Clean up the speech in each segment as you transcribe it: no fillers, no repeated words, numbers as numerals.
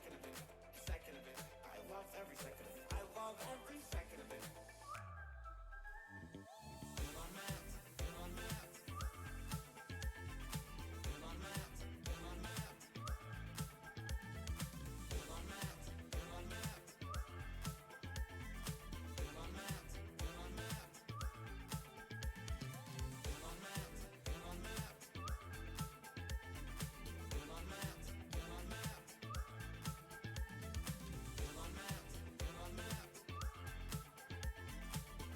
second of it, second of it. I love every second of it. I love every second of it. Feel on Matt, feel on Matt. Feel on Matt, feel on Matt. Feel on Matt, feel on Matt. Feel on Matt, feel on Matt. Feel on Matt, feel on Matt. Feel on Matt, feel on Matt. Feel on Matt, feel on Matt.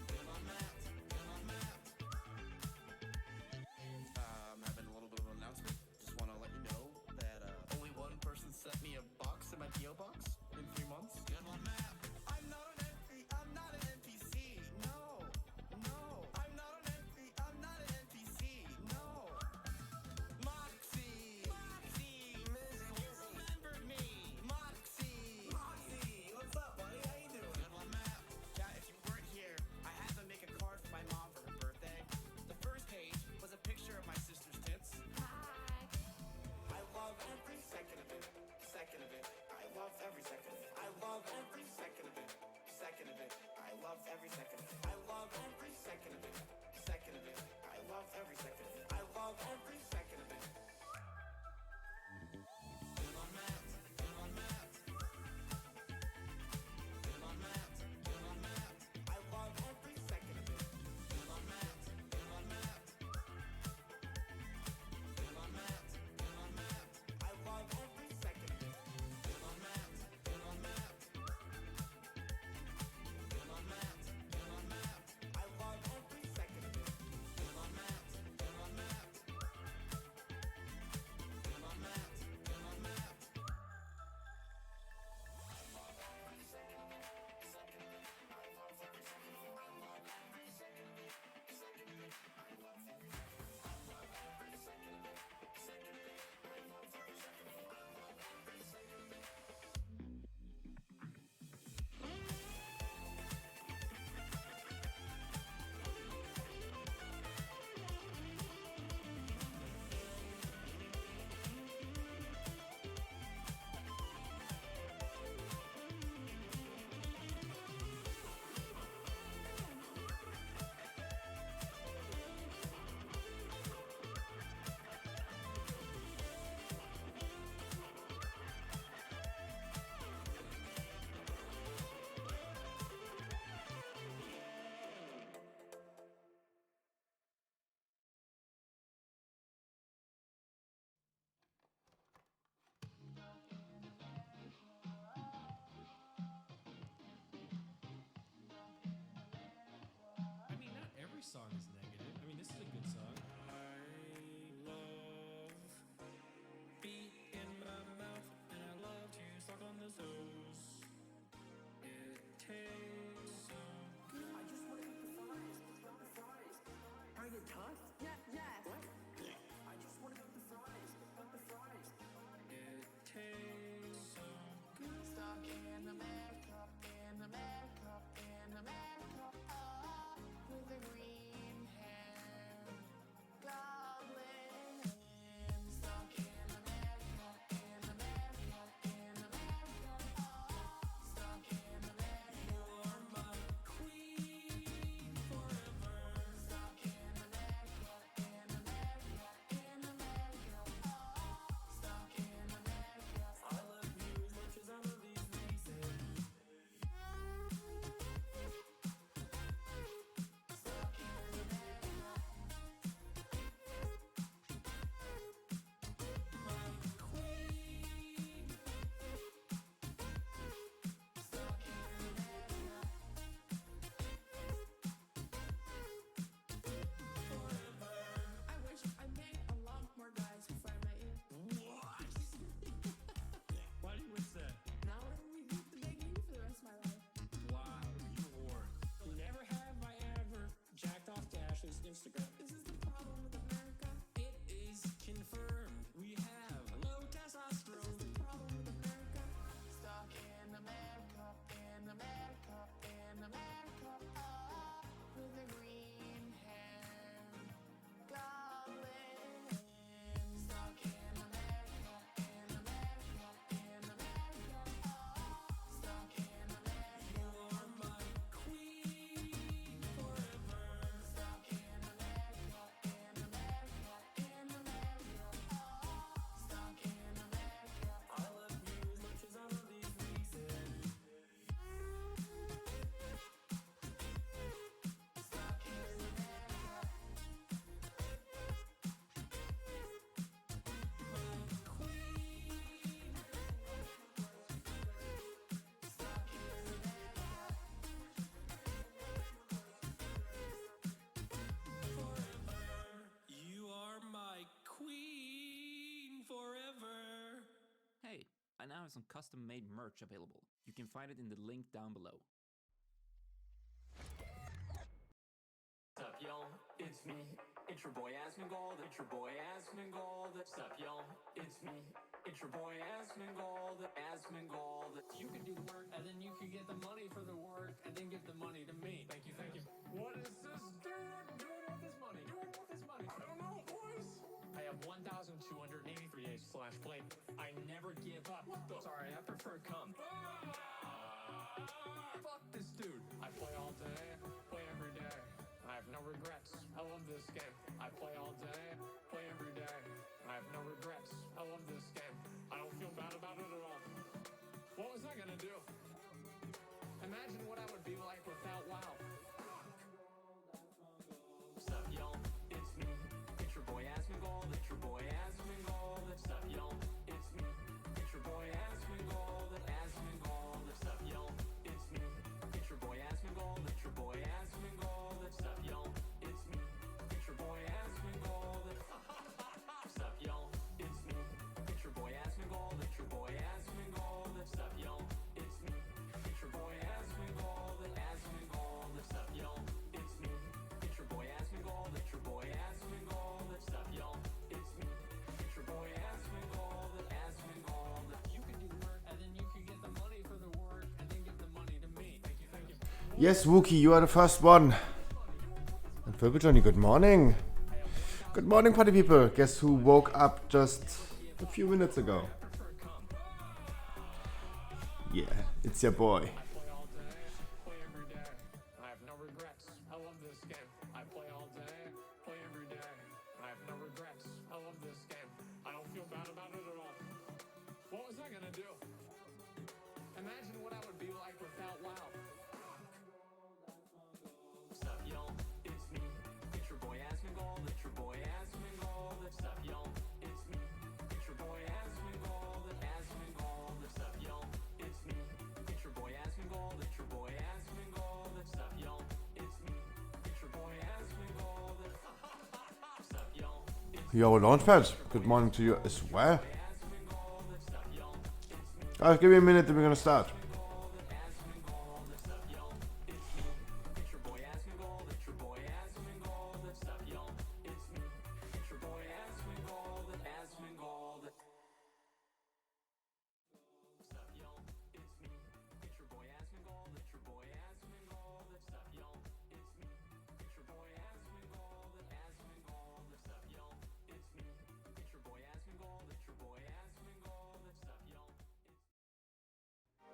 Feel on Matt, feel on Matt. I'm having a little bit of an announcement. Just want to let you know that only one person sent me a box in my PO box in 3 months. Good one, Matt. I'm not an I'm not an NPC. No, no. I'm not an I'm not an NPC. No. Moxie. Moxie. You remembered me. Moxie. Moxie. What's up, buddy? How you doing? Good one, Matt. Yeah, if you weren't here, I had to make a card for my mom for her birthday. The first page was a picture of my sister's tits. Hi. I love every second of it. Second of it. I love every second of it. I love every second of it. Second of it. I love every second of it. I love every second of it. Second of it. I love every second of it. I love every second of it. Feel on Matt. Feel on Matt. Feel on Matt. Feel on Matt. I love every second of it. Feel on Matt. Feel on Matt. Feel on Matt. Feel on Matt. I love every second of it. Feel on Matt. Feel on Matt. Feel on Matt. Feel on Matt. I love every second of it. Feel on Matt. Feel on Matt. Feel on Matt. Feel on Matt. I love every second of it. Second of it. I love every second of it. I love every second of it. Second of it. I love every second of it. I love every second of it. Second of it. I love every second of it. I love every second of it. I mean, not every song is negative. I mean, this is a good song. I love beat in my mouth, and I love to suck on the toes. It tastes so good. I just want to eat the fries. Not the fries. Can I get tossed? Yes. What? I just want to eat the fries. Not the fries. It tastes so good. Stuck in America, in America, in America. Oh, with a green now have some custom-made merch available. You can find it in the link down below. What's up, y'all? It's me. It's your boy Asmongold. It's your boy Asmongold. What's up, y'all? It's me. It's your boy Asmongold. Asmongold. You can do the work, and then you can get the money for the work, and then give the money to me. Thank you, thank you. What is this dude doing with this money? Doing with this money? I don't know, boys. I have 1,283 days/play. I never give up. What the? Sorry, I prefer come. Fuck this dude. I play all day, play every day. I have no regrets. I love this game. I play all day, play every day. I have no regrets. I love this game. I don't feel bad about it at all. What was I gonna do? Imagine what I would be like without WoW. What's up, y'all? It's me. It's your boy Asmongold. It's your boy Asmongold. What's up, y'all? It's me. It's your boy Asmongold. Asmongold. What's up, y'all? It's me. It's your boy Asmongold. It's your boy Asmongold. What's up, y'all? It's me. It's your boy Asmongold. What's up, y'all? It's me. It's your boy Asmongold. It's your boy Asmongold. What's up, y'all? It's me. It's your boy Asmongold. Asmongold. What's up, y'all? It's me. It's your boy Asmongold. It's your boy Asmongold. What's up, y'all? It's me. It's your boy Asmongold. Asmongold. You can do the work, and then you can get the money for the work, and then give the money to me. Thank you, thank you. Yes, Wookie, you are the first one. And Virgo Johnny, good morning. Good morning, party people. Guess who woke up just a few minutes ago? Yeah, it's your boy. I play all day, play every day. I have no regrets. I love this game. I play all day, play every day. I have no regrets. I love this game. I don't feel bad about it at all. What was I gonna do? Imagine what I would be like without WoW. What's up, y'all? It's me. It's your boy Asmongold. It's your boy Asmongold. What's up, y'all? It's me. It's your boy Asmongold. Asmongold. What's up, y'all? It's me. It's your boy Asmongold. It's your boy Asmongold. What's up, y'all? It's me. It's your boy Asmongold. What's up, y'all? It's Yo, Launchpad, good morning to you as well. Asmongold. What's up, y'all? It's me. Guys, give me a minute and we're gonna start. Asmongold. What's up, y'all? It's me. It's your boy Asmongold. It's your boy Asmongold. What's up, y'all? It's me. It's your boy Asmongold. Asmongold. What's up, y'all? It's me. It's your boy Asmongold. It's your boy Asmongold. What's up, y'all? It's me. It's your boy Asmongold. Asmongold. What's up, y'all? It's me. It's your boy Asmongold. It's your boy Asmongold. What's up, y'all?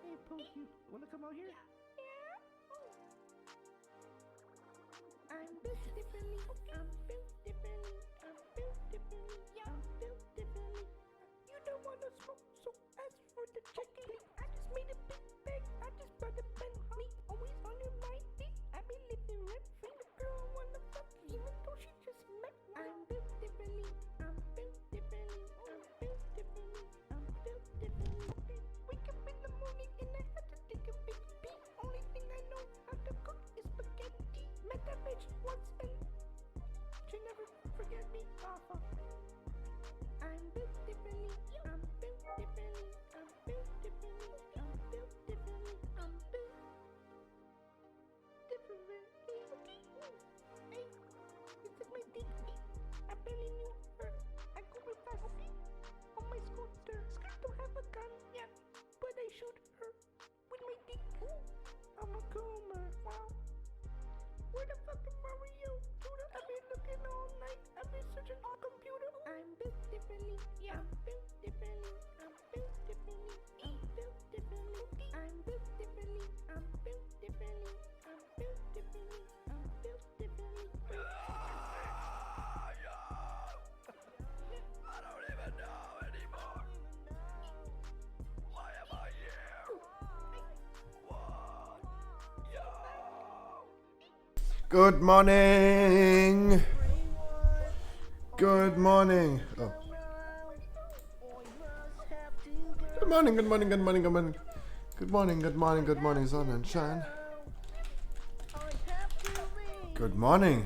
Hey, Pookie, wanna come out here? I'm built differently. I'm built differently. I'm built differently. I'm built differently. You don't wanna smoke, so ask for the chicken. I just made a big bag. I just bought a Bentley. Always on your mind, beat. I be living rent free. The girl wanna fuck, even though she just met me. I'm built differently. I'm built differently. I'm built differently. I'm built differently. Wake up in the morning and I had to take a big pee. Only thing I know how to cook is spaghetti. Met that bitch once and she never forget me. Oh, fuck. I'm built differently. I'm built differently. I'm built differently. I'm built differently. I'm built differently. Hey, this is my dick. I barely knew her. I go real fast on my scooter. Don't have a gun, yeah, but I shoot her with my dick. I'm a coomer. Wow. Where the fuck is Mario? Dude, I've been looking all night. I've been searching on computer. I'm built differently. Yeah, I'm built differently. I'm built differently. I'm built differently. I'm built differently. I'm built differently. I'm built differently. I'm built differently. I don't even know anymore. Why am I here? What? Yo! Good morning. Good morning. Oh. Good morning, good morning, good morning, good morning. Good morning, good morning, good morning, sun and shine. Good morning.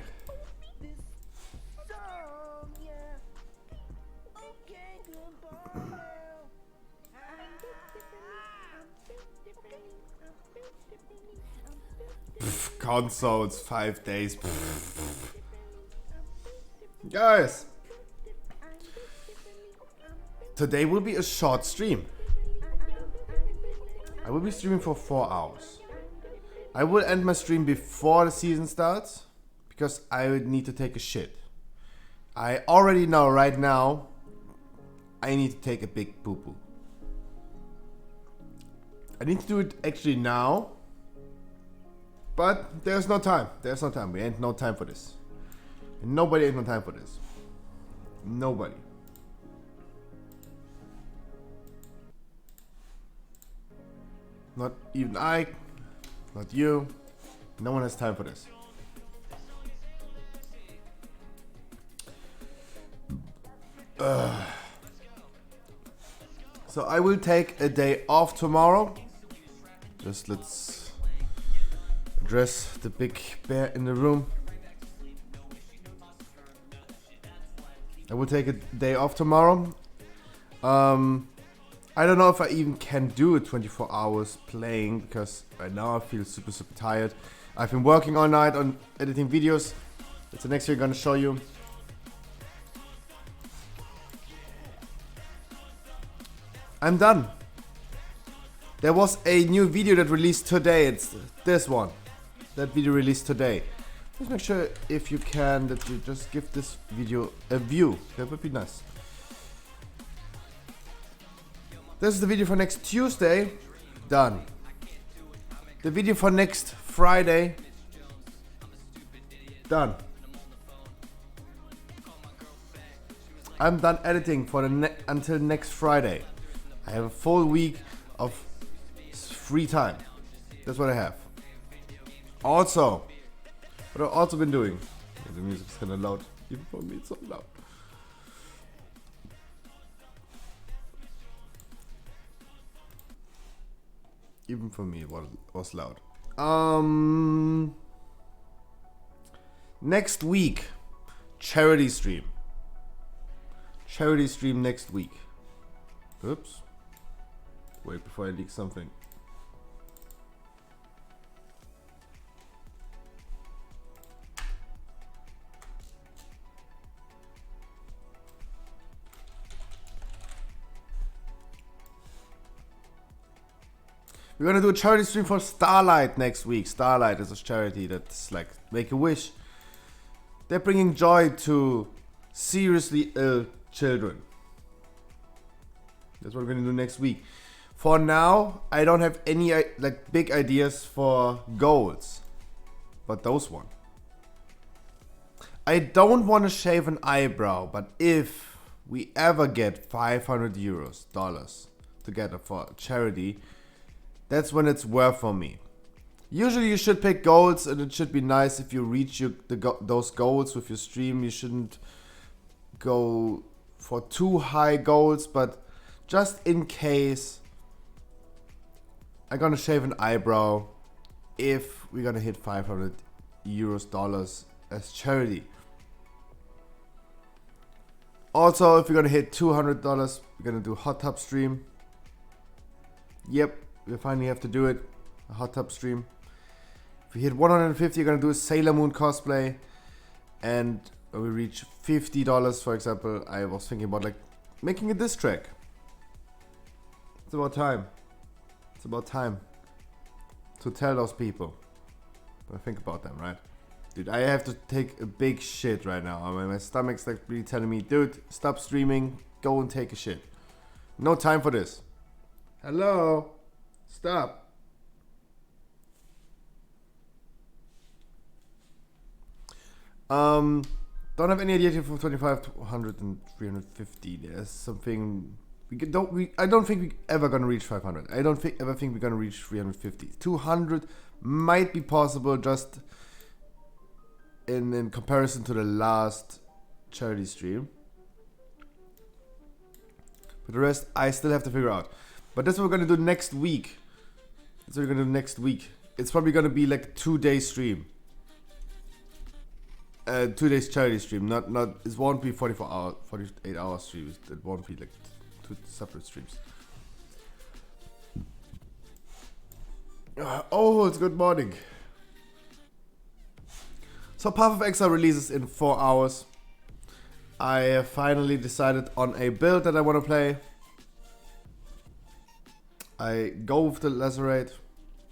consoles, 5 days. Guys, today will be a short stream. I will be streaming for 4 hours. I will end my stream before the season starts because I would need to take a shit. I already know right now I need to take a big poo-poo. I need to do it actually now, but there's no time. There's no time. We ain't no time for this. And nobody ain't no time for this. Nobody. Not even I, not you. No one has time for this. So I will take a day off tomorrow. Just let's address the big bear in the room. I will take a day off tomorrow. I don't know if I even can do it 24 hours playing because right now I feel super tired. I've been working all night on editing videos. That's the next thing I'm gonna show you. I'm done. There was a new video that released today. It's this one. That video released today. Just make sure if you can that you just give this video a view. That would be nice. This is the video for next Tuesday. Done. The video for next Friday. Done. I'm done editing for the until next Friday. I have a full week of free time. That's what I have. Also, what I've also been doing. The music's kind of loud. Even for me, it's so loud. Even for me, it was loud. Next week, charity stream. Charity stream next week. Oops. Wait before I leak something. We're gonna do a charity stream for Starlight next week. Starlight is a charity that's like Make a Wish. They're bringing joy to seriously ill children. That's what we're gonna do next week. For now, I don't have any like big ideas for goals, but those one. I don't want to shave an eyebrow, but if we ever get 500 euros, dollars together for charity, that's when it's worth for me. Usually you should pick goals and it should be nice if you reach those goals with your stream. You shouldn't go for too high goals, but just in case, I'm gonna shave an eyebrow if we're gonna hit 500 euros, dollars as charity. Also, if we're gonna hit $200, we're gonna do hot tub stream. Yep. We finally have to do it. A hot tub stream. If we hit 150, you're gonna do a Sailor Moon cosplay. And when we reach $50, for example, I was thinking about like making a diss track. It's about time. It's about time to tell those people. But think about them, right? Dude, I have to take a big shit right now. I mean, my stomach's like really telling me, dude, stop streaming. Go and take a shit. No time for this. Hello? Stop. Don't have any idea for 25 to 100 and 350. There's something I don't think we ever gonna reach 500. I don't ever think we're gonna reach 350. 200 might be possible just in comparison to the last charity stream. But the rest I still have to figure out. But that's what we're gonna do next week. That's what we're gonna do next week. It's probably gonna be like 2-day stream. 2 days charity stream. Not it won't be 44 hour 48 hour streams. It won't be like 2 separate streams. Oh, it's good morning. So Path of Exile releases in 4 hours. I finally decided on a build that I want to play. I go with the Lacerate.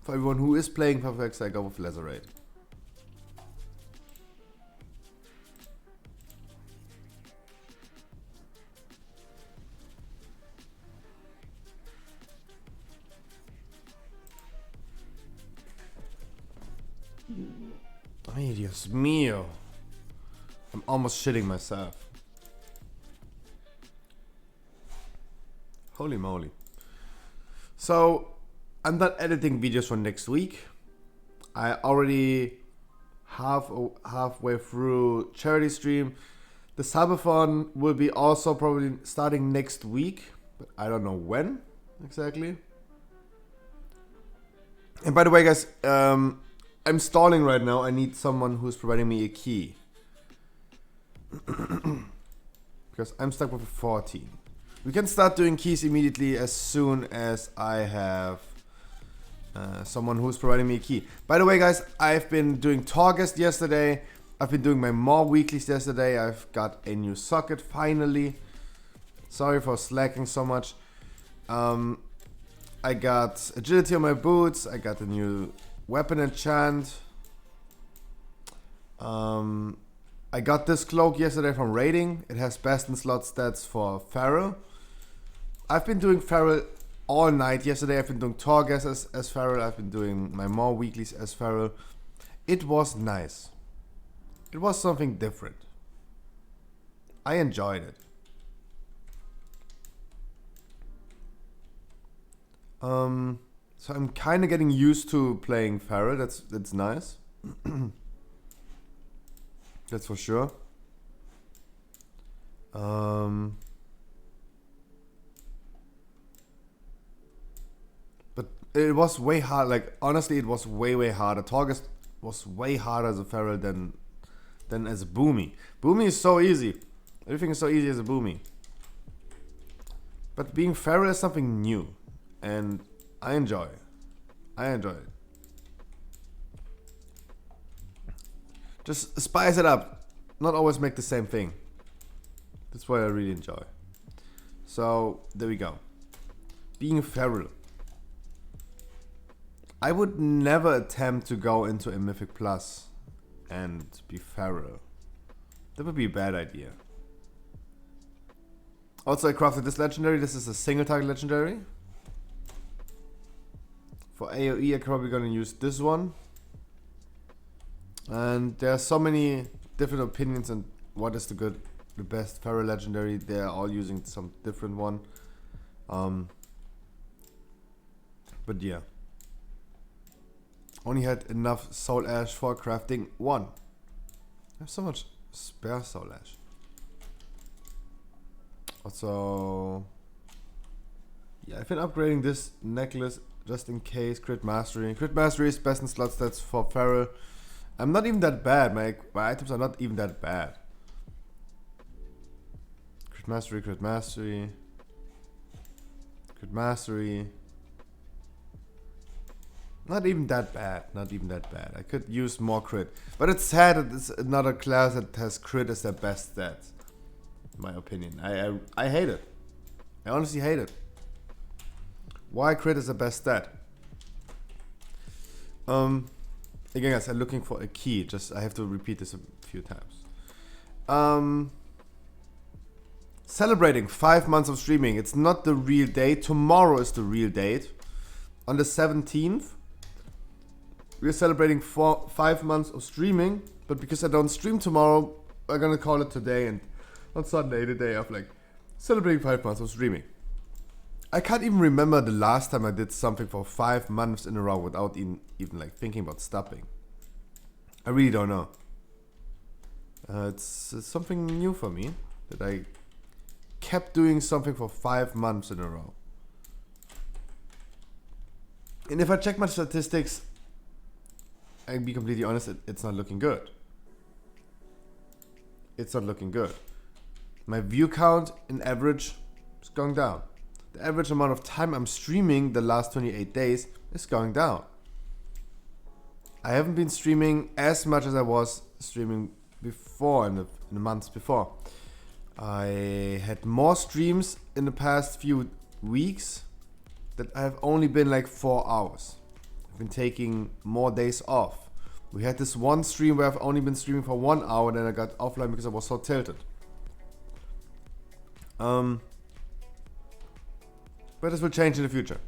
For everyone who is playing Path of Exile, I go with Lacerate. Ay, Dios mío. I'm almost shitting myself. Holy moly. So, I'm not editing videos for next week. I already halfway through charity stream. The subathon will be also probably starting next week, but I don't know when exactly. And by the way, guys, I'm stalling right now. I need someone who's providing me a key. Because I'm stuck with a 14. We can start doing keys immediately as soon as I have someone who's providing me a key. By the way, guys, I've been doing Torghast yesterday. I've been doing my more weeklies yesterday. I've got a new socket finally. Sorry for slacking so much. I got agility on my boots. I got a new weapon enchant. I got this cloak yesterday from raiding. It has best in slot stats for Feral. I've been doing Feral all night. Yesterday I've been doing Torghast as Feral. I've been doing my more weeklies as Feral. It was nice. It was something different. I enjoyed it. So I'm kind of getting used to playing Feral. That's nice. That's for sure. But it was way hard. Like honestly, it was way harder. Torghast was way harder as a Feral than as a Boomy. Boomy is so easy. Everything is so easy as a Boomy. But being Feral is something new, and I enjoy it. Just spice it up. Not always make the same thing. That's what I really enjoy. So, there we go. Being Feral. I would never attempt to go into a Mythic Plus and be Feral. That would be a bad idea. Also, I crafted this legendary. This is a single target legendary. For AoE, I'm probably gonna use this one. And there are so many different opinions on what is the best Feral legendary. They are all using some different one. But yeah. Only had enough Soul Ash for crafting one. I have so much spare Soul Ash. Also, yeah, I've been upgrading this necklace just in case. Crit Mastery. Crit Mastery is best in slot stats for Feral. I'm not even that bad. My items are not even that bad. Crit Mastery, Crit Mastery. Crit Mastery. Not even that bad. Not even that bad. I could use more crit. But it's sad that it's another class that has crit as their best stats. In my opinion. I hate it. I honestly hate it. Why crit is the best stat? Again, guys, I'm looking for a key. I have to repeat this a few times. Celebrating 5 months of streaming. It's not the real date. Tomorrow is the real date. On the 17th, we're celebrating 5 months of streaming. But because I don't stream tomorrow, we're gonna call it today. And on Sunday, the day of like celebrating 5 months of streaming. I can't even remember the last time I did something for 5 months in a row without even like thinking about stopping. I really don't know. It's something new for me that I kept doing something for 5 months in a row. And if I check my statistics, I'll be completely honest, it's not looking good. It's not looking good. My view count in average is going down. The average amount of time I'm streaming the last 28 days is going down. I haven't been streaming as much as I was streaming before, in the months before. I had more streams in the past few weeks that have only been like 4 hours. I've been taking more days off. We had this one stream where I've only been streaming for 1 hour, then I got offline because I was so tilted. But this will change in the future.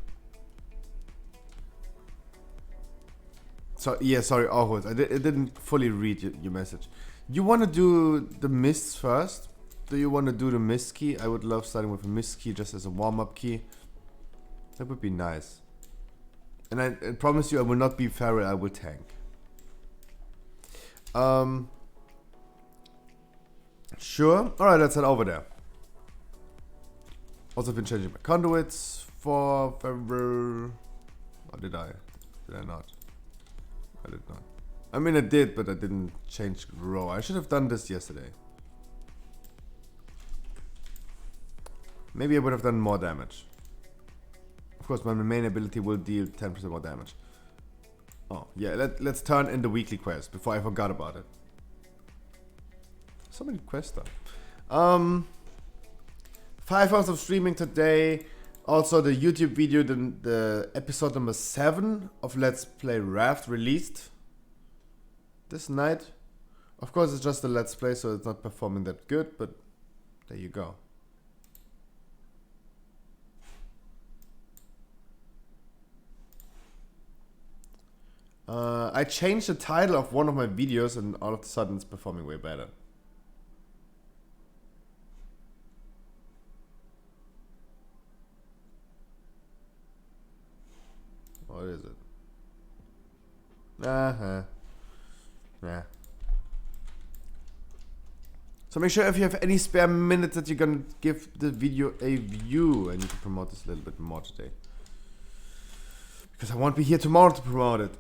So yeah, sorry, Aarhus, I didn't fully read your message. You want to do the mists first? Do you want to do the mist key? I would love starting with a mist key just as a warm-up key. That would be nice. And I promise you I will not be Feral, I will tank. Sure. Alright, let's head over there. Also been changing my conduits for Feral. Or did I? Did I not? I did not. I mean I did, but I didn't change row. I should have done this yesterday. Maybe I would have done more damage. Of course, my main ability will deal 10% more damage. Oh, yeah, let's turn in the weekly quest before I forgot about it. So many quests though. 5 hours of streaming today. Also, the YouTube video, the episode number 7 of Let's Play Raft released this night. Of course, it's just a Let's Play, so it's not performing that good, but there you go. I changed the title of one of my videos and all of a sudden it's performing way better. What is it? Yeah. So make sure if you have any spare minutes that you're gonna give the video a view. I need to promote this a little bit more today. Because I won't be here tomorrow to promote it.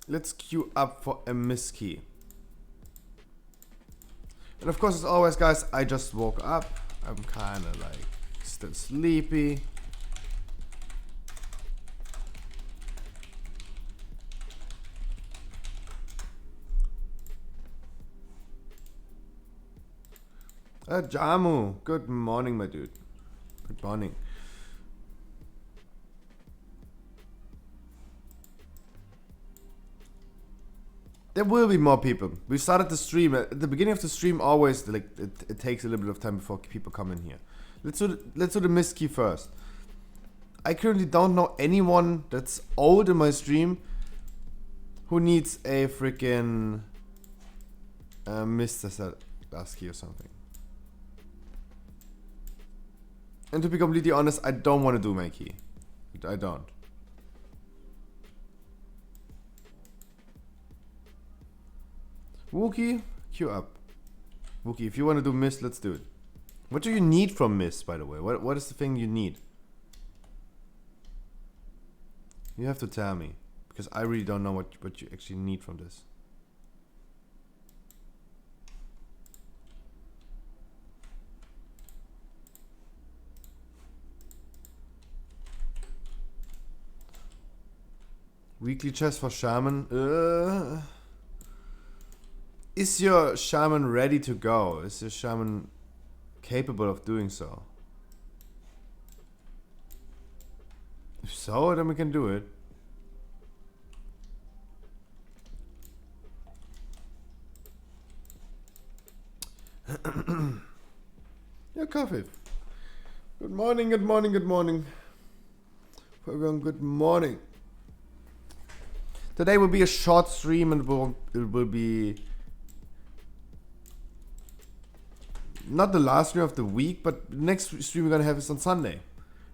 Let's queue up for a miss key. And of course, as always, guys, I just woke up. I'm kind of like still sleepy. Jamu, good morning, my dude. Good morning. There will be more people. We started the stream at the beginning of the stream. Always like it takes a little bit of time before people come in here. Let's do the miss key first. I currently don't know anyone that's old in my stream who needs a freaking Mr. last key or something. And to be completely honest, I don't want to do my key. I don't. Wookie, queue up. Wookie, if you want to do Mist, let's do it. What do you need from Mist, by the way? What is the thing you need? You have to tell me. Because I really don't know what you actually need from this. Weekly chest for Shaman. Is your Shaman ready to go? Is your Shaman capable of doing so? If so, then we can do it. Yeah, coffee. Good morning, good morning, good morning. For everyone, good morning. Today will be a short stream and it will be not the last stream of the week, but the next stream we're gonna have is on Sunday.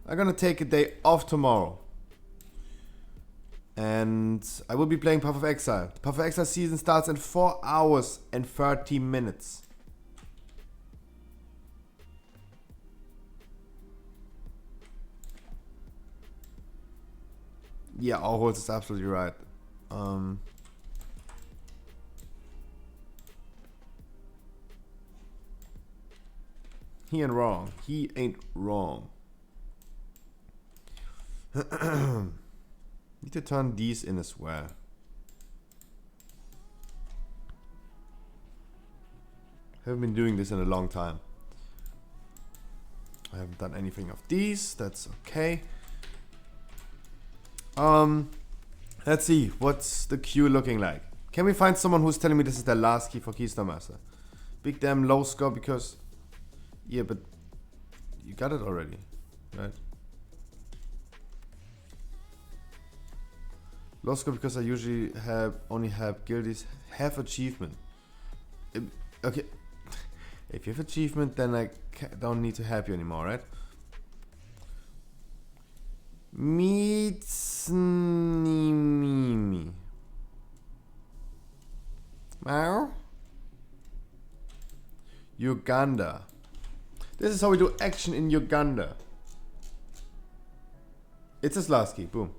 I'm gonna take a day off tomorrow. And I will be playing Path of Exile. The Path of Exile season starts in 4 hours and 30 minutes. Yeah, Allholz is absolutely right. He ain't wrong. He ain't wrong. Need to turn these in as well. Haven't been doing this in a long time. I haven't done anything of these. That's okay. Let's see. What's the queue looking like? Can we find someone who's telling me this is their last key for Keystone Master? Big damn low score because... Yeah, but... You got it already, right? Low score because I usually only have guildies have achievement. Okay. If you have achievement, then I don't need to help you anymore, right? Mitsnimi. Meow. Uganda. This is how we do action in Uganda. It's his last key. Boom.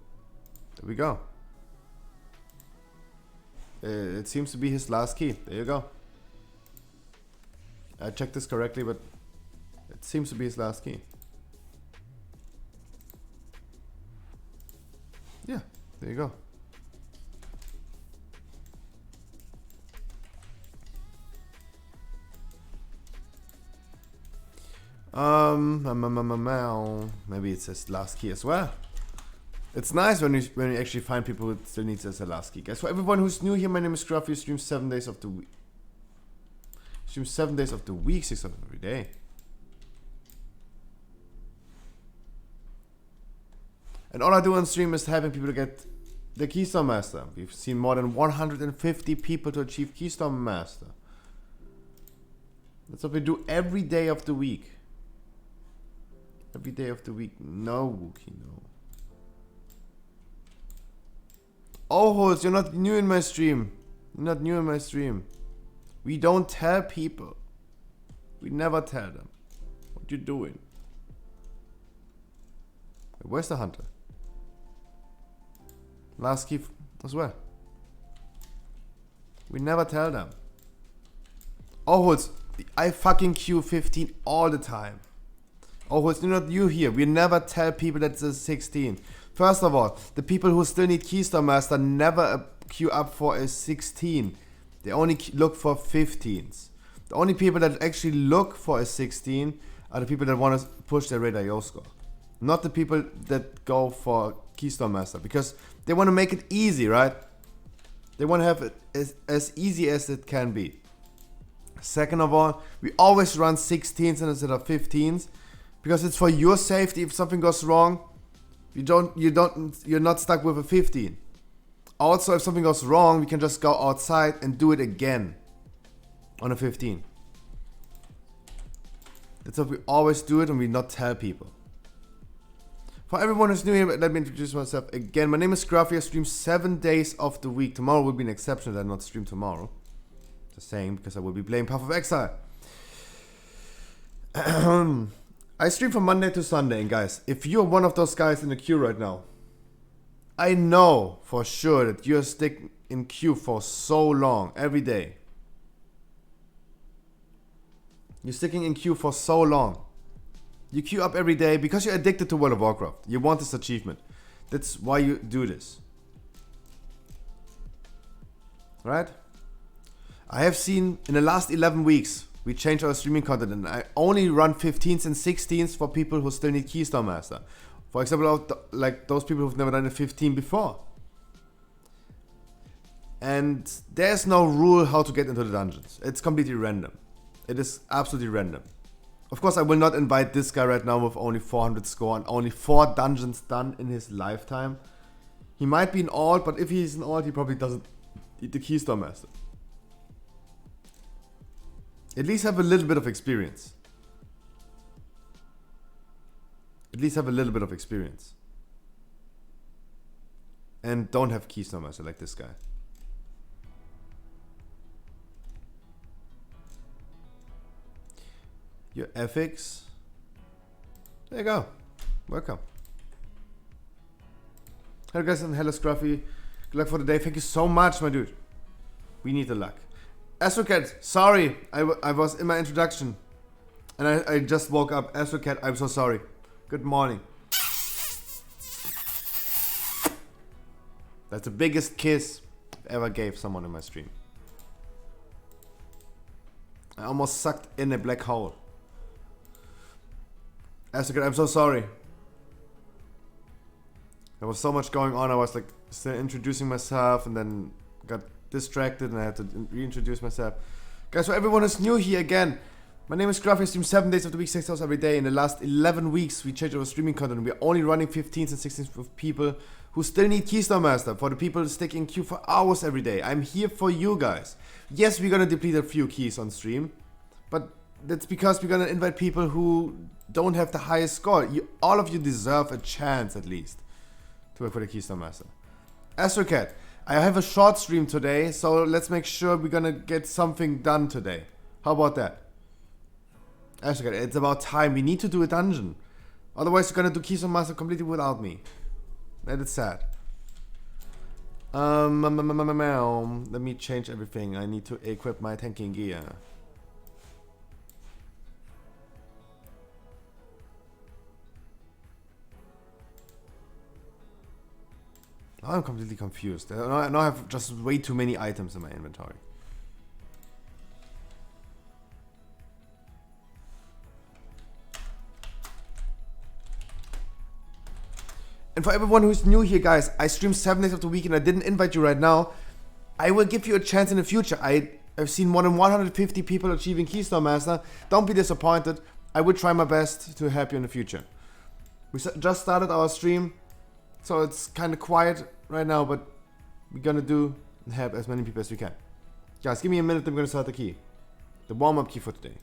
There we go. It seems to be his last key. There you go. I checked this correctly, but it seems to be his last key. Yeah, there you go. Maybe it's his last key as well. It's nice when you actually find people who still needs as a last key. Guys, for everyone who's new here, my name is Scruffy. Stream 7 days of the week. Stream 7 days of the week, 6 of every day. And all I do on stream is helping people to get the Keystone Master. We've seen more than 150 people to achieve Keystone Master. That's what we do every day of the week. Every day of the week. No, Wookie, no. Oh, Holz, you're not new in my stream. You're not new in my stream. We don't tell people. We never tell them. What you doing? Where's the hunter? Last key as well. We never tell them. Oh, Holz, I fucking queue 15 all the time. Oh, it's not you here. We never tell people that it's a 16. First of all, the people who still need Keystone Master never queue up for a 16. They only look for 15s. The only people that actually look for a 16 are the people that want to push their Radar Yo score. Not the people that go for Keystone Master. Because they want to make it easy, right? They want to have it as easy as it can be. Second of all, we always run 16s instead of 15s. Because it's for your safety. If something goes wrong, you're not stuck with a 15. Also, if something goes wrong, we can just go outside and do it again on a 15. That's how we always do it, and we not tell people. For everyone who's new here, let me introduce myself again. My name is Scruffy. I stream 7 days of the week. Tomorrow will be an exception that I not stream tomorrow. Just saying, because I will be playing Path of Exile. I stream from Monday to Sunday, and guys, if you're one of those guys in the queue right now, I know for sure that you're sticking in queue for so long, every day. You're sticking in queue for so long. You queue up every day because you're addicted to World of Warcraft. You want this achievement. That's why you do this. Right? I have seen in the last 11 weeks, we changed our streaming content, and I only run 15s and 16s for people who still need Keystone Master. For example, like those people who've never done a 15 before. And there's no rule how to get into the dungeons. It's completely random. It is absolutely random. Of course, I will not invite this guy right now with only 400 score and only 4 dungeons done in his lifetime. He might be an alt, but if he's an alt, he probably doesn't need the Keystone Master. At least have a little bit of experience. At least have a little bit of experience. And don't have Keystone Master like this guy. Your ethics. There you go. Welcome. Hello guys and hello Scruffy. Good luck for the day. Thank you so much, my dude. We need the luck. Astrocat, sorry. I was in my introduction. And I just woke up. Astrocat, I'm so sorry. Good morning. That's the biggest kiss I've ever gave someone in my stream. I almost sucked in a black hole. Astrocat, I'm so sorry. There was so much going on. I was like still introducing myself and then got distracted and I had to reintroduce myself. Guys, for everyone who's new here again, my name is Gruff. I stream 7 days of the week, 6 hours every day. In the last 11 weeks, we changed our streaming content. We're only running 15s and 16s with people who still need Keystone Master. For the people who stick in queue for hours every day, I'm here for you guys. Yes, we're gonna deplete a few keys on stream, but that's because we're gonna invite people who don't have the highest score. All of you deserve a chance at least to work for the Keystone Master. Astrocat, I have a short stream today, so let's make sure we're gonna get something done today. How about that? Astrocat, it's about time. We need to do a dungeon. Otherwise, you're gonna do Keystone Master completely without me. That is sad. Let me change everything. I need to equip my tanking gear. Now I'm completely confused. Now I have just way too many items in my inventory. And for everyone who's new here, guys, I stream 7 days of the week and I didn't invite you right now. I will give you a chance in the future. I've seen more than 150 people achieving Keystone Master. Don't be disappointed. I will try my best to help you in the future. We just started our stream, so it's kind of quiet right now, but we're gonna do and help as many people as we can. Guys, give me a minute, I'm gonna start the key. The warm-up key for today.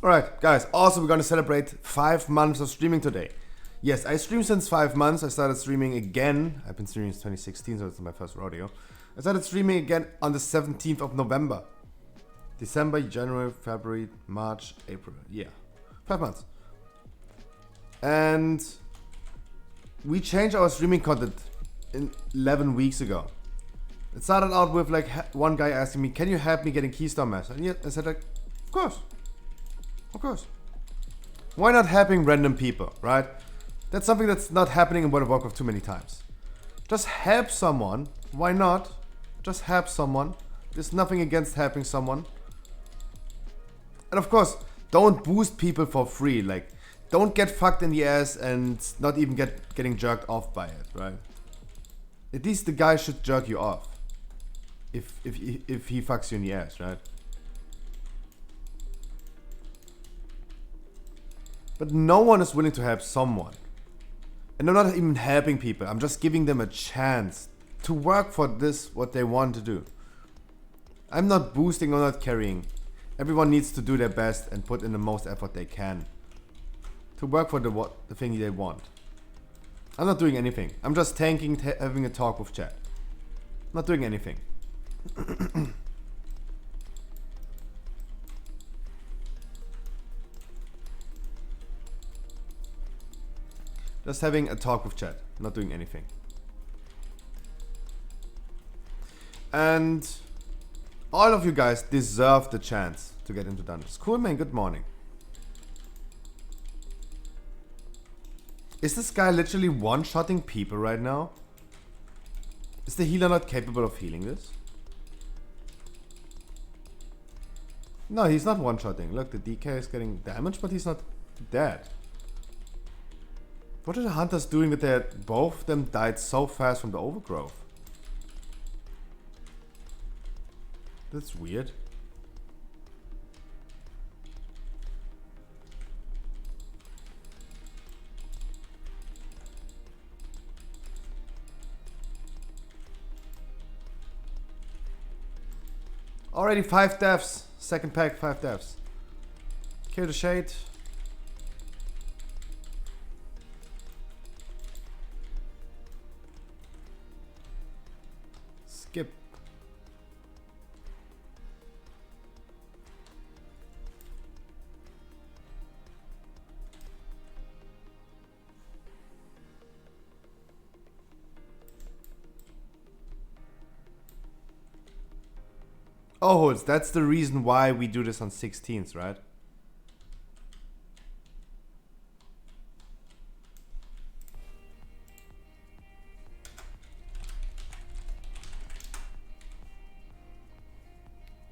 Alright, guys, also we're gonna celebrate 5 months of streaming today. Yes, I stream since 5 months. I started streaming again. I've been streaming since 2016, so it's my first rodeo. I started streaming again on the 17th of November. December, January, February, March, April. Yeah, 5 months. And we changed our streaming content 11 weeks ago. It started out with like one guy asking me, can you help me getting Keystone Master? And I said like, of course. Of course. Why not helping random people, right? That's something that's not happening in World of Warcraft too many times. Just help someone. Why not? Just help someone. There's nothing against helping someone. And of course, don't boost people for free. Like, don't get fucked in the ass and not even getting jerked off by it, right? At least the guy should jerk you off. If he fucks you in the ass, right? But no one is willing to help someone. And I'm not even helping people. I'm just giving them a chance to work for this, what they want to do. I'm not boosting or not carrying. Everyone needs to do their best and put in the most effort they can to work for the thing they want. I'm not doing anything. I'm just tanking, having a talk with chat. Not doing anything. Just having a talk with chat, not doing anything. And all of you guys deserve the chance to get into dungeons. Cool, man, good morning. Is this guy literally one-shotting people right now? Is the healer not capable of healing this? No, he's not one-shotting. Look, the DK is getting damage, but he's not dead. What are the hunters doing with their... Both of them died so fast from the overgrowth. That's weird. Already 5 deaths. Second pack, 5 deaths. Kill the shade. Skip. Oh, Holz, that's the reason why we do this on 16th, right?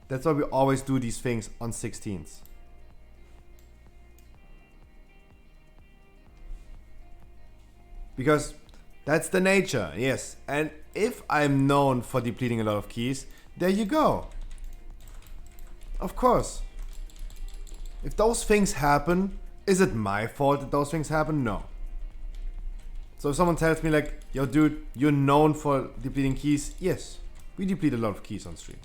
That's why we always do these things on 16th. Because that's the nature, yes. And if I'm known for depleting a lot of keys, there you go. Of course. If those things happen, is it my fault that those things happen? No. So if someone tells me like, yo dude, you're known for depleting keys, yes. We deplete a lot of keys on stream.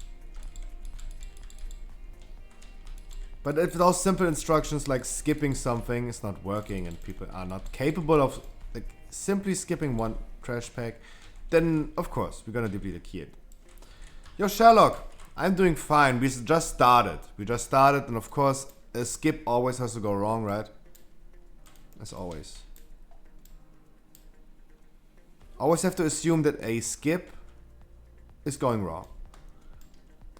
But if those simple instructions like skipping something is not working and people are not capable of like simply skipping one trash pack, then of course we're gonna deplete a key. Yo Sherlock, I'm doing fine. We just started. And of course a skip always has to go wrong, right? As always. Always have to assume that a skip is going wrong.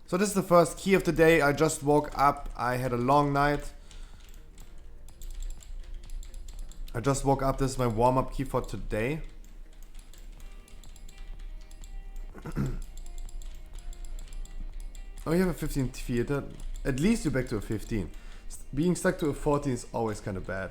So this is the first key of the day. I just woke up. I had a long night. I just woke up. This is my warm-up key for today. Oh, you have a 15 theater. At least you're back to a 15. Being stuck to a 14 is always kind of bad.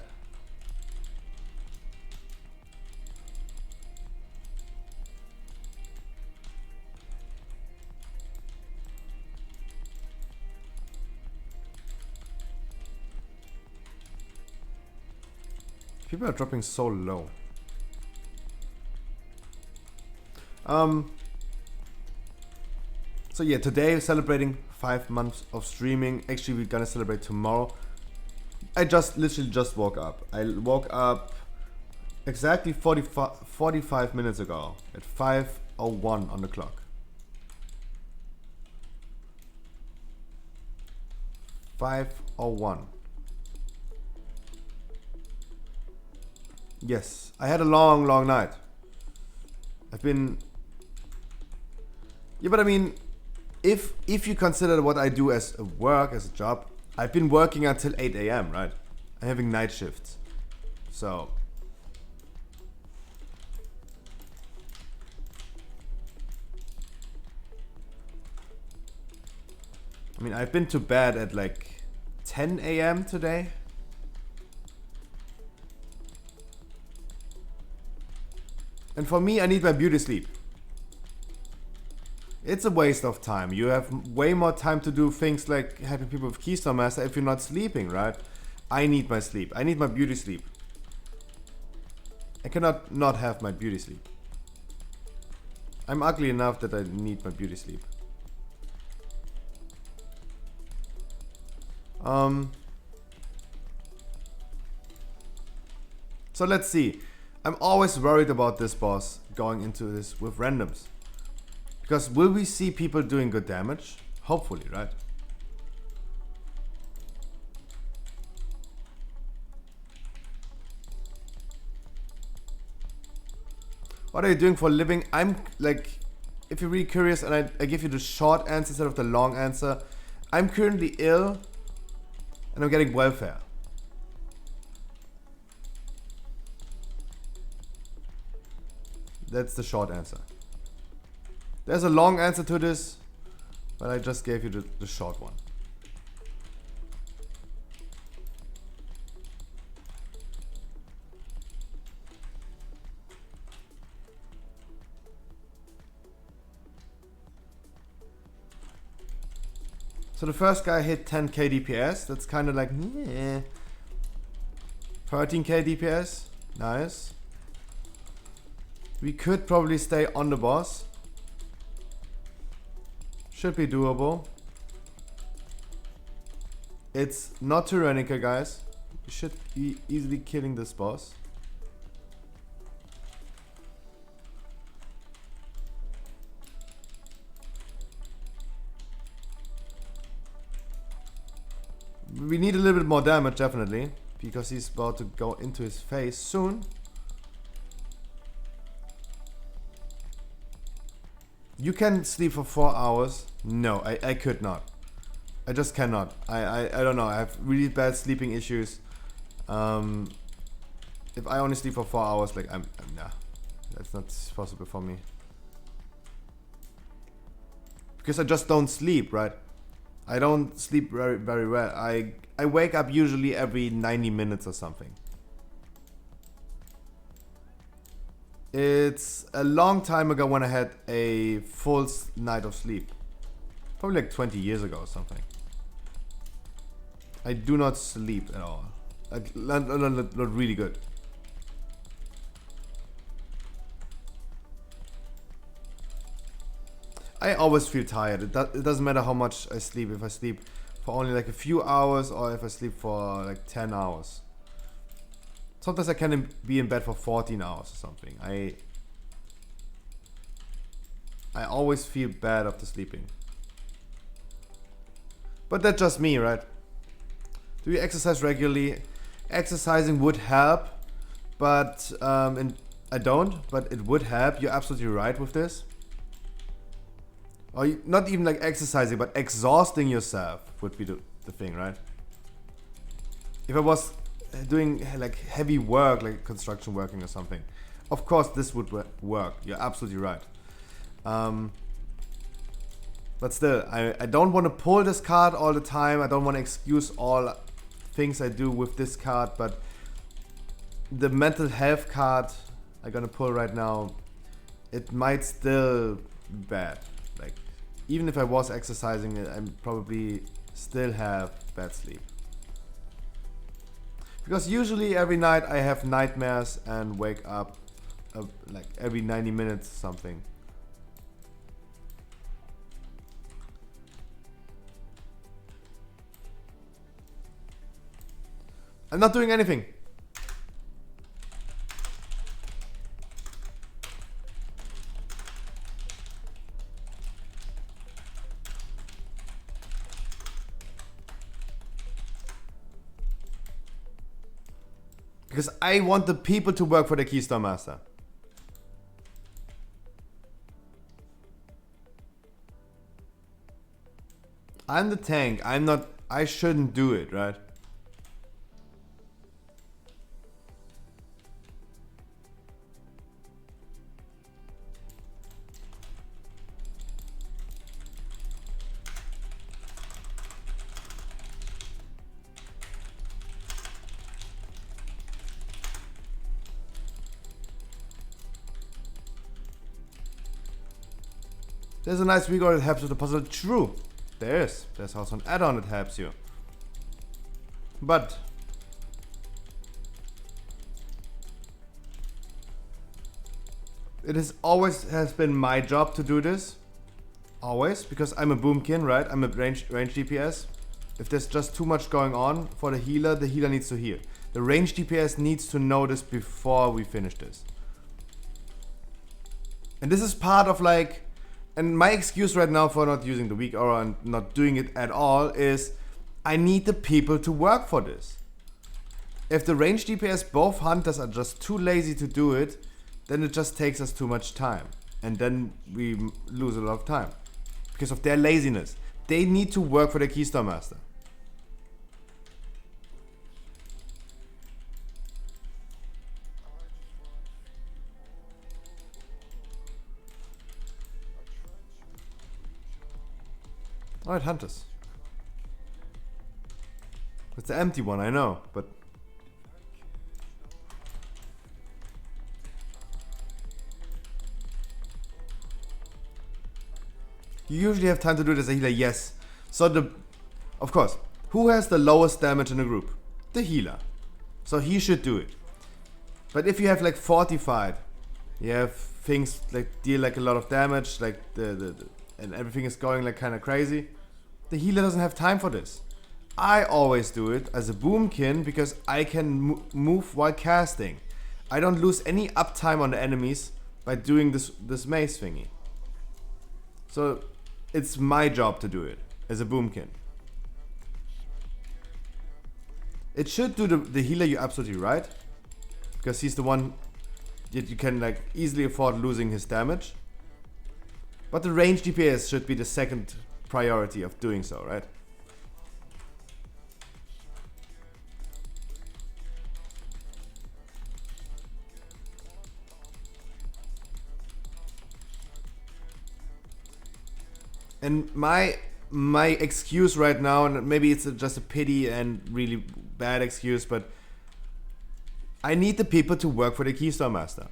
People are dropping so low. So yeah, today celebrating 5 months of streaming. Actually, we're gonna celebrate tomorrow. I literally just woke up. I woke up exactly 45 minutes ago at 5:01 on the clock. 5:01. Yes, I had a long night. I've been... Yeah, but I mean, if you consider what I do as a work, as a job, I've been working until 8 AM, right? I'm having night shifts. So... I mean, I've been to bed at like 10 AM today. And for me, I need my beauty sleep. It's a waste of time. You have way more time to do things like helping people with Keystone Master if you're not sleeping, right? I need my sleep. I need my beauty sleep. I cannot not have my beauty sleep. I'm ugly enough that I need my beauty sleep. So let's see. I'm always worried about this boss going into this with randoms. Because will we see people doing good damage? Hopefully, right? What are you doing for a living? I'm like, if you're really curious and I give you the short answer instead of the long answer, I'm currently ill and I'm getting welfare. That's the short answer. There's a long answer to this, but I just gave you the short one. So the first guy hit 10k DPS. That's kind of like, yeah. 13k DPS. Nice. We could probably stay on the boss. Should be doable. It's not Tyrannica, guys. We should be easily killing this boss. We need a little bit more damage, definitely, because he's about to go into his face soon. You can sleep for 4 hours. No, I could not. I just cannot. I don't know. I have really bad sleeping issues. If I only sleep for 4 hours, like I'm nah, that's not possible for me. Because I just don't sleep, right? I don't sleep very well. I wake up usually every 90 minutes or something. It's a long time ago when I had a full night of sleep. Probably like 20 years ago or something. I do not sleep at all. Like, not really good. I always feel tired. It doesn't matter how much I sleep. If I sleep for only like a few hours or if I sleep for like 10 hours. Sometimes I can be in bed for 14 hours or something. I always feel bad after sleeping. But that's just me, right? Do you exercise regularly? Exercising would help, but I don't, but it would help. You're absolutely right with this. Or not even like exercising, but exhausting yourself would be the thing, right? If I was doing like heavy work, like construction working or something, of course this would work. You're absolutely right. But still, I don't want to pull this card all the time. I don't want to excuse all things I do with this card, but the mental health card I'm gonna pull right now, it might still be bad. Like, even if I was exercising, I probably still have bad sleep. Because usually every night I have nightmares and wake up like every 90 minutes or something. I'm not doing anything. Because I want the people to work for the Keystone Master. I'm the tank. I'm not. I shouldn't do it, right? There's a nice reroll that helps with the puzzle. True. There is. There's also an add-on that helps you. But it has always been my job to do this. Always. Because I'm a boomkin, right? I'm a range DPS. If there's just too much going on for the healer needs to heal. The range DPS needs to know this before we finish this. And this is part of like... And my excuse right now for not using the weak aura and not doing it at all is I need the people to work for this. If the range DPS, both hunters are just too lazy to do it, then it just takes us too much time. And then we lose a lot of time. Because of their laziness. They need to work for the Keystone Master. Alright, Hunters. It's the empty one, I know, but... You usually have time to do it as a healer, yes. So of course, who has the lowest damage in the group? The healer. So he should do it. But if you have like fortified, you have things like deal like a lot of damage, like and everything is going like kind of crazy. The healer doesn't have time for this. I always do it as a boomkin because I can move while casting. I don't lose any uptime on the enemies by doing this mace thingy. So it's my job to do it as a boomkin. It should do the healer, you're absolutely right. Because he's the one that you can like easily afford losing his damage. But the range DPS should be the second priority of doing so, right? And my excuse right now, and maybe it's just a pity and really bad excuse, but I need the people to work for the Keystone Master.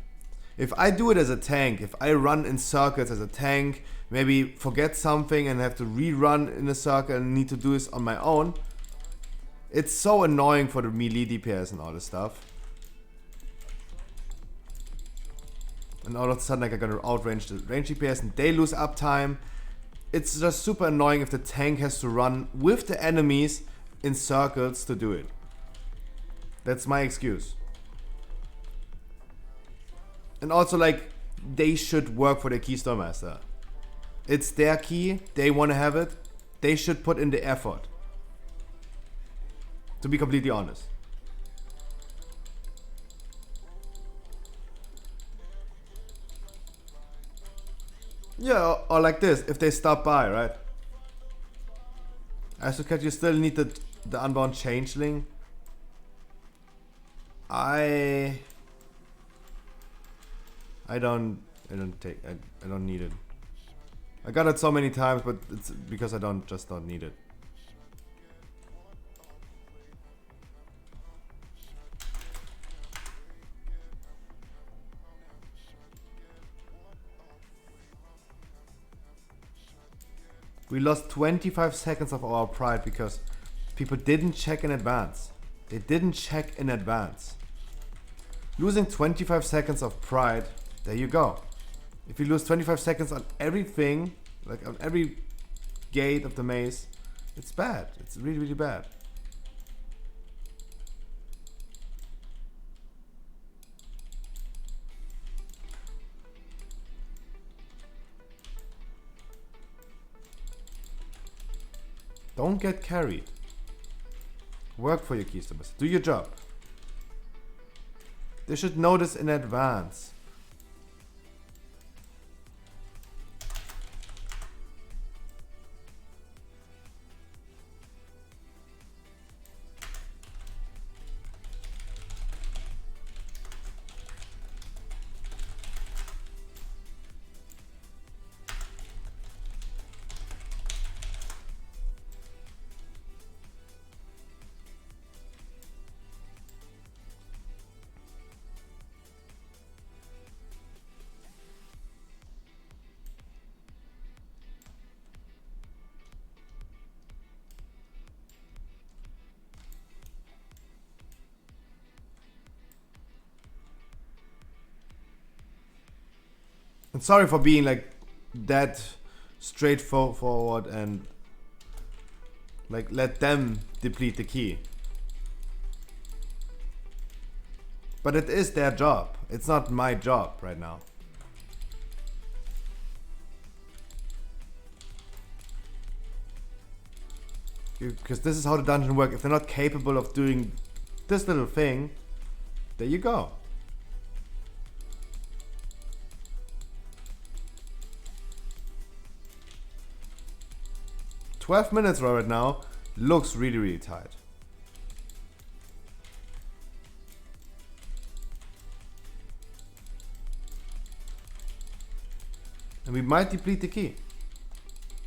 If I do it as a tank, if I run in circles as a tank, maybe forget something and have to rerun in a circle and need to do this on my own, it's so annoying for the melee DPS and all this stuff. And all of a sudden like I gotta outrange the range DPS and they lose uptime. It's just super annoying if the tank has to run with the enemies in circles to do it. That's my excuse. And also like, they should work for the Keystone Master. It's their key, they want to have it, they should put in the effort. To be completely honest. Yeah, or like this, if they stop by, right? As you still need the unbound changeling. I don't need it. I got it so many times, but it's because I don't need it. We lost 25 seconds of our pride because people didn't check in advance. They didn't check in advance. Losing 25 seconds of pride, there you go. If you lose 25 seconds on everything, like on every gate of the maze, it's bad. It's really, really bad. Don't get carried. Work for your Keystone Master. Do your job. They should know this in advance. And sorry for being like that straightforward and like let them deplete the key. But it is their job. It's not my job right now. Because this is how the dungeon works. If they're not capable of doing this little thing, there you go. "12 minutes right now looks really, really tight. And we might deplete the key.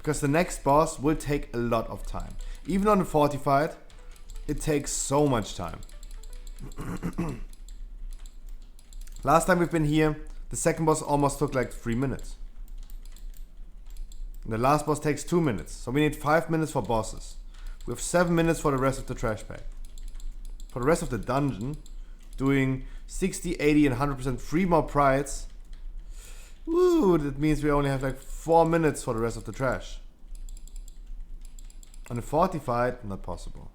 Because the next boss will take a lot of time. Even on the fortified, it takes so much time. Last time we've been here, the second boss almost took like 3 minutes. And the last boss takes 2 minutes. So we need 5 minutes for bosses. We have 7 minutes for the rest of the trash pack. For the rest of the dungeon, doing 60, 80 and 100% 3 more prides. Woo, that means we only have like 4 minutes for the rest of the trash. On the fortified, not possible.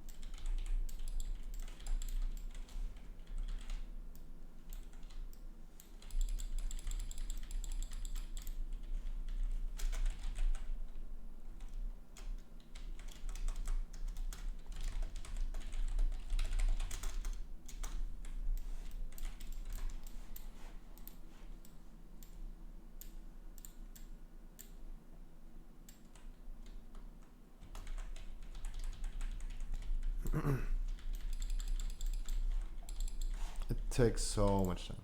It takes so much time.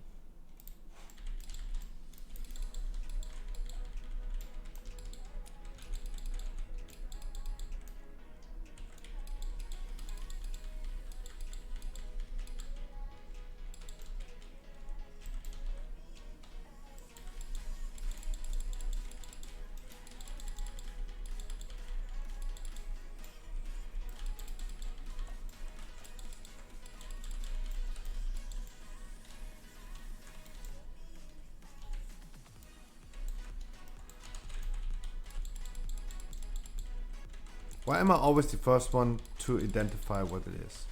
Why am I always the first one to identify what it is?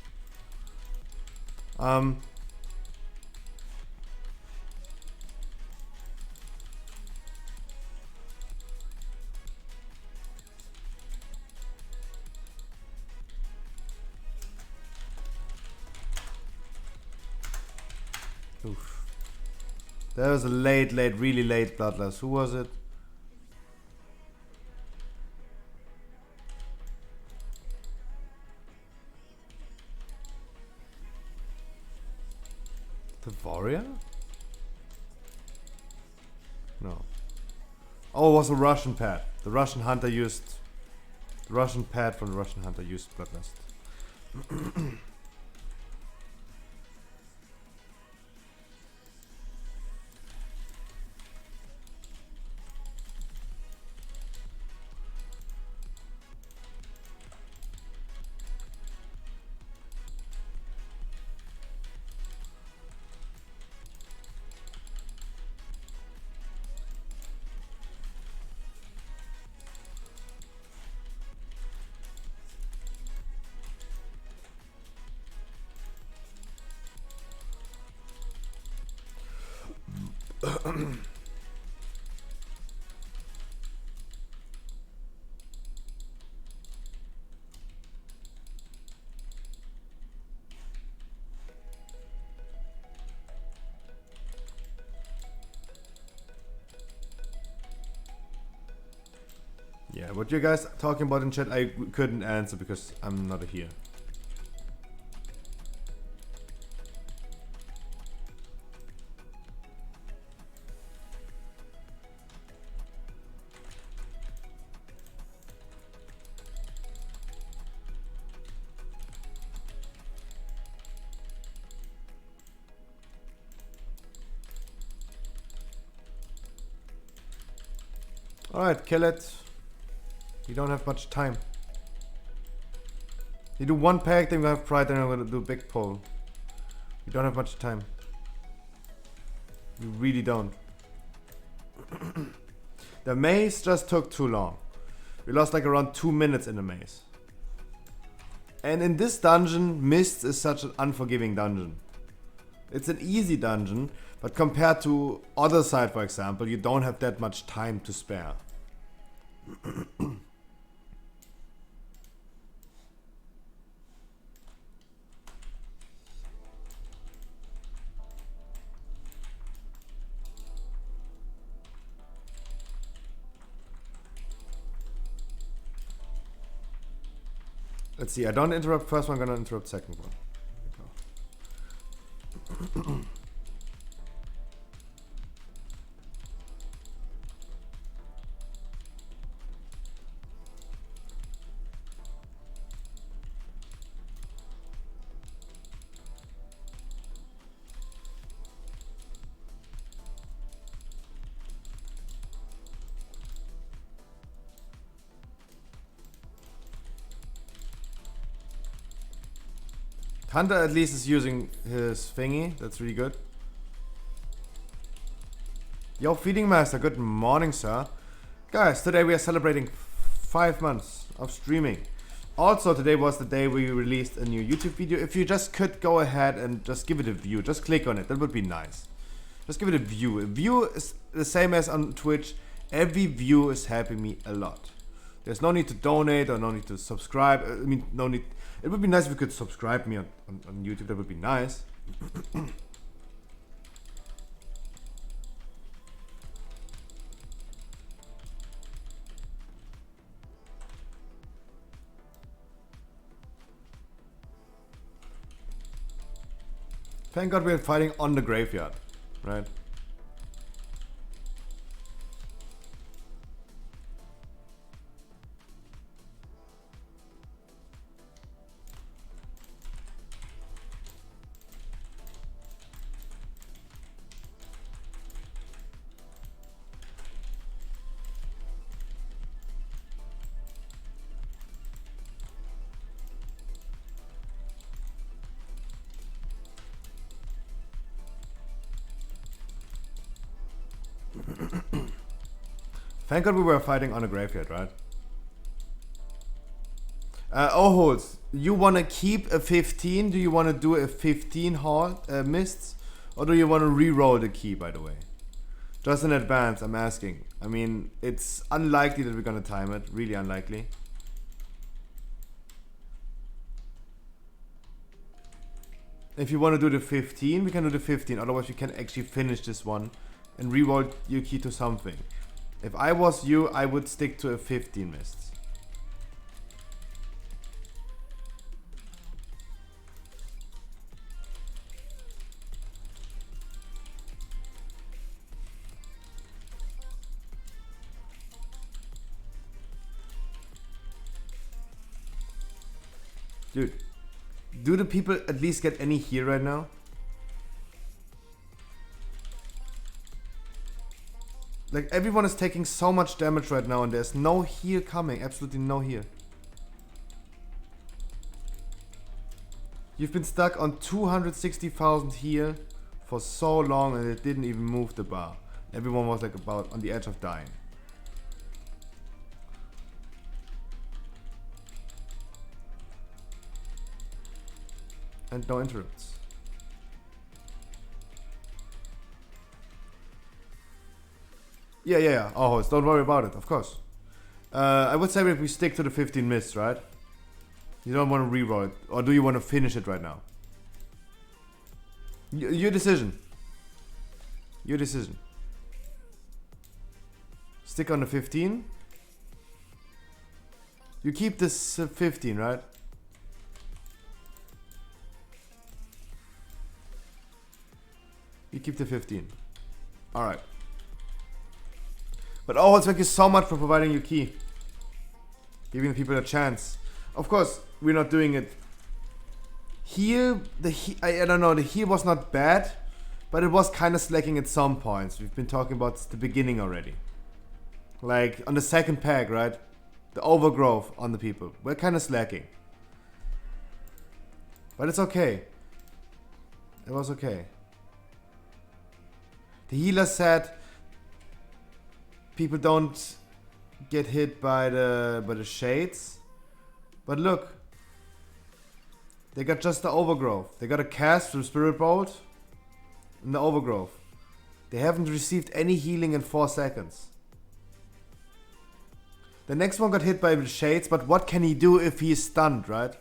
Oof. There was a really late bloodlust. Who was it? The warrior? No. Oh, it was a Russian pad. The Russian hunter used... The Russian pad from the Russian hunter used bloodlust. Yeah, what you guys talking about in chat, I couldn't answer because I'm not here. Alright, kill it. You don't have much time. You do one pack, then you have pride, then I'm gonna do big pull. You don't have much time. You really don't. The maze just took too long. We lost like around 2 minutes in the maze. And in this dungeon, Mist is such an unforgiving dungeon. It's an easy dungeon, but compared to other side, for example, you don't have that much time to spare. Let's see, I don't interrupt first one, I'm gonna interrupt second one. Hunter at least is using his thingy. That's really good. Yo, Feeding Master, good morning, sir. Guys, today we are celebrating 5 months of streaming. Also, today was the day we released a new YouTube video. If you just could go ahead and just give it a view, just click on it, that would be nice. Just give it a view. A view is the same as on Twitch. Every view is helping me a lot. There's no need to donate or no need to subscribe. I mean, no need. It would be nice if you could subscribe me on YouTube, that would be nice. Thank God we're fighting on the graveyard, right? Thank God we were fighting on a graveyard, right? Holz, you want to keep a 15? Do you want to do a 15 mists? Or do you want to re-roll the key, by the way? Just in advance, I'm asking. I mean, it's unlikely that we're going to time it. Really unlikely. If you want to do the 15, we can do the 15. Otherwise, we can actually finish this one and re-roll your key to something. If I was you, I would stick to a 15 mists. Dude, do the people at least get any heal right now? Like, everyone is taking so much damage right now and there's no heal coming. Absolutely no heal. You've been stuck on 260,000 heal for so long and it didn't even move the bar. Everyone was like about on the edge of dying. And no interrupts. Yeah. Oh, don't worry about it, of course. I would say if we stick to the 15 mists, right? You don't want to reroll it. Or do you want to finish it right now? Your decision. Your decision. Stick on the 15. You keep this 15, right? You keep the 15. Alright. But oh, thank you so much for providing your key. Giving the people a chance. Of course, we're not doing it. Here, I don't know, the heal was not bad, but it was kind of slacking at some points. We've been talking about the beginning already. Like, on the second pack, right? The overgrowth on the people. We're kind of slacking. But it's okay. It was okay. The healer said people don't get hit by the shades. But look. They got just the overgrowth. They got a cast from Spirit Bolt and the overgrowth. They haven't received any healing in 4 seconds. The next one got hit by the shades, but what can he do if he is stunned, right?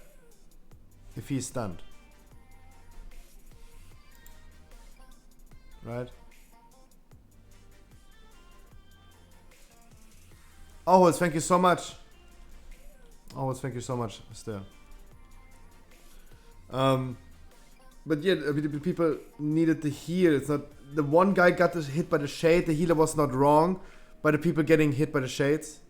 If he is stunned. Right? Oh, thank you so much. Oh, thank you so much, still. But yeah, the people needed the heal. It's not the one guy got hit by the shade. The healer was not wrong, but the people getting hit by the shades.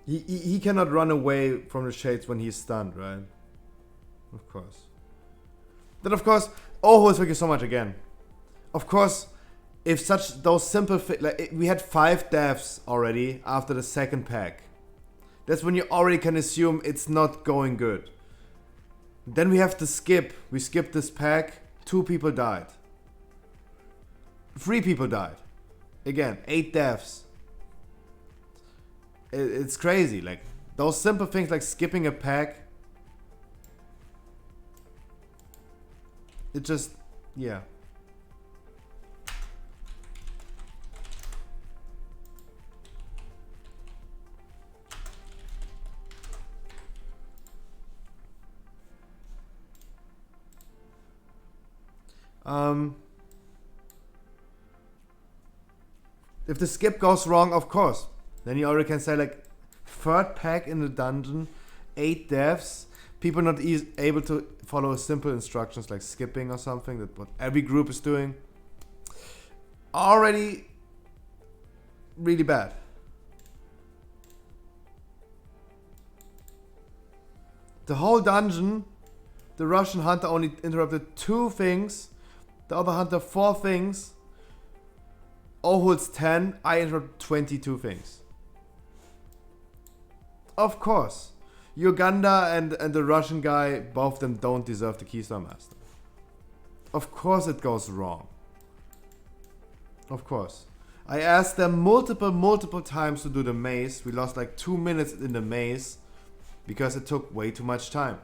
He cannot run away from the shades when he's stunned, right? Of course. Then of course, oh, thank you so much again. Of course, if such those simple we had 5 deaths already after the second pack. That's when you already can assume it's not going good. Then we have to skip. We skipped this pack. 2 people died. 3 people died. Again, 8 deaths. It's crazy. Like those simple things like skipping a pack. It just, yeah. If the skip goes wrong, of course, then you already can say like 3rd pack in the dungeon, 8 deaths, people not able to follow simple instructions like skipping or something, that what every group is doing. Already really bad. The whole dungeon, the Russian hunter only interrupted 2 things, the other hunter 4 things. Ohul's 10, I interrupted 22 things. Of course. Uganda and the Russian guy, both of them don't deserve the Keystone Master. Of course it goes wrong. Of course. I asked them multiple times to do the maze. We lost like 2 minutes in the maze because it took way too much time.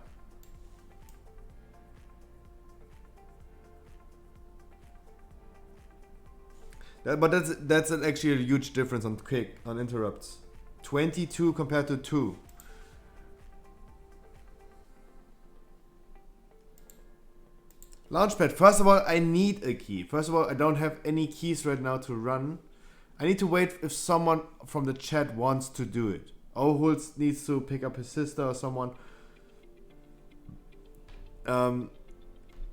But that's actually a huge difference on interrupts. 22 compared to 2. Launchpad. First of all, I need a key. First of all, I don't have any keys right now to run. I need to wait if someone from the chat wants to do it. Ohulz needs to pick up his sister or someone. Ian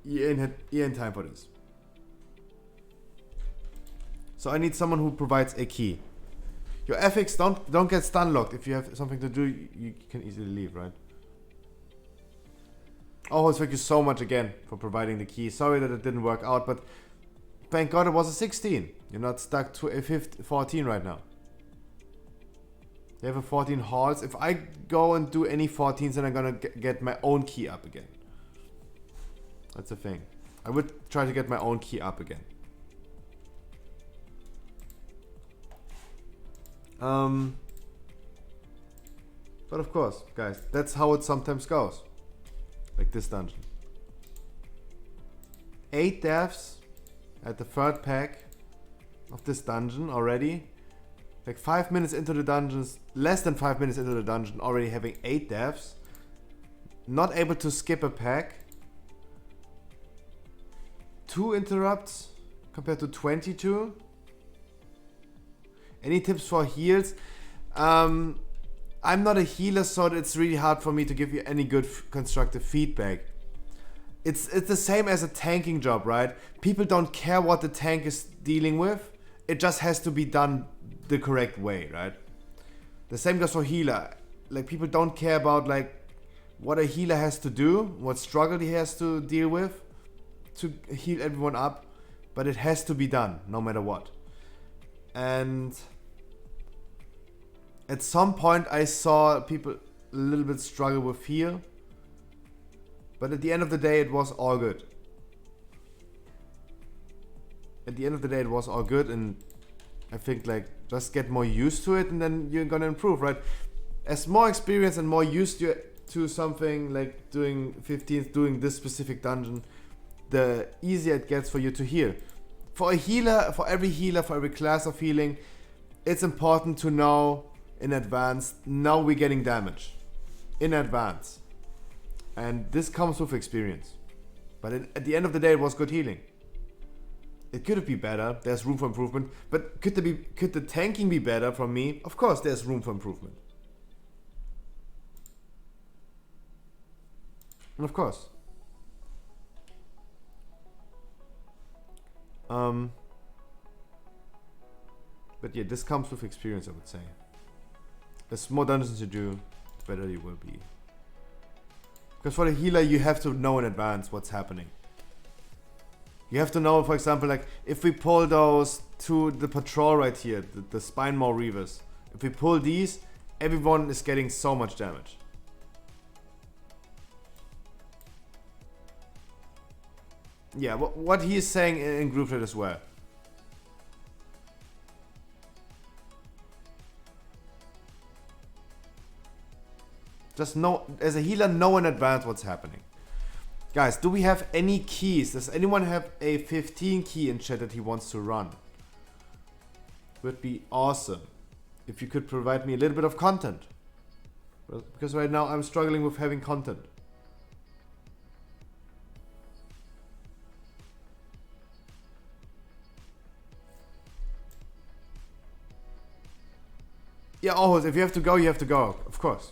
had time for this. So I need someone who provides a key. Your ethics don't get stun locked. If you have something to do, you can easily leave, right? Oh, thank you so much again for providing the key. Sorry that it didn't work out, but thank God it was a 16. You're not stuck to a 14 right now. You have a 14 halls. If I go and do any 14s, then I'm gonna get my own key up again. That's the thing. I would try to get my own key up again. But of course, guys, that's how it sometimes goes. Like this dungeon. 8 deaths at the 3rd pack of this dungeon already. Like 5 minutes into the dungeons, less than 5 minutes into the dungeon, already having 8 deaths. Not able to skip a pack. 2 interrupts compared to 22. Any tips for heals? I'm not a healer, so it's really hard for me to give you any good constructive feedback. It's the same as a tanking job, right? People don't care what the tank is dealing with. It just has to be done the correct way, right? The same goes for healer. Like, people don't care about like what a healer has to do, what struggle he has to deal with to heal everyone up, but it has to be done no matter what. And at some point I saw people a little bit struggle with heal, but at the end of the day it was all good. At the end of the day it was all good, and I think like just get more used to it and then you're gonna improve, right? As more experience and more used to something like doing 15th, doing this specific dungeon, the easier it gets for you to heal. For a healer, for every class of healing, it's important to know in advance, now we're getting damage. In advance. And this comes with experience. But at the end of the day, it was good healing. It could be better, there's room for improvement. But could the tanking be better from me? Of course, there's room for improvement. And of course. But yeah, this comes with experience, I would say. There's more dungeons you do, the better you will be. Because for the healer, you have to know in advance what's happening. You have to know, for example, like if we pull those to the patrol right here, the spine maw reavers. If we pull these, everyone is getting so much damage. Yeah, what he is saying in group chat as well. Just know, as a healer, know in advance what's happening. Guys, do we have any keys? Does anyone have a 15 key in chat that he wants to run? Would be awesome if you could provide me a little bit of content. Well, because right now I'm struggling with having content. Yeah, always. If you have to go, you have to go. Of course.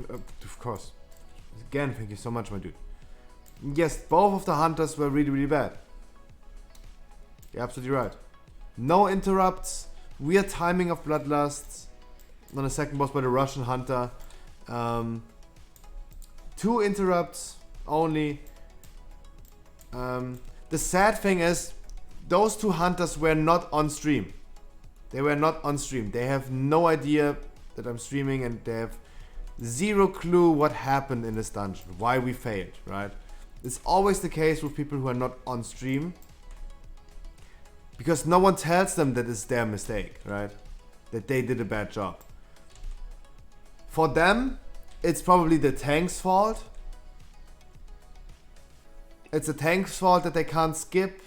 Of course. Again, thank you so much, my dude. Yes, both of the hunters were really, really bad. You're absolutely right. No interrupts. Weird timing of bloodlusts. On the second boss by the Russian hunter. 2 interrupts only. The sad thing is, those 2 hunters were not on stream. They were not on stream. They have no idea that I'm streaming, and they have zero clue what happened in this dungeon, why we failed, right? It's always the case with people who are not on stream, because no one tells them that it's their mistake, right? That they did a bad job. For them, it's probably the tank's fault. It's the tank's fault that they can't skip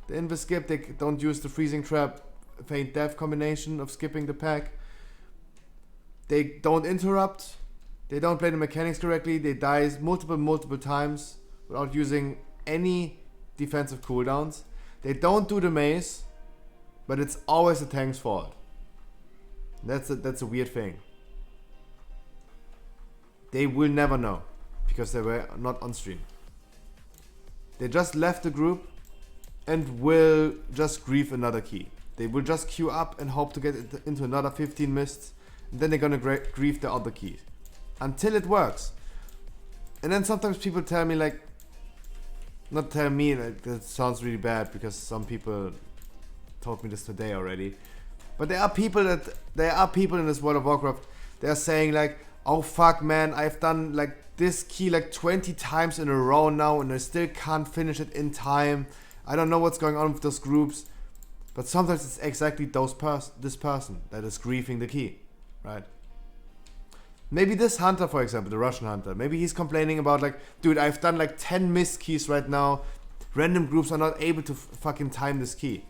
the invis skip. They don't use the freezing trap feint death combination of skipping the pack. They don't interrupt. They don't play the mechanics correctly. They die multiple times without using any defensive cooldowns. They don't do the maze, but it's always the tank's fault. That's a weird thing. They will never know because they were not on stream. They just left the group and will just grief another key. They will just queue up and hope to get into another 15 mists, and then they're gonna grief the other keys until it works. And then sometimes people tell me, like, not tell me, like, that sounds really bad because some people told me this today already, but there are people in this World of Warcraft. They are saying like, oh fuck man, I've done like this key like 20 times in a row now and I still can't finish it in time. I don't know what's going on with those groups. But sometimes it's exactly this person that is griefing the key, right? Maybe this hunter, for example, the Russian hunter, maybe he's complaining about like, dude, I've done like 10 missed keys right now. Random groups are not able to fucking time this key.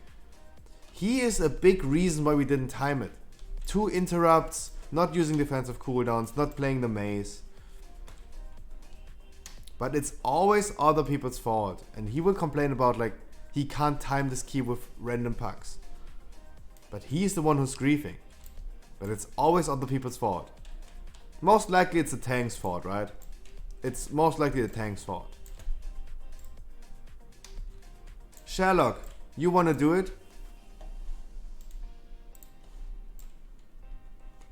He is a big reason why we didn't time it. 2 interrupts, not using defensive cooldowns, not playing the maze. But it's always other people's fault. And he will complain about like, he can't time this key with random pucks. But he's the one who's griefing. But it's always other people's fault. Most likely it's the tank's fault, right? It's most likely the tank's fault. Sherlock, you wanna do it?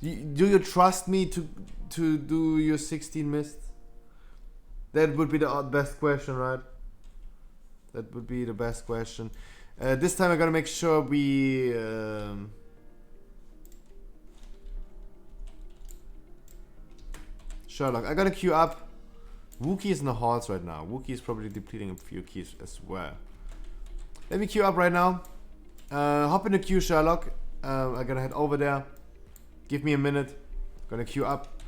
Do you trust me to do your 16 mists? That would be the best question, right? That would be the best question. This time I'm gonna make sure we... Sherlock, I gotta queue up. Wookie is in the halls right now. Wookie is probably depleting a few keys as well. Let me queue up right now. Hop in the queue, Sherlock. I'm gonna head over there. Give me a minute. Gonna queue up.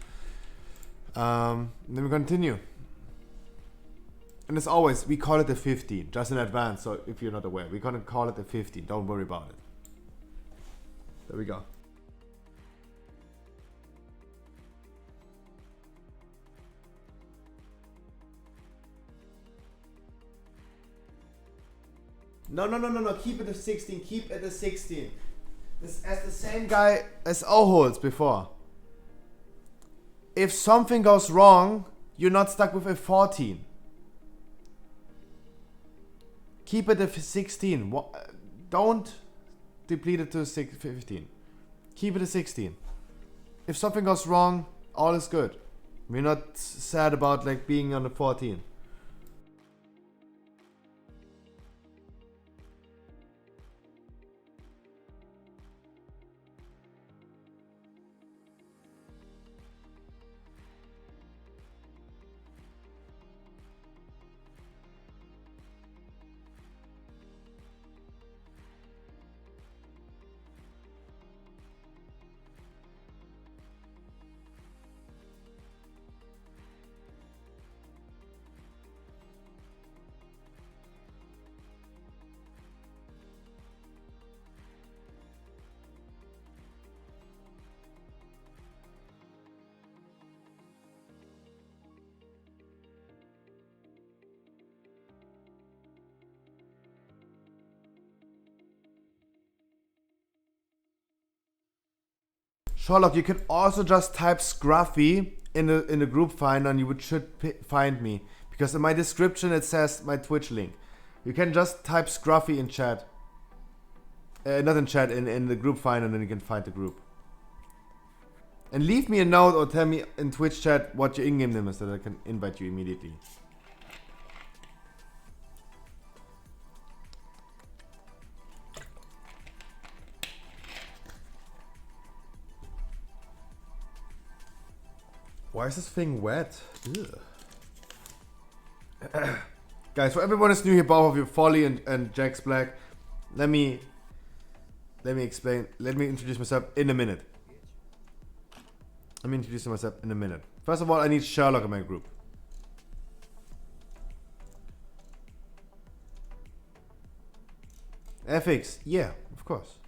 Then we continue. And as always, we call it the 15, just in advance, so if you're not aware. We're gonna call it the 15, don't worry about it. There we go. No, keep it at 16, keep it at 16. This as the same guy as O-Holds before. If something goes wrong, you're not stuck with a 14. Keep it at 16. Don't deplete it to 15. Keep it at 16. if something goes wrong, all is good. We're not sad about like being on the 14. Sherlock, you can also just type Scruffy in the group finder and you should find me. Because in my description it says my Twitch link. You can just type Scruffy in chat. Not in chat, in the group finder, and then you can find the group. And leave me a note or tell me in Twitch chat what your in-game name is so that I can invite you immediately. Why is this thing wet? Guys, for everyone who's new here, both of you, Folly and Jax Black, let me explain. Let me introduce myself in a minute. First of all, I need Sherlock in my group. FX, yeah, of course.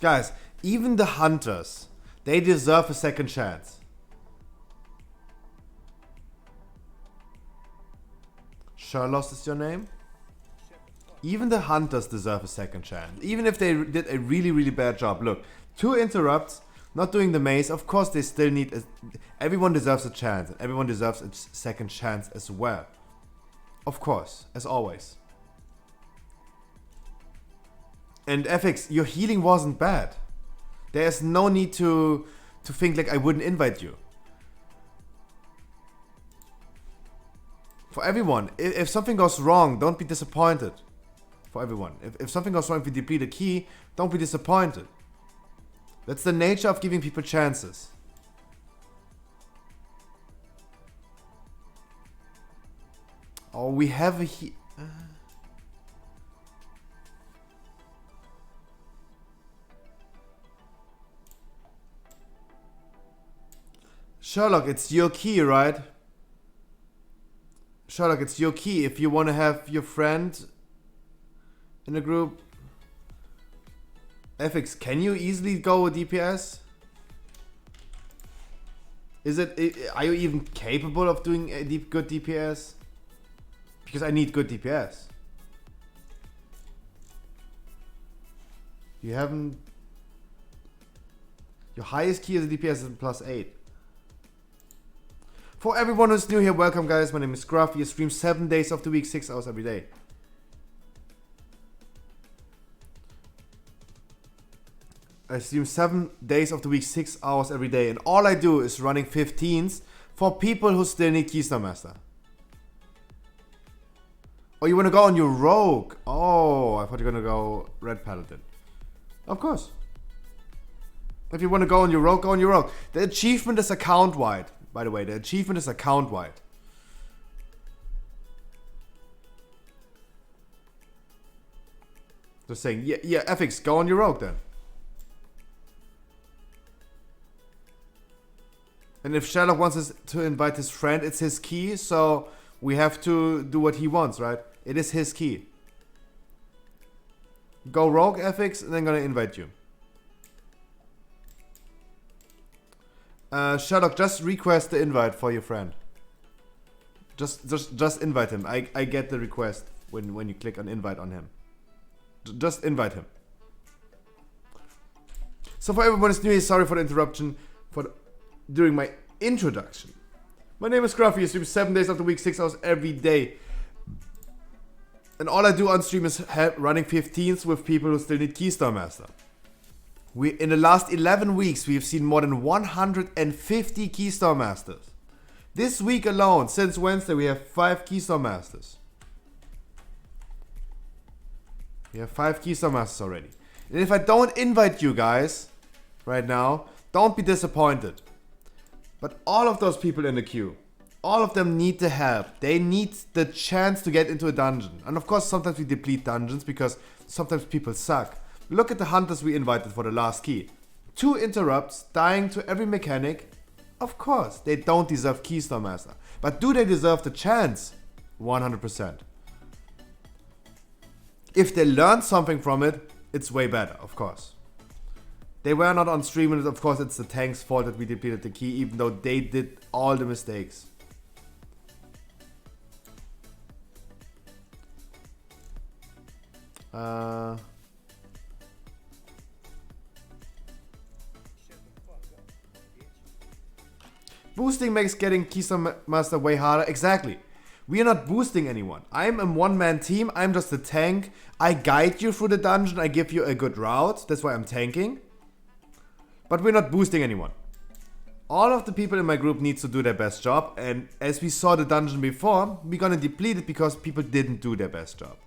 Guys, even the hunters, they deserve a second chance. Sherlock is your name? Even the hunters deserve a second chance. Even if they did a really, really bad job. Look, 2 interrupts, not doing the maze. Of course, they still need... everyone deserves a chance. And everyone deserves a second chance as well. Of course, as always. And FX, your healing wasn't bad. There's no need to think like I wouldn't invite you. For everyone, if something goes wrong, don't be disappointed. For everyone, if something goes wrong, if you deplete a key, don't be disappointed. That's the nature of giving people chances. Oh, we have a Sherlock, it's your key, right? Sherlock, it's your key. If you want to have your friend in a group. FX, can you easily go with DPS? Are you even capable of doing a good DPS? Because I need good DPS. You haven't... Your highest key as a DPS is +8. For everyone who's new here, welcome guys. My name is Gruff. I stream 7 days of the week, 6 hours every day. I stream 7 days of the week, 6 hours every day. And all I do is running 15s for people who still need Keystone Master. Oh, you want to go on your Rogue? Oh, I thought you were going to go Red Paladin. Of course. If you want to go on your Rogue, go on your Rogue. The achievement is account-wide. By the way, the achievement is account-wide. Just saying, yeah, FX, go on your Rogue then. And if Sherlock wants us to invite his friend, it's his key, so we have to do what he wants, right? It is his key. Go Rogue, FX, and then I'm gonna invite you. Sherlock, just request the invite for your friend. Just invite him. I get the request when you click on invite on him. Just invite him. So for everyone who's new here, sorry for the interruption during my introduction. My name is Gruffy. I stream 7 days of the week, 6 hours every day. And all I do on stream is running 15s with people who still need Keystone Master. In the last 11 weeks, we have seen more than 150 Keystone Masters. This week alone, since Wednesday, we have 5 Keystone Masters. We have 5 Keystone Masters already. And if I don't invite you guys right now, don't be disappointed. But all of those people in the queue, all of them need the help. They need the chance to get into a dungeon. And of course, sometimes we deplete dungeons because sometimes people suck. Look at the hunters we invited for the last key. 2 interrupts, dying to every mechanic. Of course, they don't deserve Keystone Master. But do they deserve the chance? 100%. If they learn something from it, it's way better, of course. They were not on stream, and of course it's the tank's fault that we depleted the key, even though they did all the mistakes. Boosting makes getting Keystone Master way harder. Exactly. We are not boosting anyone. I'm a one-man team. I'm just a tank. I guide you through the dungeon. I give you a good route. That's why I'm tanking. But we're not boosting anyone. All of the people in my group needs to do their best job. And as we saw the dungeon before, we're gonna deplete it because people didn't do their best job.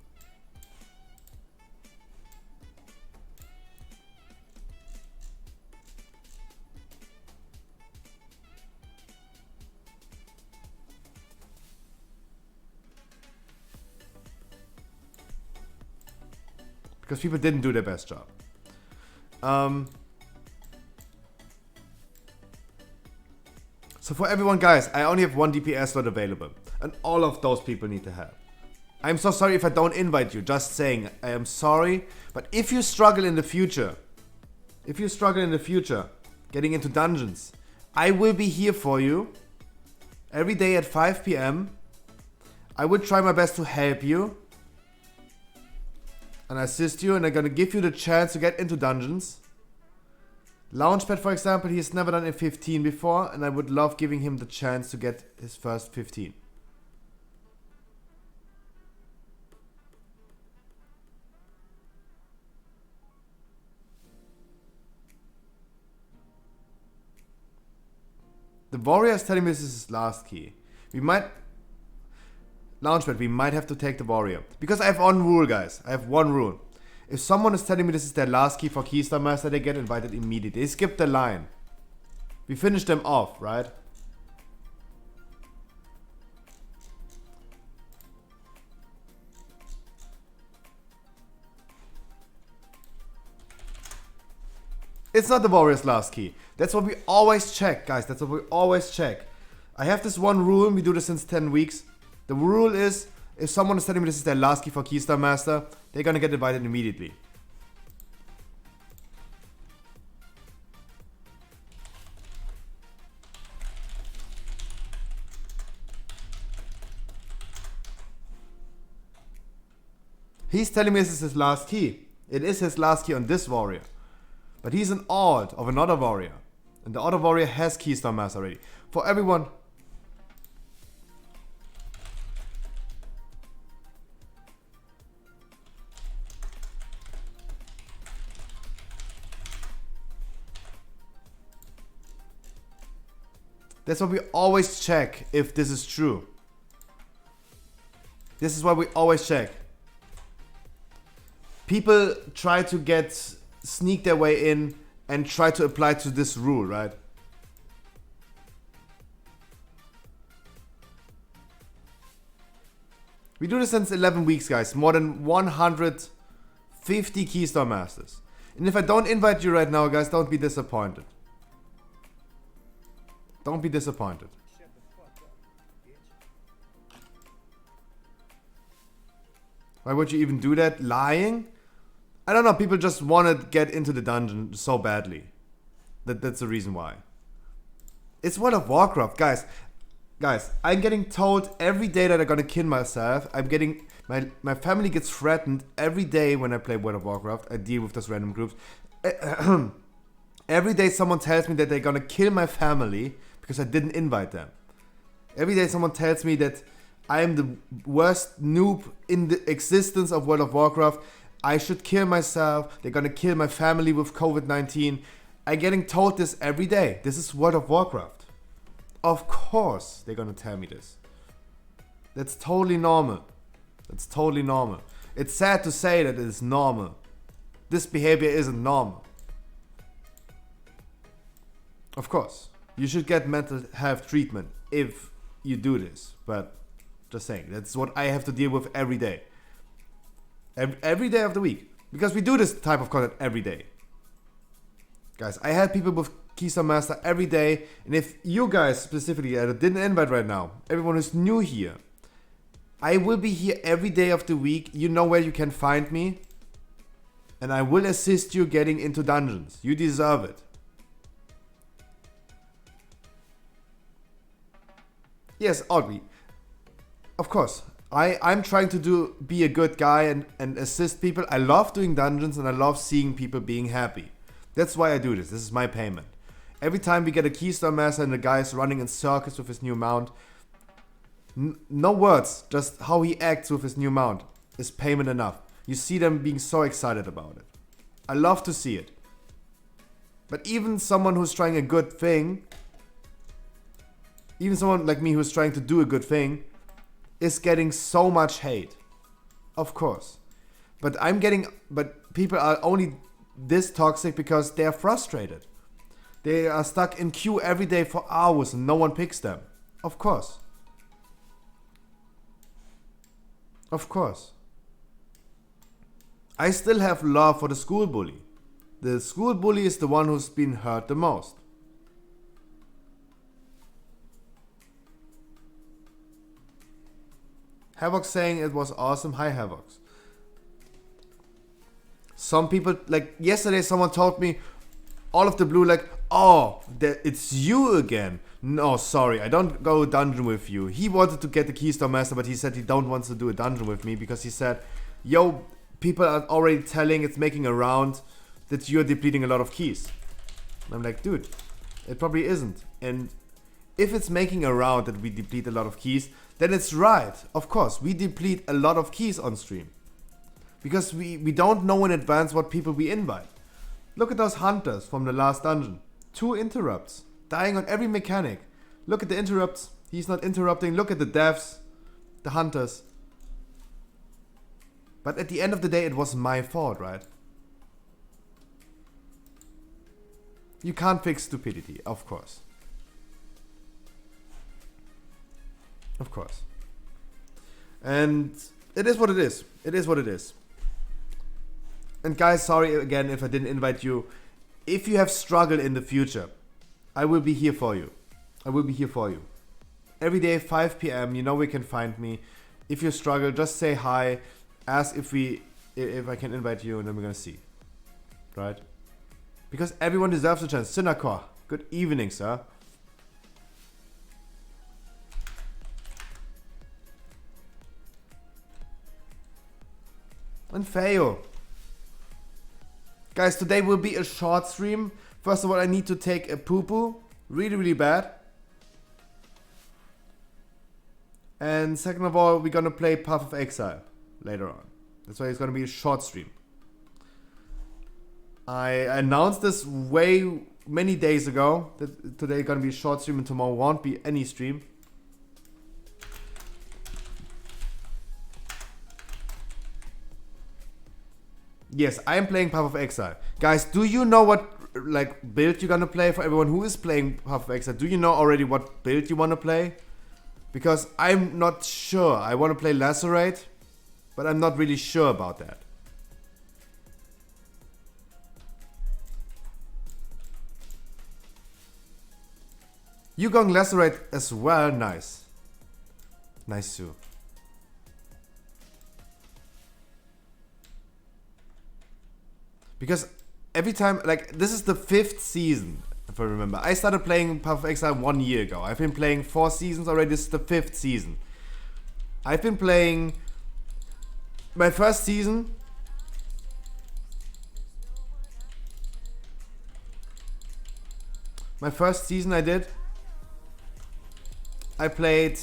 Because people didn't do their best job. So for everyone, guys, I only have 1 DPS slot available. And all of those people need to help. I'm so sorry if I don't invite you. Just saying, I am sorry. But if you struggle in the future, getting into dungeons, I will be here for you. Every day at 5 PM. I will try my best to help you. And assist you, and I'm gonna give you the chance to get into dungeons. Launchpad, for example, he's never done a 15 before, and I would love giving him the chance to get his first 15. The warrior is telling me this is his last key. We might... Launchpad, we might have to take the warrior. Because I have one rule, guys. I have one rule. If someone is telling me this is their last key for Keystone Master, they get invited immediately. They skip the line. We finish them off, right? It's not the warrior's last key. That's what we always check, guys. That's what we always check. I have this one rule, and we do this since 10 weeks. The rule is, if someone is telling me this is their last key for Keystone Master, they're gonna get invited immediately. He's telling me this is his last key. It is his last key on this warrior. But he's an alt of another warrior. And the other warrior has Keystone Master already. For everyone... That's why we always check if this is true. This is why we always check. People try to sneak their way in and try to apply to this rule, right? We do this since 11 weeks, guys. More than 150 Keystone Masters. And if I don't invite you right now, guys, don't be disappointed. Don't be disappointed. Why would you even do that? Lying? I don't know, people just want to get into the dungeon so badly. That's the reason why. It's World of Warcraft, guys. Guys, I'm getting told every day that I'm gonna kill myself. I'm getting... My family gets threatened every day when I play World of Warcraft. I deal with those random groups. Every day someone tells me that they're gonna kill my family because I didn't invite them. Every day someone tells me that I am the worst noob in the existence of World of Warcraft. I should kill myself. They're gonna kill my family with COVID-19. I'm getting told this every day. This is World of Warcraft. Of course they're gonna tell me this. That's totally normal. That's totally normal. It's sad to say that it is normal. This behavior isn't normal. Of course, you should get mental health treatment if you do this. But just saying, that's what I have to deal with every day. Every day of the week. Because we do this type of content every day. Guys, I had people with Keystone Master every day. And if you guys specifically that didn't invite right now, everyone who's new here, I will be here every day of the week. You know where you can find me. And I will assist you getting into dungeons. You deserve it. Yes, Audrey. Of course. I'm trying to be a good guy and assist people. I love doing dungeons and I love seeing people being happy. That's why I do this. This is my payment. Every time we get a Keystone Master and the guy is running in circles with his new mount, no words, just how he acts with his new mount is payment enough. You see them being so excited about it. I love to see it. But even someone who's trying a good thing, even someone like me who's trying to do a good thing, is getting so much hate. Of course. But people are only this toxic because they are frustrated. They are stuck in queue every day for hours and no one picks them. Of course. Of course. I still have love for the school bully. The school bully is the one who's been hurt the most. Havoc saying it was awesome. Hi Havoc. Some people, like yesterday someone told me, all of the blue, like, oh, it's you again. No, sorry, I don't go dungeon with you. He wanted to get the Keystone Master, but he said he don't want to do a dungeon with me because he said, yo, people are already telling, it's making a round that you're depleting a lot of keys. And I'm like, dude, it probably isn't. And if it's making a round that we deplete a lot of keys, then it's right. Of course, we deplete a lot of keys on stream. Because we don't know in advance what people we invite. Look at those hunters from the last dungeon. 2 interrupts. Dying on every mechanic. Look at the interrupts. He's not interrupting. Look at the deaths. The hunters. But at the end of the day, it was my fault, right? You can't fix stupidity, of course. Of course. And it is what it is. It is what it is. And guys, sorry again if I didn't invite you. If you have struggled in the future, I will be here for you. I will be here for you. Every day, 5 p.m., you know where you can find me. If you struggle, just say hi. Ask if I can invite you, and then we're gonna see. Right? Because everyone deserves a chance. Sinakor, good evening, sir. And Feo. Guys, today will be a short stream. First of all, I need to take a poo-poo. Really, really bad. And second of all, we're gonna play Path of Exile later on. That's why it's gonna be a short stream. I announced this many days ago that today gonna be a short stream and tomorrow won't be any stream. Yes, I am playing Path of Exile. Guys, do you know what like build you're gonna play? For everyone who is playing Path of Exile, do you know already what build you wanna play? Because I'm not sure. I wanna play Lacerate, but I'm not really sure about that. You going Lacerate as well? Nice. Nice too. Because every time, like, this is the 5th season, if I remember. I started playing Path of Exile 1 year ago. I've been playing 4 seasons already. This is the 5th season. I've been playing my first season. My first season I played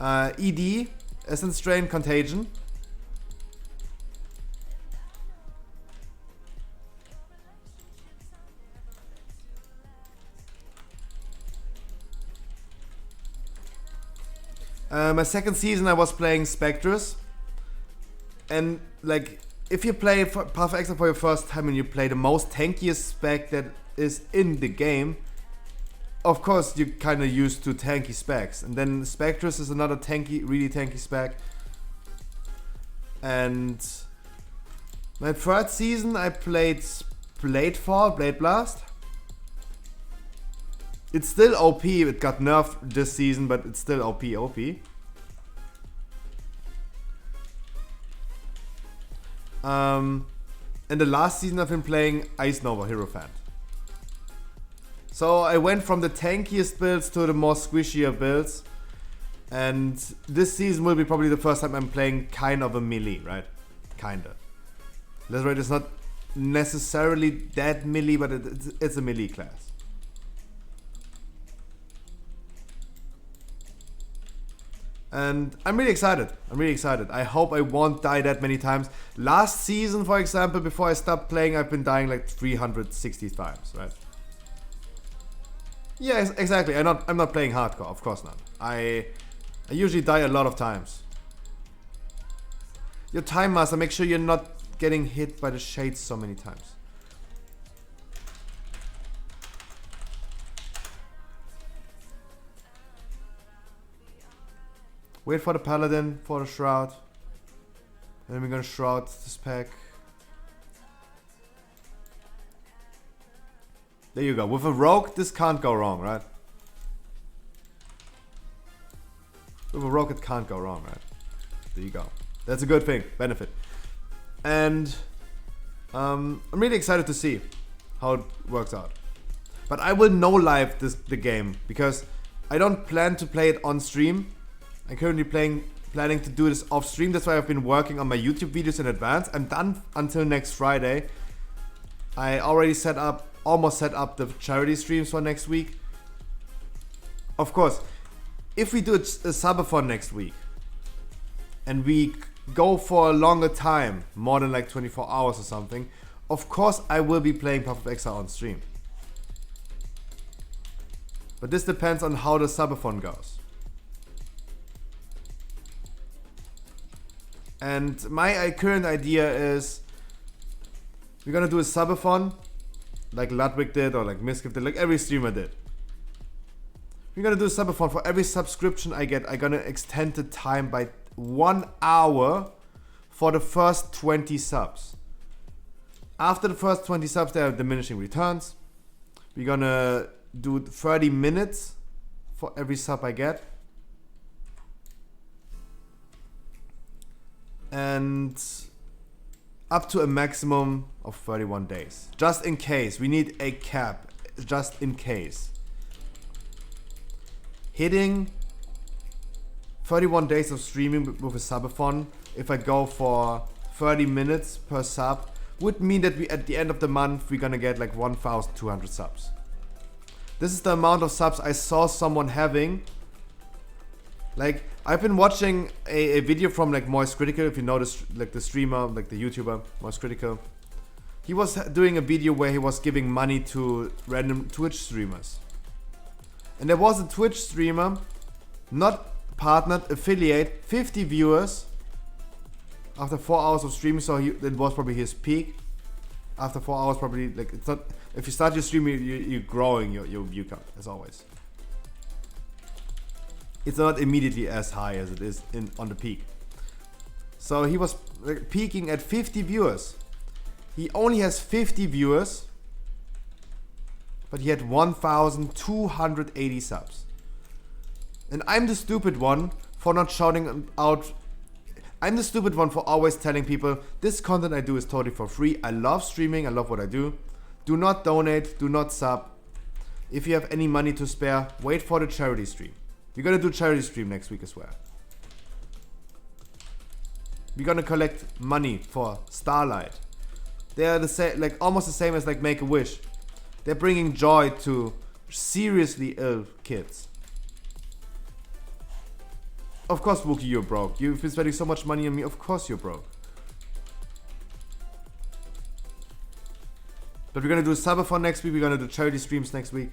ED, Essence Drain, Contagion. My second season I was playing Spectres. And like, if you play Path of Exile for your first time and you play the most tankiest spec that is in the game, of course you're kind of used to tanky specs. And then Spectres is another tanky, really tanky spec. And my third season I played Blade Blast. It's still OP, it got nerfed this season, but it's still OP. And the last season I've been playing Ice Nova Hierophant. So I went from the tankiest builds to the more squishier builds. And this season will be probably the first time I'm playing kind of a melee, right? Kinda. Lazarate is not necessarily that melee, but it's a melee class. And I'm really excited. I hope I won't die that many times. Last season, for example, before I stopped playing, I've been dying like 360 times, right? Yeah, exactly. I'm not playing hardcore, of course not. I usually die a lot of times. Your Time Master, make sure you're not getting hit by the shades so many times. Wait for the Paladin, for the Shroud. And then we're gonna Shroud this pack. There you go. With a Rogue, this can't go wrong, right? With a Rogue, it can't go wrong, right? There you go. That's a good thing. Benefit. And I'm really excited to see how it works out. But I will no-live the game because I don't plan to play it on stream. I'm currently planning to do this off stream. That's why I've been working on my YouTube videos in advance. I'm done until next Friday. I already almost set up the charity streams for next week. Of course, if we do a subathon next week and we go for a longer time, more than like 24 hours or something, of course I will be playing Path of Exile on stream. But this depends on how the subathon goes. And my current idea is we're gonna do a subathon like Ludwig did or like Miskiff did, like every streamer did. We're gonna do a subathon. For every subscription I get, I'm gonna extend the time by 1 hour for the first 20 subs. After the first 20 subs, there are diminishing returns. We're gonna do 30 minutes for every sub I get. And up to a maximum of 31 days. Just in case. We need a cap. Just in case. Hitting 31 days of streaming with a subathon, if I go for 30 minutes per sub, would mean that we at the end of the month we're gonna get like 1,200 subs. This is the amount of subs I saw someone having. Like, I've been watching a video from like Moist Critical, if you know this, like the streamer, like the YouTuber, Moist Critical. He was doing a video where he was giving money to random Twitch streamers. And there was a Twitch streamer, not partnered, affiliate, 50 viewers after 4 hours of streaming, so it was probably his peak. After 4 hours, probably, like, it's not, if you start your stream, you're growing your view count, as always. It's not immediately as high as it is on the peak. So he was like, peaking at 50 viewers. He only has 50 viewers, but he had 1,280 subs. And I'm the stupid one for not shouting out. I'm the stupid one for always telling people, this content I do is totally for free. I love streaming, I love what I do. Do not donate, do not sub. If you have any money to spare, wait for the charity stream. We're gonna do charity stream next week as well. We're gonna collect money for Starlight. They are the same, like almost the same as like Make-A-Wish. They're bringing joy to seriously ill kids. Of course, Wookie, you're broke. You've been spending so much money on me. Of course, you're broke. But we're gonna do subathon next week. We're gonna do charity streams next week.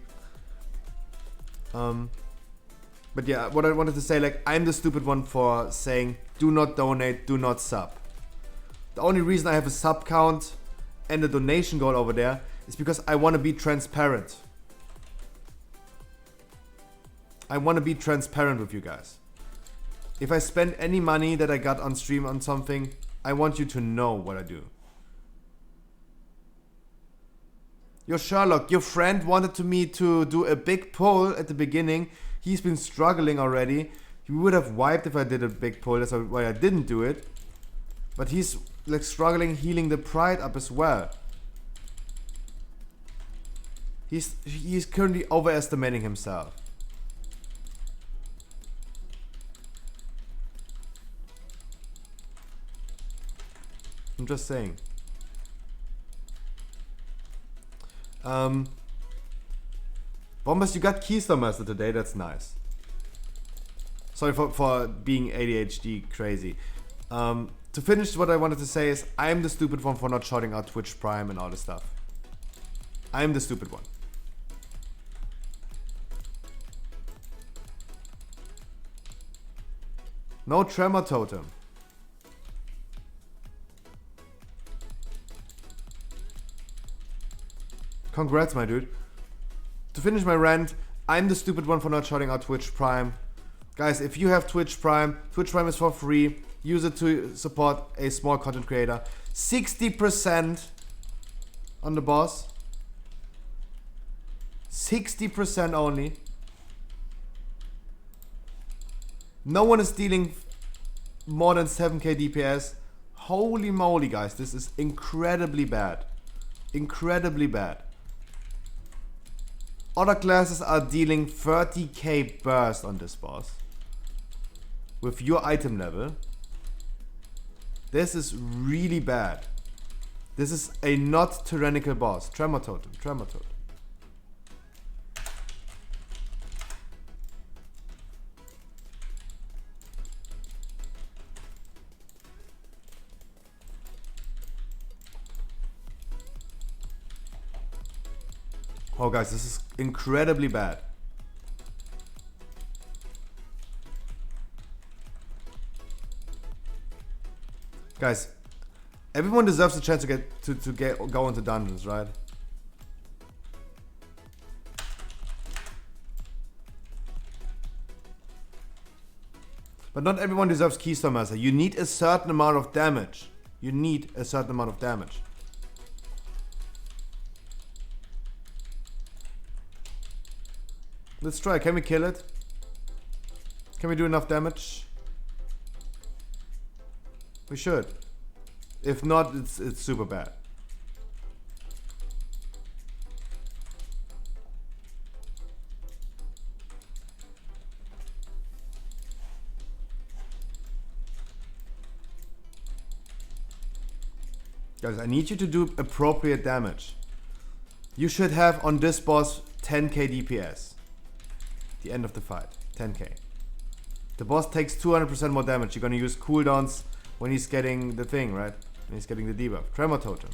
But But yeah, what I wanted to say, like, I'm the stupid one for saying, do not donate, do not sub. The only reason I have a sub count and a donation goal over there is because I want to be transparent. I want to be transparent with you guys. If I spend any money that I got on stream on something, I want you to know what I do. Yo, Sherlock, your friend wanted me to do a big poll at the beginning. He's been struggling already. He would have wiped if I did a big poll. That's why I didn't do it. But he's like struggling healing the pride up as well. He's currently overestimating himself. I'm just saying. Bombas, you got Keystone Master today. That's nice. Sorry for being ADHD crazy. To finish, what I wanted to say is I'm the stupid one for not shouting out Twitch Prime and all this stuff. I'm the stupid one. No Tremor Totem. Congrats, my dude. To finish my rant, I'm the stupid one for not shouting out Twitch Prime. Guys, if you have Twitch Prime is for free. Use it to support a small content creator. 60% on the boss. 60% only. No one is stealing more than 7k DPS. Holy moly, guys. This is incredibly bad. Incredibly bad. Other classes are dealing 30k burst on this boss. With your item level. This is really bad. This is a not tyrannical boss. Tremor Totem. Tremor Totem. Oh guys, this is incredibly bad. Guys, everyone deserves a chance to go into dungeons, right? But not everyone deserves Keystone Master. You need a certain amount of damage. You need a certain amount of damage. Let's try. Can we kill it? Can we do enough damage? We should. If not, it's super bad. Guys, I need you to do appropriate damage. You should have on this boss 10k DPS. The end of the fight. 10k. The boss takes 200% more damage. You're gonna use cooldowns when he's getting the thing, right? When he's getting the debuff. Tremor Totem.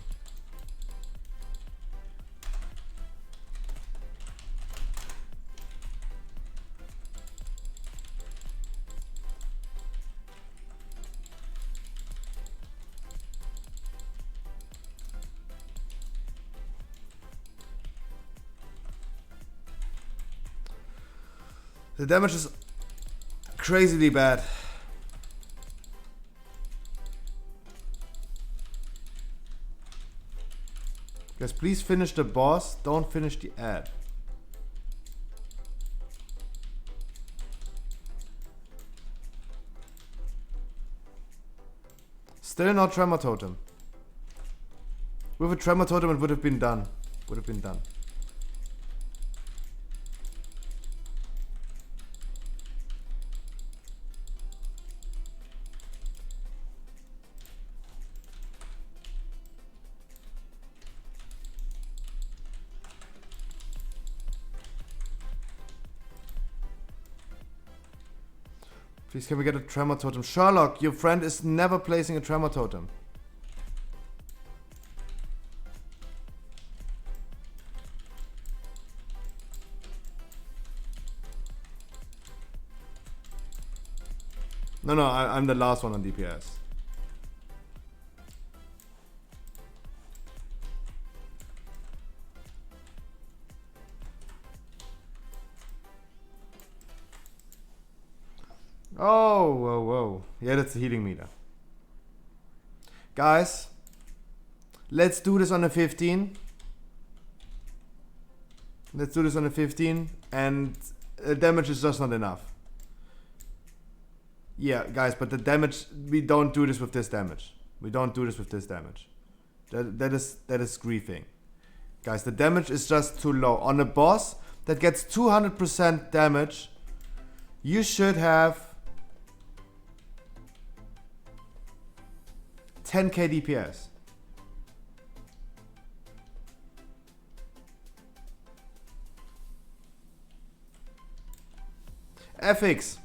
The damage is crazily bad. Guys, please finish the boss. Don't finish the ad. Still not Tremor Totem. With a Tremor Totem it would have been done. Would have been done. Please, can we get a Tremor Totem? Sherlock, your friend is never placing a Tremor Totem. No, I'm the last one on DPS. Oh, whoa. Yeah, that's the healing meter. Guys, let's do this on a 15. Let's do this on a 15. And damage is just not enough. Yeah, guys, but the damage, we don't do this with this damage. We don't do this with this damage. That is griefing. Guys, the damage is just too low. On a boss that gets 200% damage, you should have 10k DPS. FX.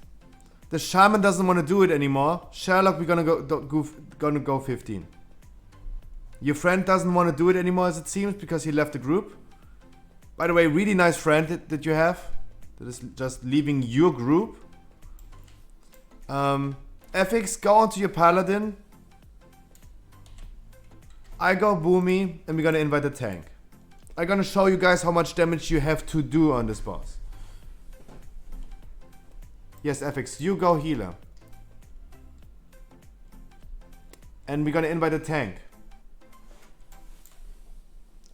The shaman doesn't want to do it anymore. Sherlock, we're gonna go 15. Your friend doesn't want to do it anymore, as it seems, because he left the group. By the way, really nice friend that you have. That is just leaving your group. FX, go on to your paladin. I go Boomy, and we're gonna invite the tank. I'm gonna show you guys how much damage you have to do on this boss. Yes, FX, you go healer. And we're gonna invite a tank.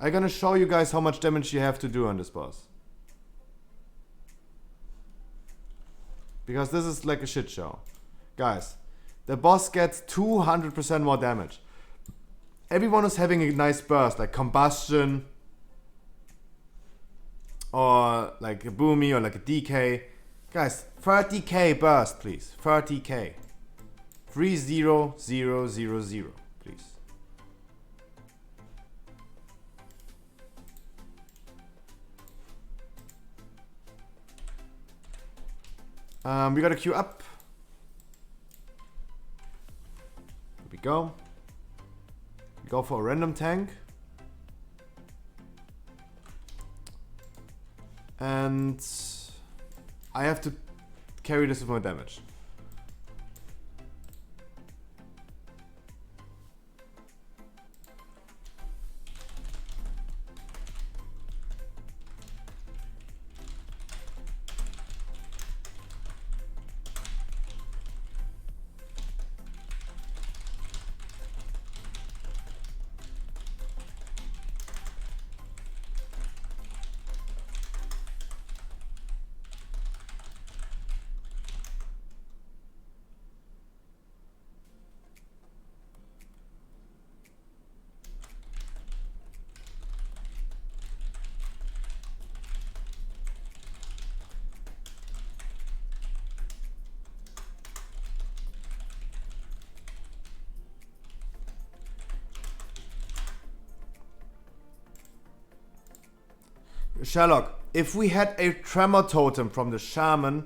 I'm gonna show you guys how much damage you have to do on this boss. Because this is like a shit show. Guys, the boss gets 200% more damage. Everyone is having a nice burst, like combustion, or like a Boomy, or like a DK. Guys, 30k burst, please. 30k. 30000, please. We gotta queue up. Here we go. We go for a random tank. And I have to carry this with my damage. Sherlock, if we had a tremor totem from the shaman,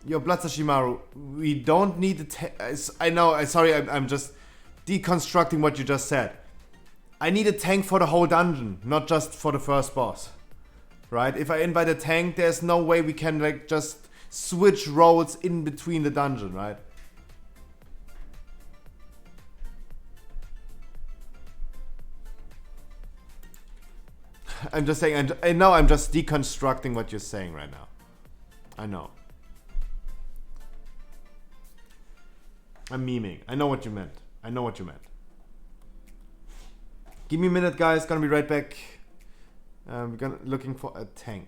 yo, Bloodsachimaru, we don't need the I know, sorry, I'm just deconstructing what you just said. I need a tank for the whole dungeon, not just for the first boss. Right? If I invite a tank, there's no way we can like just switch roles in between the dungeon, right? I'm just saying, I know I'm just deconstructing what you're saying right now. I know. I'm memeing. I know what you meant. I know what you meant. Give me a minute, guys. Gonna be right back. We're looking for a tank.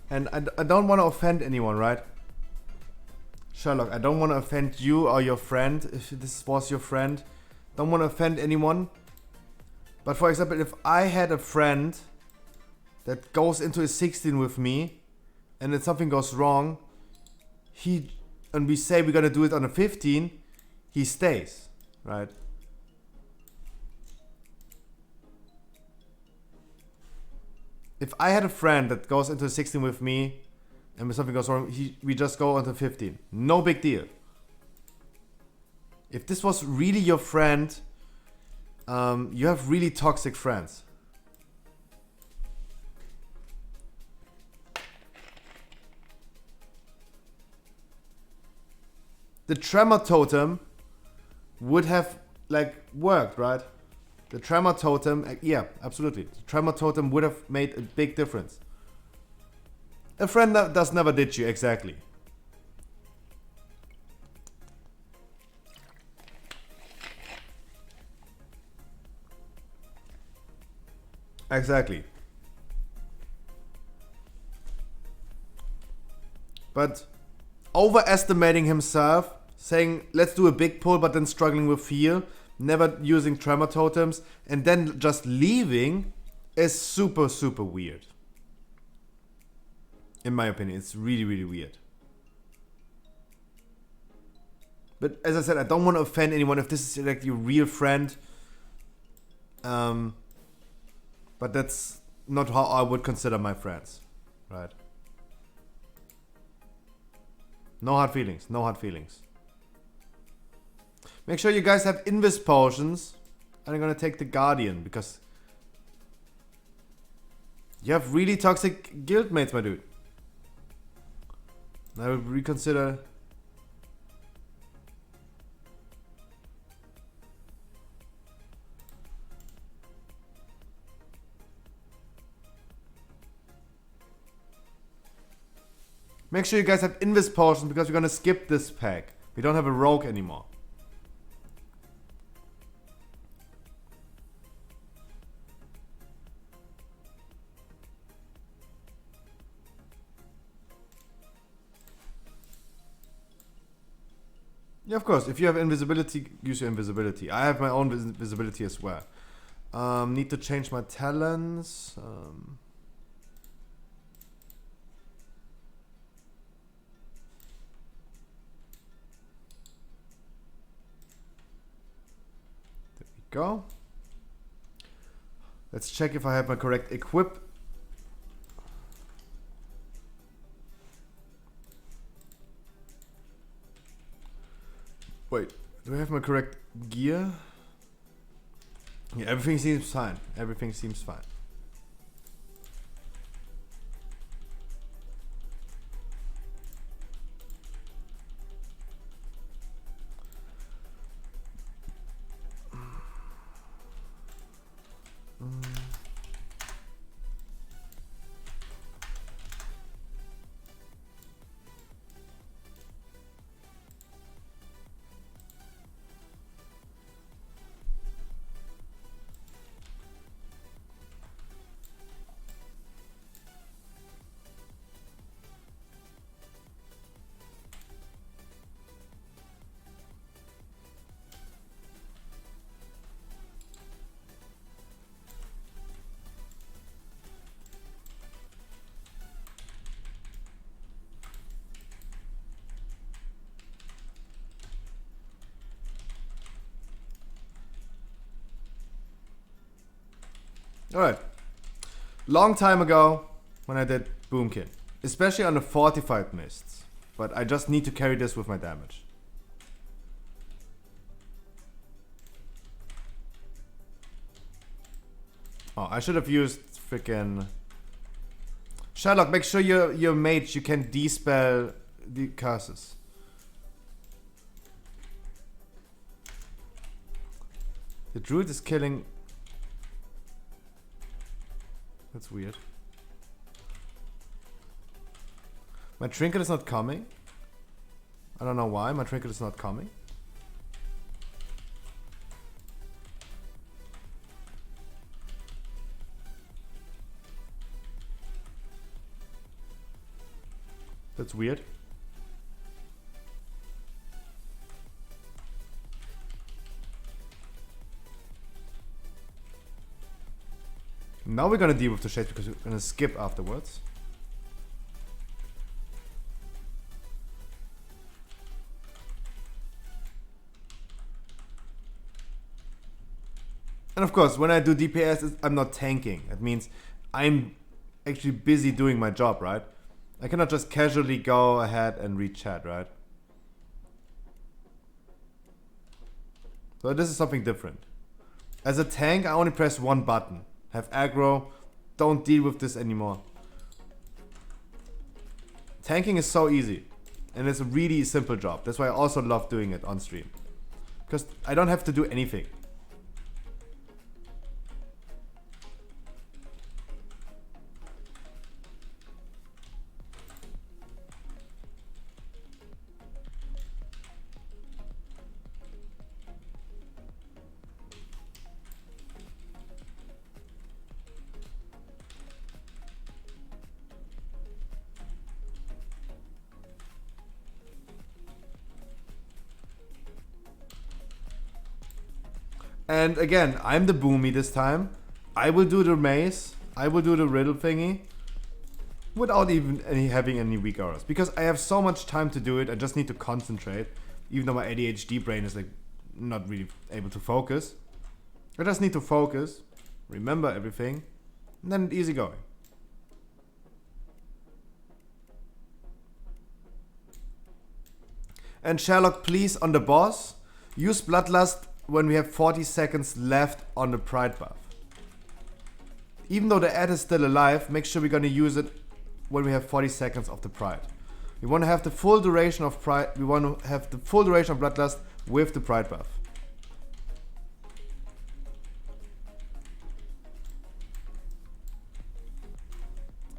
And I don't want to offend anyone, right? Sherlock, I don't want to offend you or your friend, if this was your friend. Don't want to offend anyone. But for example, if I had a friend that goes into a 16 with me, and then something goes wrong, and we say we're gonna do it on a 15, he stays, right? If I had a friend that goes into a 16 with me, and when something goes wrong, we just go onto 15. No big deal. If this was really your friend, you have really toxic friends. The tremor totem would have like worked, right? The tremor totem, yeah, absolutely. The tremor totem would have made a big difference. A friend that does never ditch you, exactly. Exactly. But overestimating himself, saying let's do a big pull but then struggling with fear, never using tremor totems, and then just leaving is super, super weird. In my opinion, it's really, really weird. But as I said, I don't want to offend anyone if this is like your real friend. But that's not how I would consider my friends, right? No hard feelings, no hard feelings. Make sure you guys have Invis potions. And I'm gonna take the Guardian because you have really toxic guildmates, my dude. I would reconsider. Make sure you guys have Invis potions because we're gonna skip this pack. We don't have a rogue anymore. Yeah, of course. If you have invisibility, use your invisibility. I have my own visibility as well. Need to change my talents. There we go. Let's check if I have my correct equip. Wait, do I have my correct gear? Yeah, everything seems fine. Everything seems fine. Alright. Long time ago when I did Boomkin. Especially on the fortified mists. But I just need to carry this with my damage. Oh, I should have used freaking Sherlock, make sure your mage you can dispel the curses. The druid is killing. That's weird. My trinket is not coming. I don't know why. My trinket is not coming. That's weird. Now we're gonna deal with the shades because we're gonna skip afterwards. And of course, when I do DPS, I'm not tanking. That means I'm actually busy doing my job, right? I cannot just casually go ahead and read chat, right? So this is something different. As a tank, I only press one button. Have aggro, don't deal with this anymore. Tanking is so easy. And it's a really simple job. That's why I also love doing it on stream. Because I don't have to do anything. And again, I'm the boomy this time. I will do the maze. I will do the riddle thingy. Without even having any weak hours. Because I have so much time to do it, I just need to concentrate. Even though my ADHD brain is like not really able to focus. I just need to focus, remember everything, and then easy going. And Sherlock, please, on the boss, use Bloodlust when we have 40 seconds left on the Pride buff. Even though the ad is still alive, make sure we're gonna use it when we have 40 seconds of the Pride. We want to have the full duration of Pride. We want to have the full duration of Bloodlust with the Pride buff.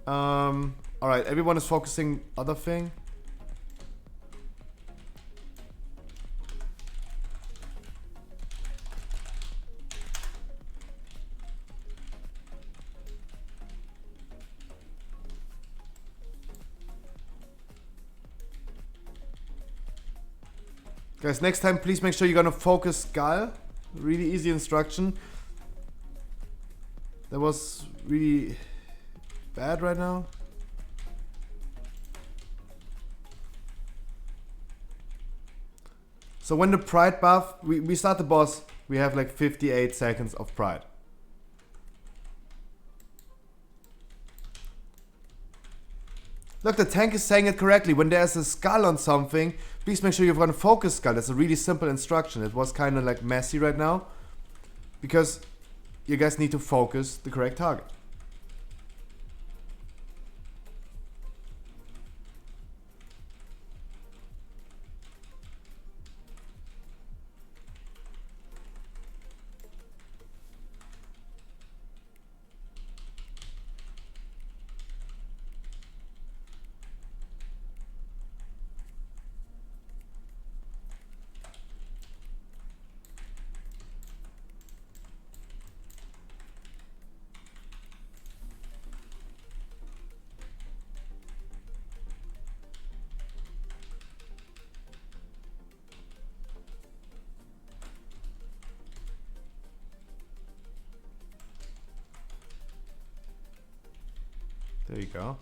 Alright, everyone is focusing other thing. Guys, next time please make sure you're gonna focus Skull. Really easy instruction. That was really bad right now. So when the Pride buff, we start the boss, we have like 58 seconds of Pride. Look, the tank is saying it correctly. When there's a skull on something, please make sure you're gonna focus Skull. That's a really simple instruction. It was kind of like messy right now. Because you guys need to focus the correct target. There you go.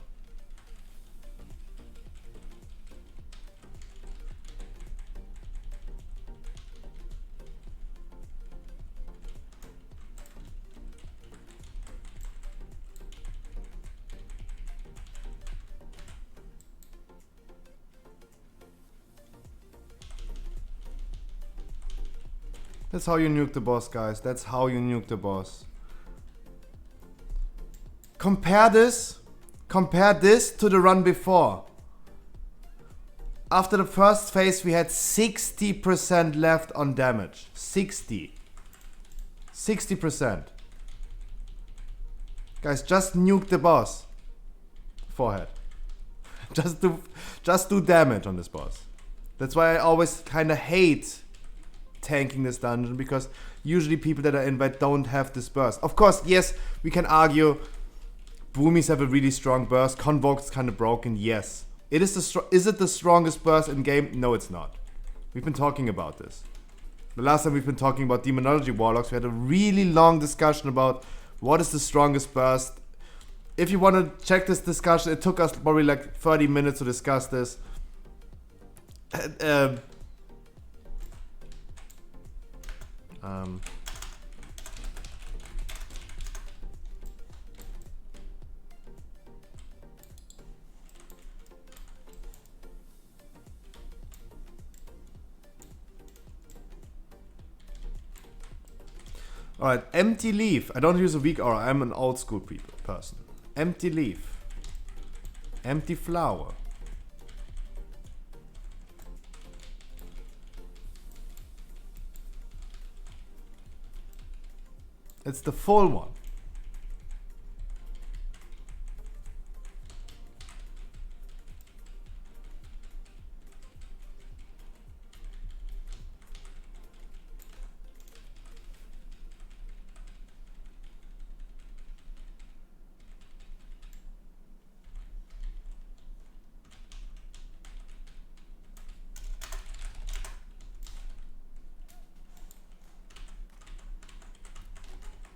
That's how you nuke the boss, guys. That's how you nuke the boss. Compare this to the run before. After the first phase we had 60% left on damage. 60%. Guys, just nuke the boss. Forehead. just do damage on this boss. That's why I always kinda hate tanking this dungeon, because usually people that are invite don't have this burst. Of course, yes, we can argue Boomies have a really strong burst. Convoked's kind of broken, yes. It is is it the strongest burst in game? No, it's not. We've been talking about this. The last time we've been talking about Demonology Warlocks, we had a really long discussion about what is the strongest burst. If you want to check this discussion, it took us probably like 30 minutes to discuss this. Alright, empty leaf. I don't use a weak aura. I'm an old school person. Empty leaf. Empty flower. It's the full one.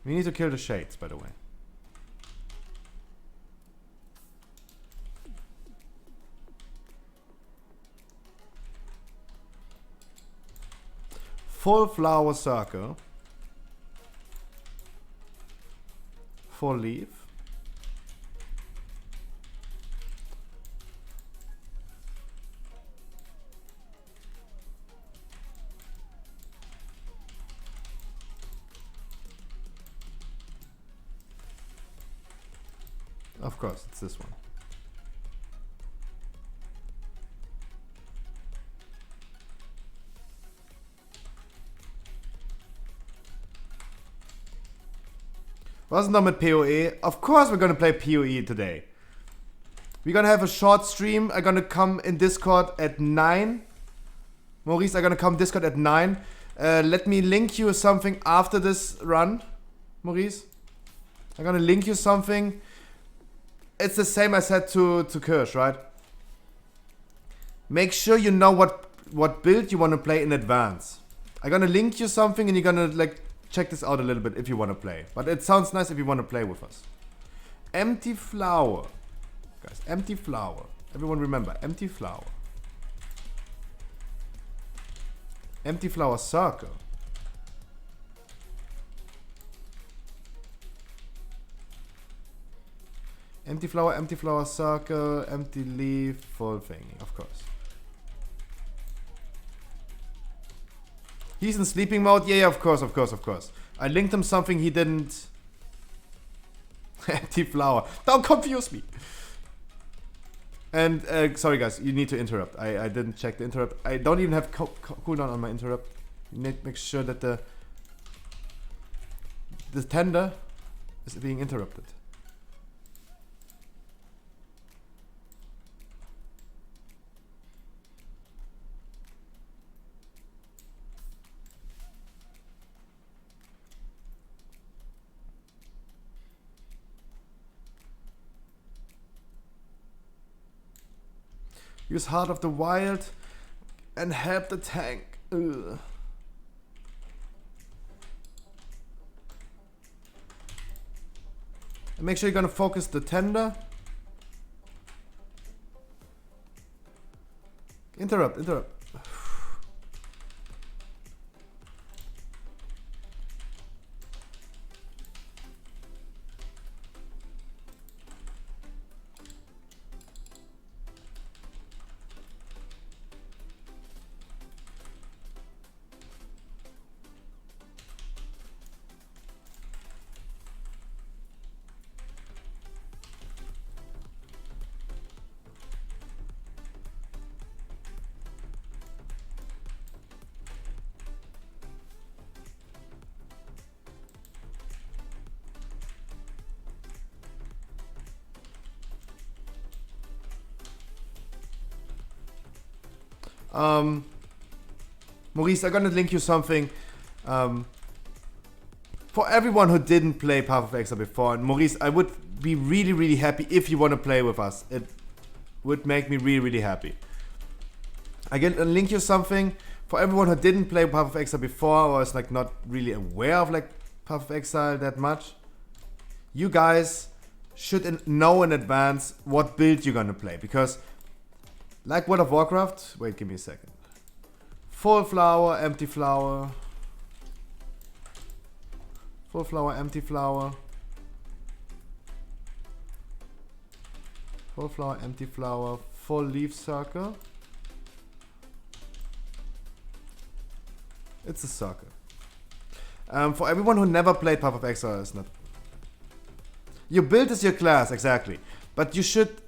We need to kill the shades, by the way. Full flower circle. Full leaf. Of course, it's this one. Wasn't done with PoE. Of course we're gonna play PoE today. We're gonna have a short stream. I'm gonna come in Discord at 9. Maurice, I'm gonna come Discord at 9. Let me link you something after this run. Maurice, I'm gonna link you something. It's the same I said to Kirsch, right? Make sure you know what build you want to play in advance. I'm gonna link you something and you're gonna like check this out a little bit if you want to play. But it sounds nice if you want to play with us. Empty flower. Guys, empty flower. Everyone remember, empty flower. Empty flower circle. Empty flower circle, empty leaf, full thingy, of course. He's in sleeping mode? Yeah, of course. I linked him something he didn't. Empty flower. Don't confuse me! And, sorry guys, you need to interrupt. I didn't check the interrupt. I don't even have cooldown on my interrupt. You need to make sure that the tender is being interrupted. Use Heart of the Wild and help the tank. Ugh. And make sure you're gonna focus the tender. Interrupt. Maurice, I'm gonna link you something. For everyone who didn't play Path of Exile before, and Maurice, I would be really happy if you want to play with us. would make me really, really happy. I can link you something for everyone who didn't play Path of Exile before or is like not really aware of like Path of Exile that much. You guys should know in advance what build you're gonna play, because like World of Warcraft, wait, give me a second. Full flower, empty flower. Full flower, empty flower. Full flower, empty flower, full leaf circle. It's a circle. For everyone who never played Path of Exile, it's not. Your build is your class, exactly. But you should.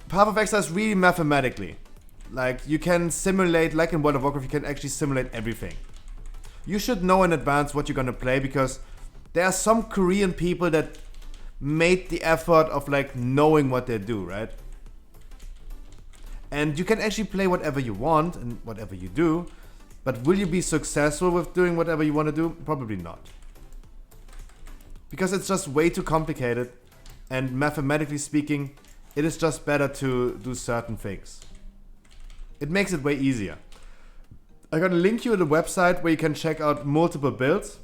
Path of Exile is really mathematically. Like, you can simulate, like in World of Warcraft, you can actually simulate everything. You should know in advance what you're gonna play, because there are some Korean people that made the effort of like knowing what they do, right? And you can actually play whatever you want and whatever you do, but will you be successful with doing whatever you want to do? Probably not. Because it's just way too complicated, and mathematically speaking, it is just better to do certain things. It makes it way easier. I'm gonna link you to the website where you can check out multiple builds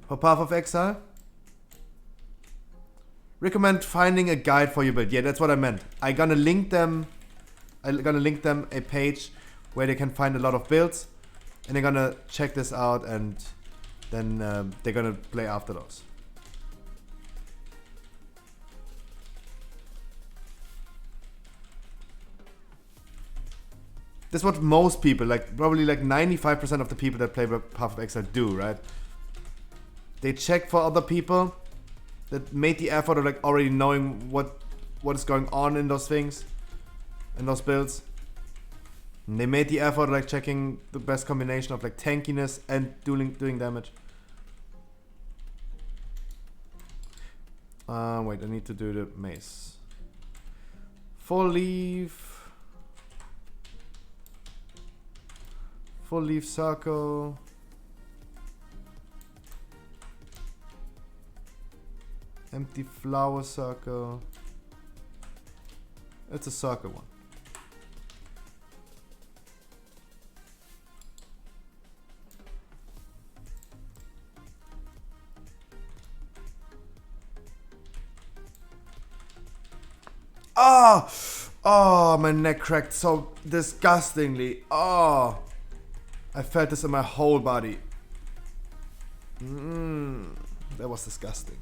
for Path of Exile. Recommend finding a guide for your build. Yeah, that's what I meant. I'm gonna link them a page where they can find a lot of builds, and they're gonna check this out, and then they're gonna play after those. That's what most people, like probably like 95% of the people that play Path of Exile do, right? They check for other people that made the effort of like already knowing what is going on in those things, in those builds. And they made the effort of like checking the best combination of like tankiness and doing damage. Wait, I need to do the mace. Full leaf. Full leaf circle. Empty flower circle. It's a circle one. Oh! Oh, my neck cracked so disgustingly. Oh! I felt this in my whole body. That was disgusting.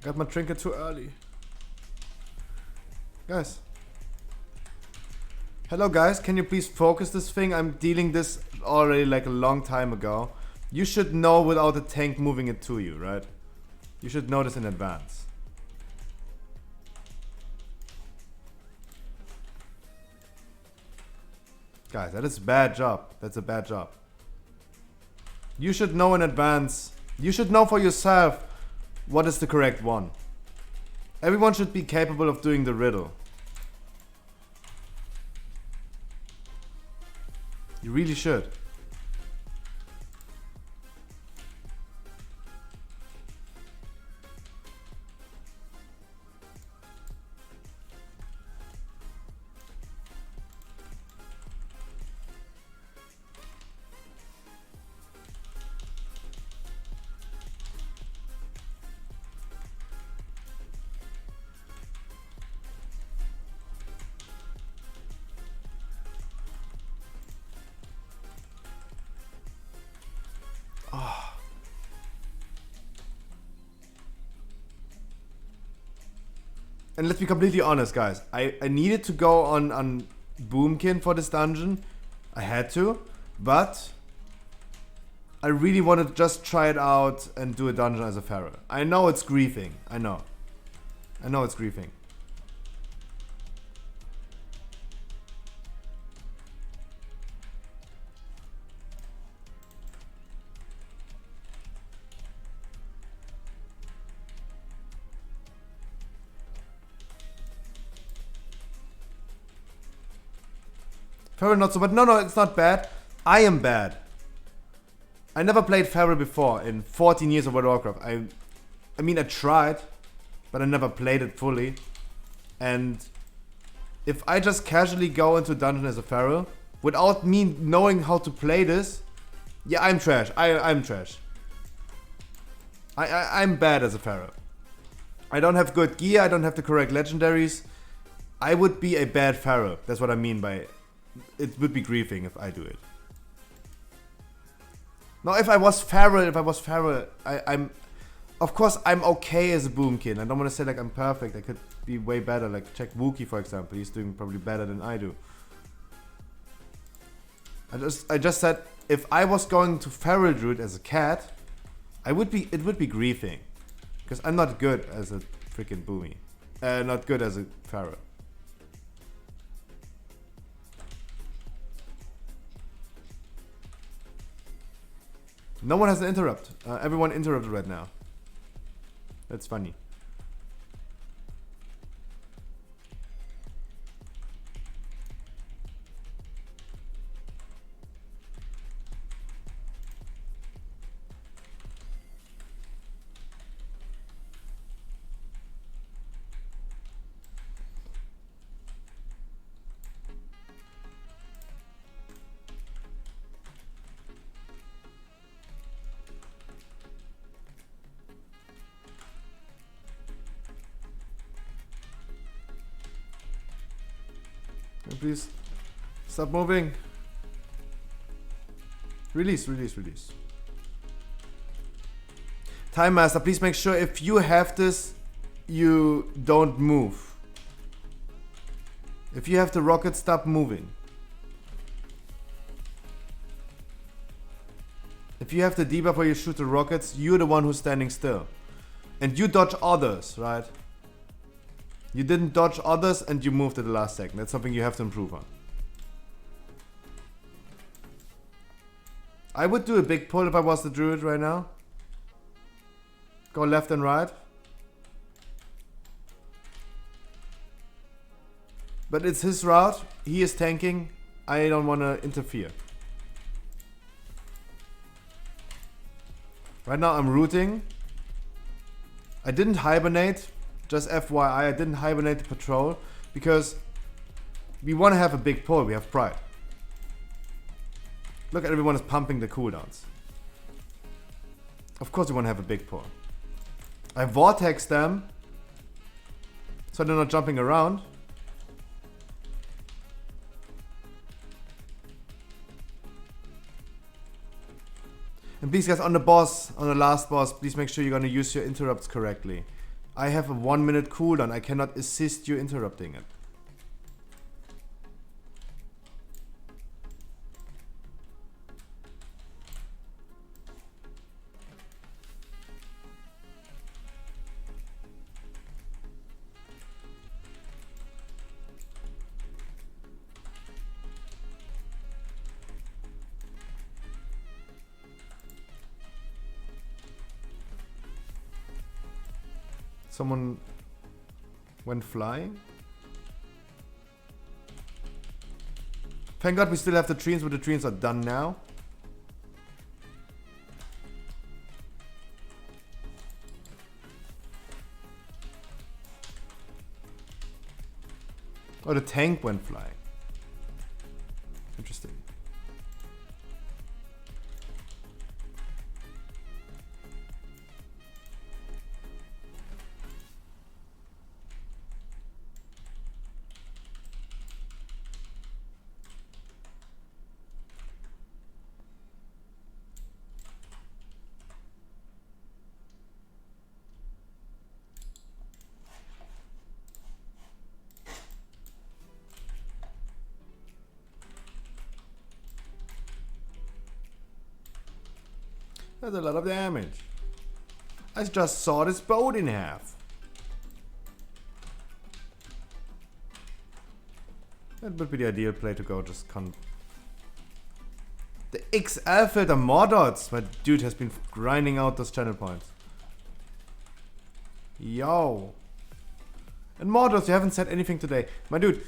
Got my trinket too early. Guys. Hello guys, can you please focus this thing? I'm dealing this already like a long time ago. You should know without the tank moving it to you, right? You should know this in advance. Guys, that is a bad job. That's a bad job. You should know in advance. You should know for yourself what is the correct one. Everyone should be capable of doing the riddle. You really should. And let's be completely honest, guys. I needed to go on Boomkin for this dungeon. I had to. But I really wanted to just try it out and do a dungeon as a Pharaoh. I know it's griefing. I know it's griefing. Feral not so bad. No, it's not bad. I am bad. I never played Feral before in 14 years of World of Warcraft. I mean, I tried, but I never played it fully. And if I just casually go into dungeon as a Feral, without me knowing how to play this, yeah, I'm trash. I'm trash. I'm bad as a Feral. I don't have good gear, I don't have the correct legendaries. I would be a bad Feral. That's what I mean by it would be griefing if I do it. Now if I was Feral, I'm of course I'm okay as a Boomkin. I don't want to say like I'm perfect. I could be way better. Like check Wookie for example. He's doing probably better than I do. I just said if I was going to Feral Druid as a cat, it would be griefing. Because I'm not good as a freaking Boomy. Not good as a Feral. No one has an interrupt. Everyone interrupted right now. That's funny. Please stop moving. Release. Time Master, please make sure if you have this, you don't move. If you have the rocket, stop moving. If you have the debuff where you shoot the rockets, you're the one who's standing still. And you dodge others, right? You didn't dodge others and you moved at the last second. That's something you have to improve on. I would do a big pull if I was the druid right now. Go left and right. But it's his route. He is tanking. I don't want to interfere. Right now I'm rooting. I didn't hibernate. Just FYI, I didn't hibernate the patrol because we want to have a big pull. We have pride. Look, everyone is pumping the cooldowns. Of course we want to have a big pull. I vortex them so they're not jumping around. And please guys, on the last boss, please make sure you're gonna use your interrupts correctly. I have a 1 minute cooldown. I cannot assist you interrupting it. Someone went flying. Thank God we still have the trees, but the trees are done now. Oh, the tank went flying. Interesting. That's a lot of damage. I just saw this boat in half. That would be the ideal play to go just The XL filter Mordots! My dude has been grinding out those channel points. Yo. And Mordots, you haven't said anything today. My dude,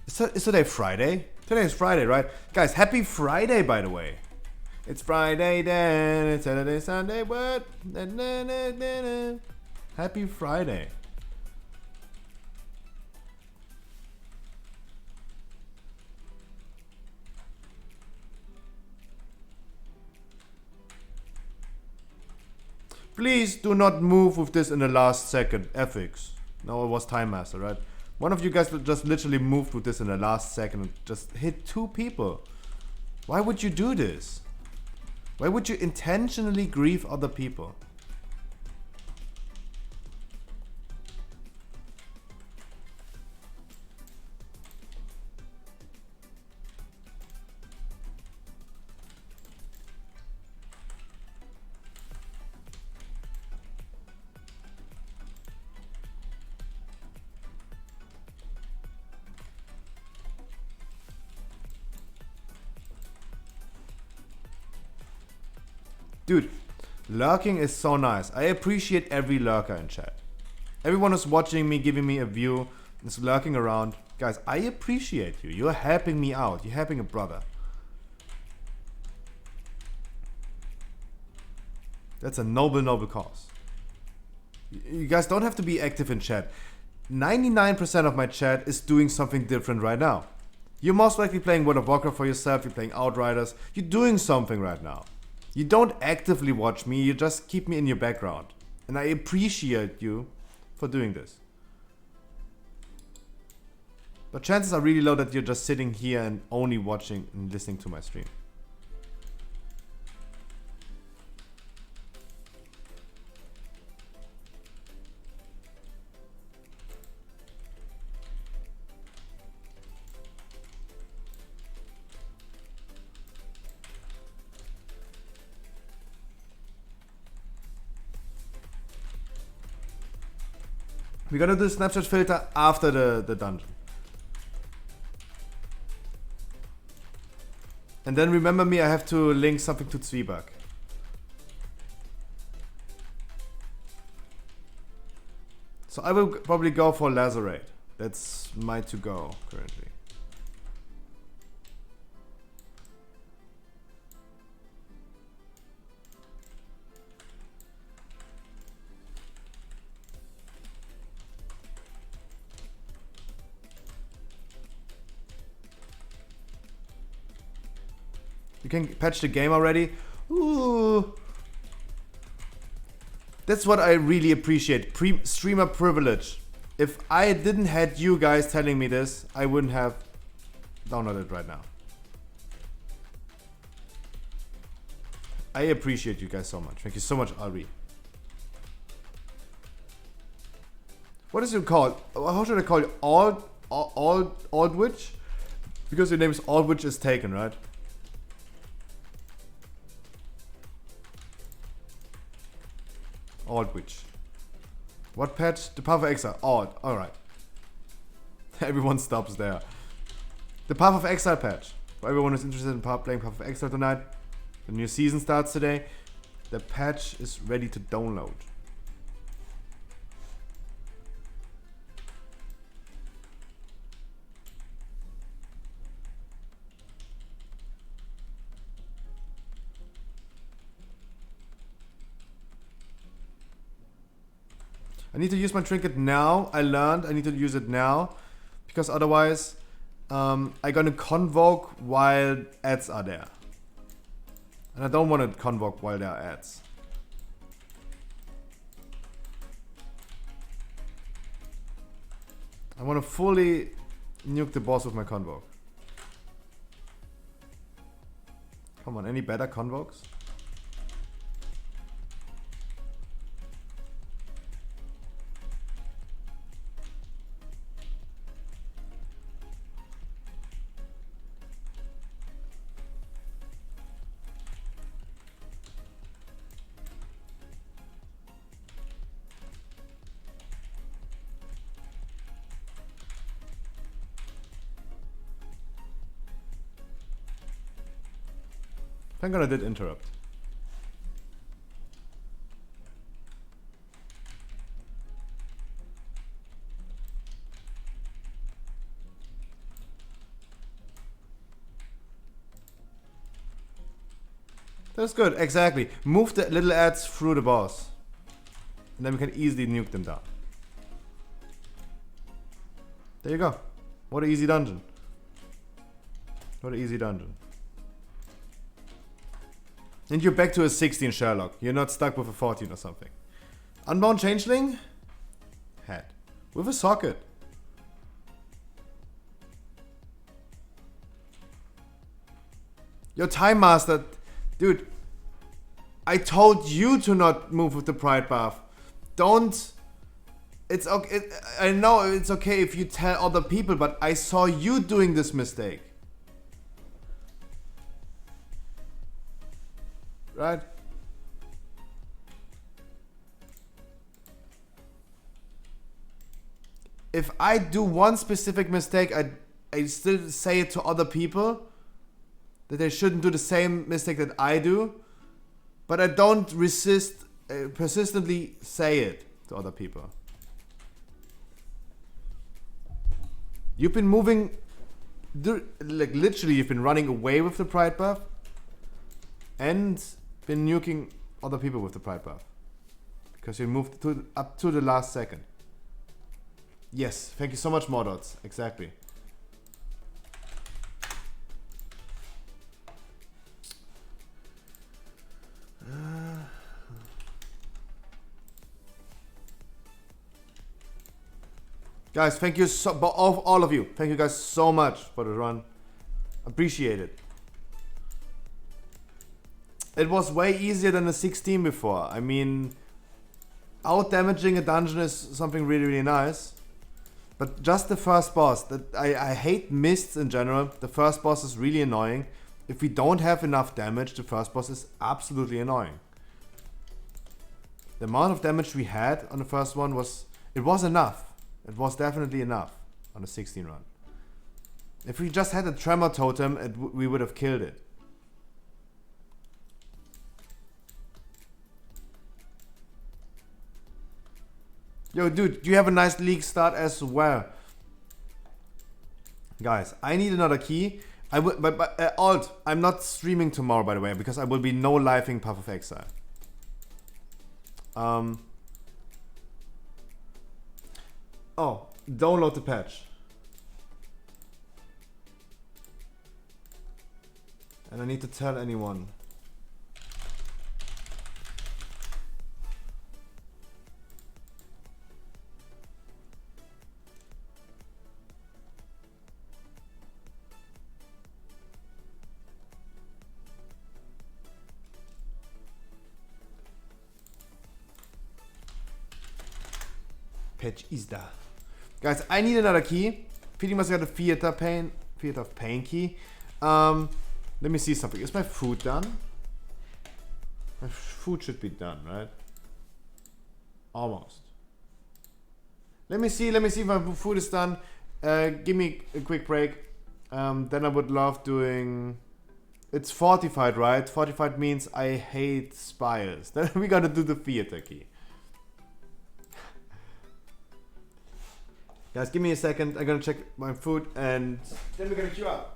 is today Friday? Today is Friday, right? Guys, happy Friday, by the way. It's Friday then, it's Saturday, Sunday, what? Na, na, na, na, na. Happy Friday. Please do not move with this in the last second. Ethics. No, it was Time Master, right? One of you guys just literally moved with this in the last second and just hit 2 people. Why would you do this? Why would you intentionally grieve other people? Dude, lurking is so nice. I appreciate every lurker in chat. Everyone who's watching me, giving me a view, is lurking around. Guys, I appreciate you. You're helping me out. You're helping a brother. That's a noble, noble cause. You guys don't have to be active in chat. 99% of my chat is doing something different right now. You're most likely playing World of Warcraft for yourself. You're playing Outriders. You're doing something right now. You don't actively watch me, you just keep me in your background. And I appreciate you for doing this. But chances are really low that you're just sitting here and only watching and listening to my stream. We're gonna do the snapshot filter after the dungeon. And then remember me, I have to link something to Zwieback. So I will probably go for Lacerate. That's my to-go currently. You can patch the game already? Ooh. That's what I really appreciate. Streamer privilege. If I didn't had you guys telling me this, I wouldn't have downloaded it right now. I appreciate you guys so much. Thank you so much, Ari. What is your call? How should I call you? Aldwich? Because your name is Aldwich is taken, right? Aldwich. What patch? The Path of Exile. Alright. Everyone stops there. The Path of Exile patch. For everyone who's interested in playing Path of Exile tonight, the new season starts today. The patch is ready to download. I need to use my trinket now. I learned I need to use it now. Because otherwise, I'm gonna convoke while ads are there. And I don't want to convoke while there are ads. I want to fully nuke the boss with my convoke. Come on, any better convokes? Thank God I did interrupt. That's good, exactly. Move the little ads through the boss. And then we can easily nuke them down. There you go. What an easy dungeon. What an easy dungeon. And you're back to a 16 Sherlock. You're not stuck with a 14 or something. Unbound Changeling? Head. With a socket. Your Time Master. Dude. I told you to not move with the Pride Buff. Don't. It's okay. I know it's okay if you tell other people, but I saw you doing this mistake. Right? If I do one specific mistake, I still say it to other people that they shouldn't do the same mistake that I do, but I don't persistently say it to other people. You've been moving, like literally you've been running away with the Pride Buff and been nuking other people with the Pride Buff. Because you moved up to the last second. Yes, thank you so much, Mordots. Exactly. Guys, thank you so, all of you. Thank you guys so much for the run. Appreciate it. It was way easier than the 16 before. I mean, out damaging a dungeon is something really, really nice. But just the first boss, I hate mists in general. The first boss is really annoying. If we don't have enough damage, the first boss is absolutely annoying. The amount of damage we had on the first one was enough. It was definitely enough on the 16 run. If we just had a Tremor Totem, we would have killed it. Yo, dude, you have a nice league start as well. Guys, I need another key. I will, but Alt, I'm not streaming tomorrow, by the way, because I will be no lifing Path of Exile. Oh, download the patch. And I need to tell anyone. Patch is da. Guys, I need another key. Feeling must got a theater of pain key. Let me see something. Is my food done? My food should be done, right? Almost. Let me see if my food is done. Give me a quick break. Then I would love doing. It's fortified, right? Fortified means I hate spires. Then we gotta do the theater key. Guys, give me a second. I'm gonna check my food and then we're gonna queue up.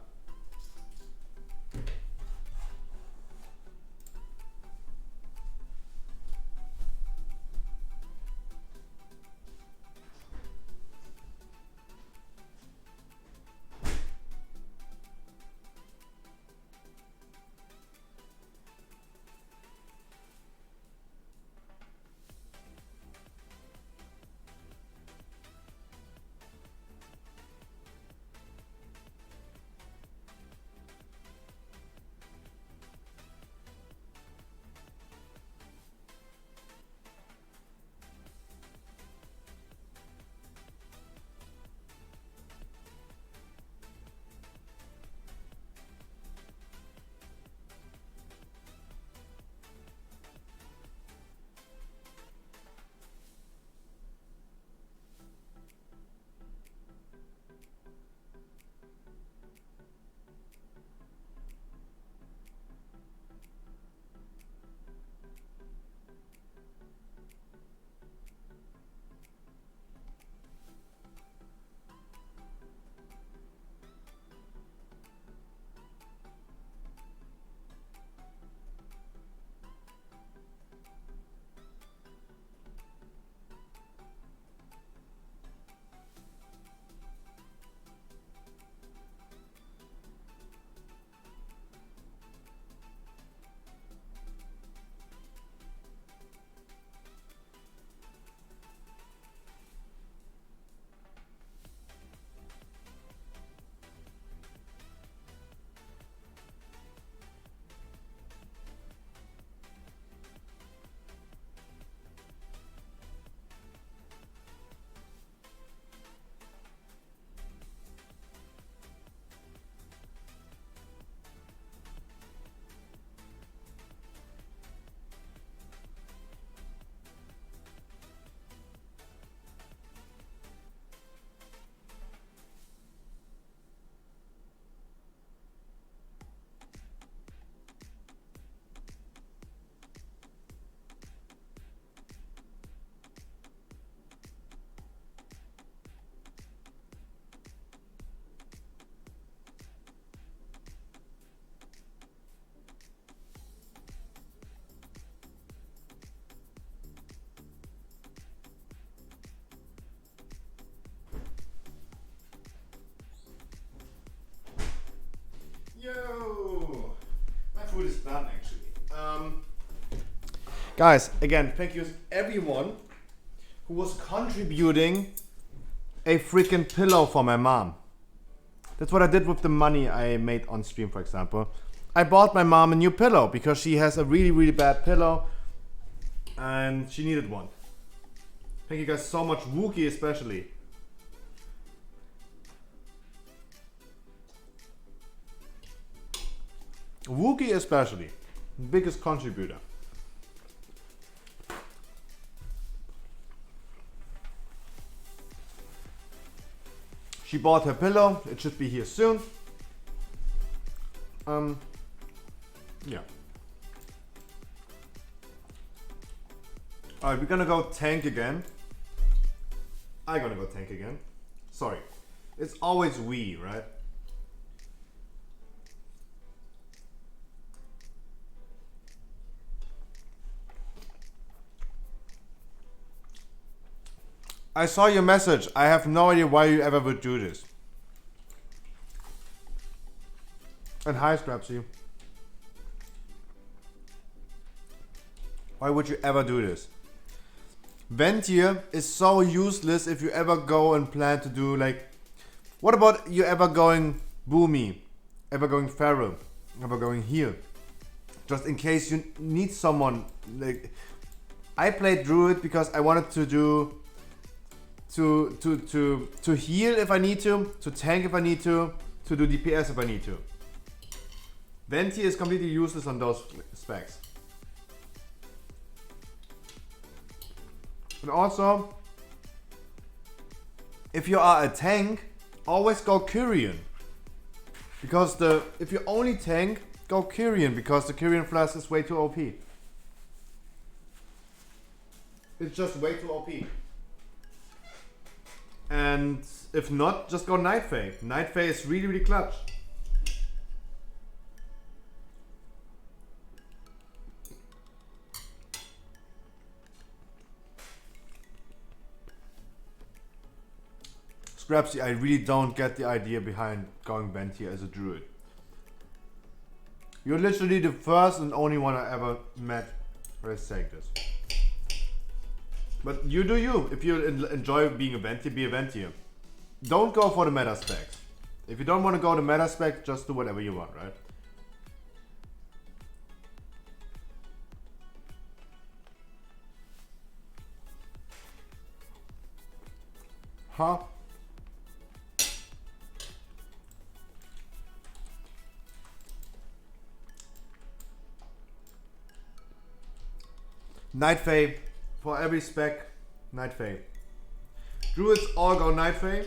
food is done actually. Guys, again, thank you everyone who was contributing a freaking pillow for my mom. That's what I did with the money I made on stream, for example. I bought my mom a new pillow because she has a really, really bad pillow and she needed one. Thank you guys so much, Wookie especially. Wookie especially, biggest contributor. She bought her pillow, it should be here soon. Yeah. Alright, we're gonna go tank again. I'm gonna go tank again. Sorry. It's always we, right? I saw your message. I have no idea why you ever would do this. And hi, Scrapsy. Why would you ever do this? Ventier is so useless if you ever go and plan to do like... What about you ever going Boomy? Ever going Feral? Ever going here? Just in case you need someone. Like, I played Druid because I wanted to do... To heal if I need to tank if I need to do DPS if I need to. Venti is completely useless on those specs. And also, if you are a tank, always go Kyrian. Because if you only tank, go Kyrian because the Kyrian flask is way too OP. It's just way too OP. And if not, just go Night Fae. Night Fae is really, really clutch. Scrapsy, I really don't get the idea behind going Venti as a druid. You're literally the first and only one I ever met who is saying this. But you do you. If you enjoy being a Venti, be a Ventier. Don't go for the meta specs. If you don't want to go the meta spec, just do whatever you want, right? Huh? Night Fae. For every spec, Night Fae. Druids all go Night Fae.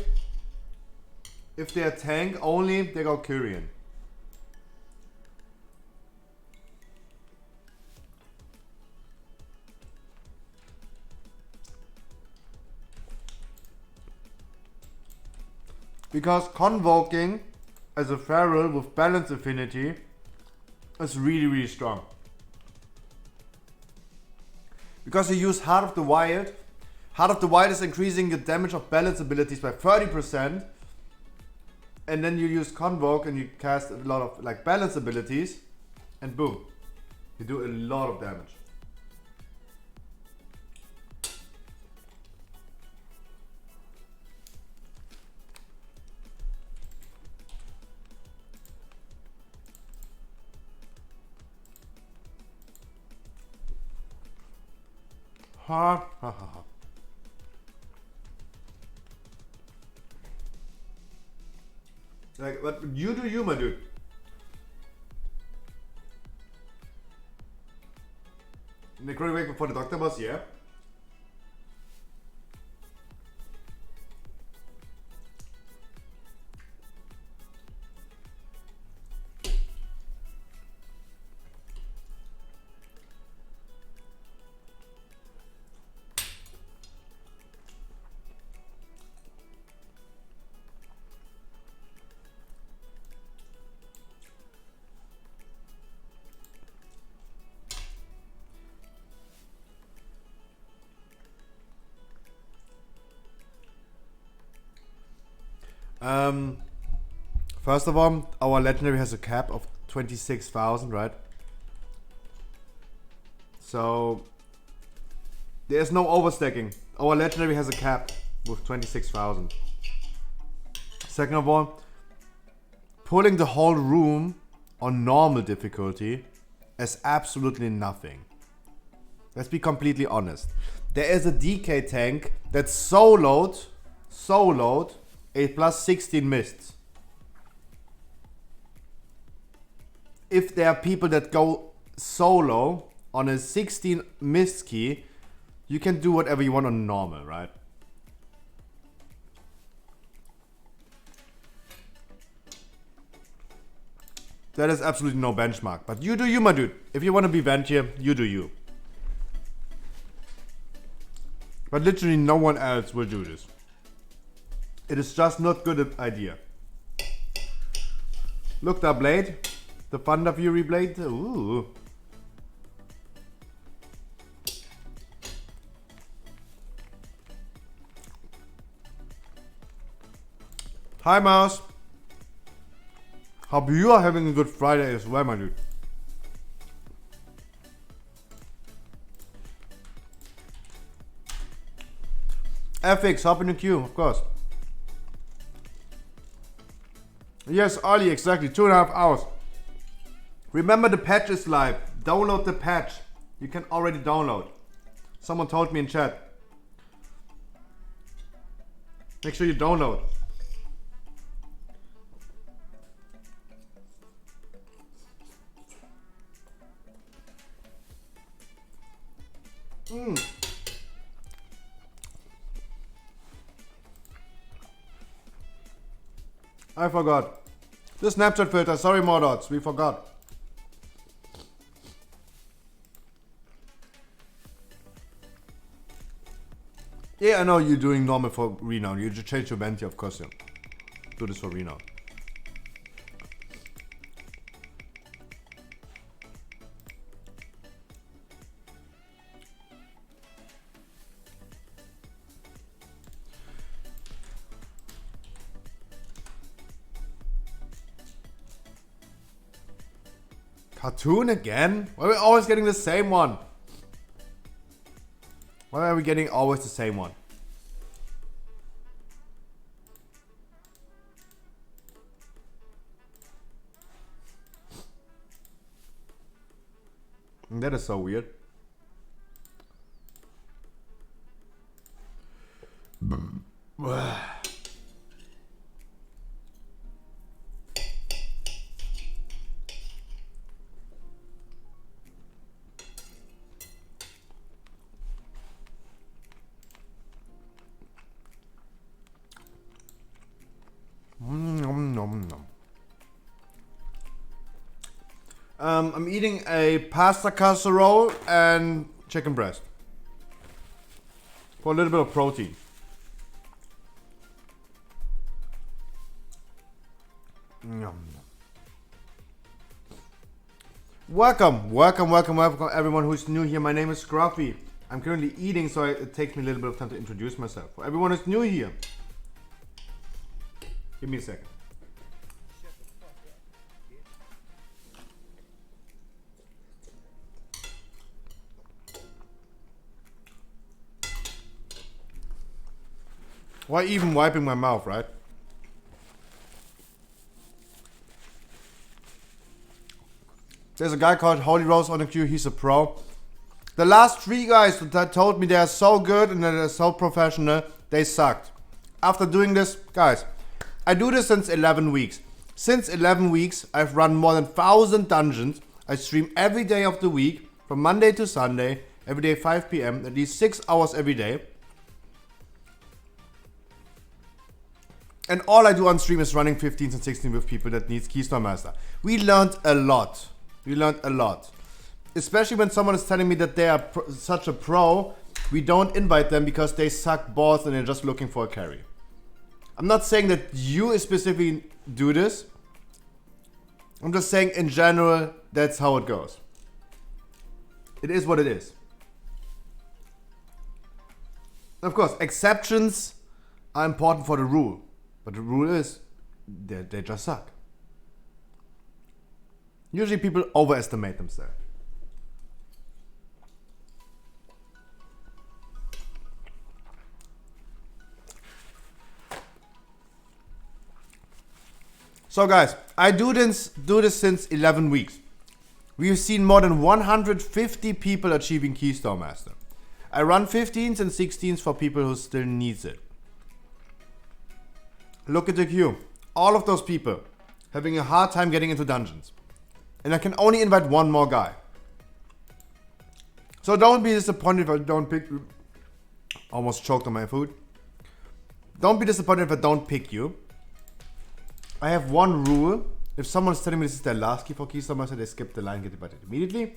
If they're tank only, they go Kyrian. Because Convoking as a feral with balance affinity is really, really strong. Because you use Heart of the Wild. Heart of the Wild is increasing the damage of balance abilities by 30%. And then you use Convoke and you cast a lot of like balance abilities. And boom. You do a lot of damage. Ha ha ha ha. Like, what you do, you, my dude. Necrotic Wake before the Doctor Boss, yeah. First of all, our legendary has a cap of 26,000, right? So there's no overstacking. Our legendary has a cap with 26,000. Second of all, pulling the whole room on normal difficulty is absolutely nothing. Let's be completely honest. There is a DK tank that's soloed a plus 16 mists. If there are people that go solo on a 16 mist key, you can do whatever you want on normal, right? That is absolutely no benchmark. But you do you, my dude. If you want to be vent here, you do you. But literally no one else will do this. It is just not good idea. Look, that blade. The Thunder Fury blade. Ooh. Hi, Mouse. Hope you are having a good Friday as well, my dude. FX, hop in the queue, of course. Yes, Ali, exactly. 2.5 hours. Remember, the patch is live. Download the patch. You can already download. Someone told me in chat. Make sure you download. I forgot. The Snapchat filter. Sorry, Mordots. We forgot. Yeah, I know you're doing normal for renown. You just change your venti, of course. Yeah. Do this for renown. Cartoon again? Why are we always getting the same one? Why are we getting always the same one? That is so weird. I'm eating a pasta casserole and chicken breast for a little bit of protein. Welcome everyone who's new here. My name is Scruffy. I'm currently eating, so it takes me a little bit of time to introduce myself. For everyone who's new here, give me a second. Why even wiping my mouth, right? There's a guy called Holy Rose on the queue. He's a pro. The last 3 guys that told me they are so good and they're so professional, they sucked. After doing this, guys, I do this since 11 weeks. Since 11 weeks, I've run more than 1,000 dungeons. I stream every day of the week, from Monday to Sunday, every day 5 p.m., at least 6 hours every day. And all I do on stream is running 15s and 16s with people that needs Keystone Master. We learned a lot. Especially when someone is telling me that they are such a pro, we don't invite them because they suck balls and they're just looking for a carry. I'm not saying that you specifically do this. I'm just saying in general, that's how it goes. It is what it is. Of course, exceptions are important for the rule. But the rule is, they just suck. Usually people overestimate themselves. So guys, I do this since 11 weeks. We've seen more than 150 people achieving Keystone Master. I run 15s and 16s for people who still needs it. Look at the queue. All of those people having a hard time getting into dungeons. And I can only invite one more guy. So don't be disappointed if I don't pick... Almost choked on my food. Don't be disappointed if I don't pick you. I have one rule. If someone's telling me this is their last key for Keystone Master, they skip the line, get invited immediately.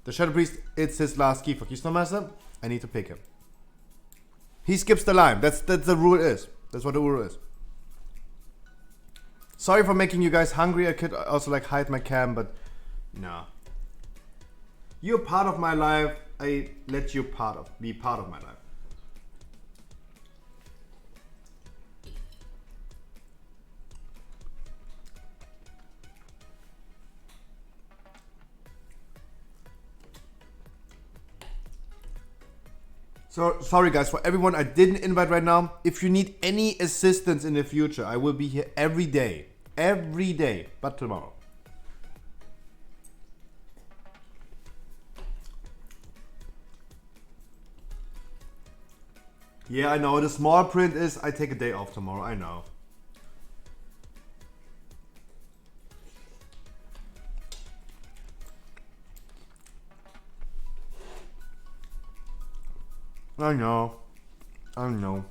The Shadow Priest, it's his last key for Keystone Master. I need to pick him. He skips the line. That's the rule is. That's what the rule is. Sorry for making you guys hungry. I could also like hide my cam, but no. You're part of my life. I let you be part of my life. So sorry guys for everyone I didn't invite right now. If you need any assistance in the future, I will be here every day, but tomorrow. Yeah, I know. The small print is I take a day off tomorrow. I know. I know. I know.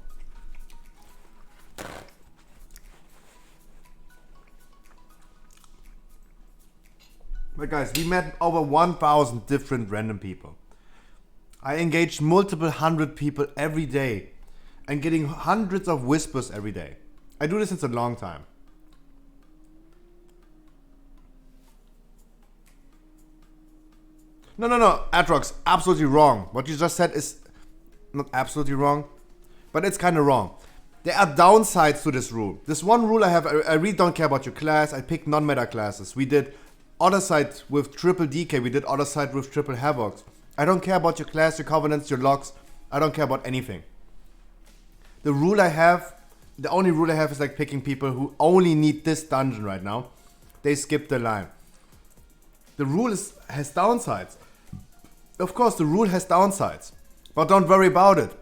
But guys, we met over 1,000 different random people. I engaged multiple hundred people every day and getting hundreds of whispers every day. I do this since a long time. No, Atrox, absolutely wrong. What you just said is not absolutely wrong, but it's kind of wrong. There are downsides to this rule. This one rule I have, I really don't care about your class. I picked non-meta classes. We did other side with triple DK. We did other side with triple Havocs. I don't care about your class, your covenants, your locks. I don't care about anything. The rule I have, the only rule I have is like picking people who only need this dungeon right now. They skip the line. The rule has downsides. Of course, the rule has downsides. But don't worry about it.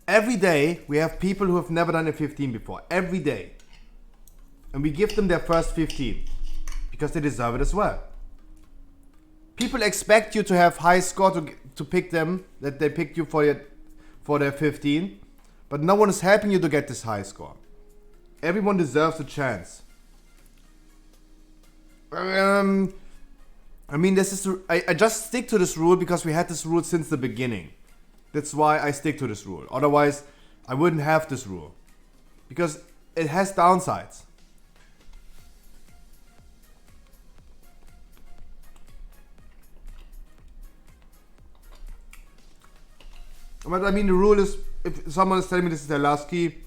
Every day, we have people who have never done a 15 before. Every day. And we give them their first 15. Because they deserve it as well. People expect you to have high score to pick them. That they picked you for their 15. But no one is helping you to get this high score. Everyone deserves a chance. I mean, this is I just stick to this rule because we had this rule since the beginning. That's why I stick to this rule. Otherwise, I wouldn't have this rule. Because it has downsides. But I mean, the rule is, if someone is telling me this is their last key,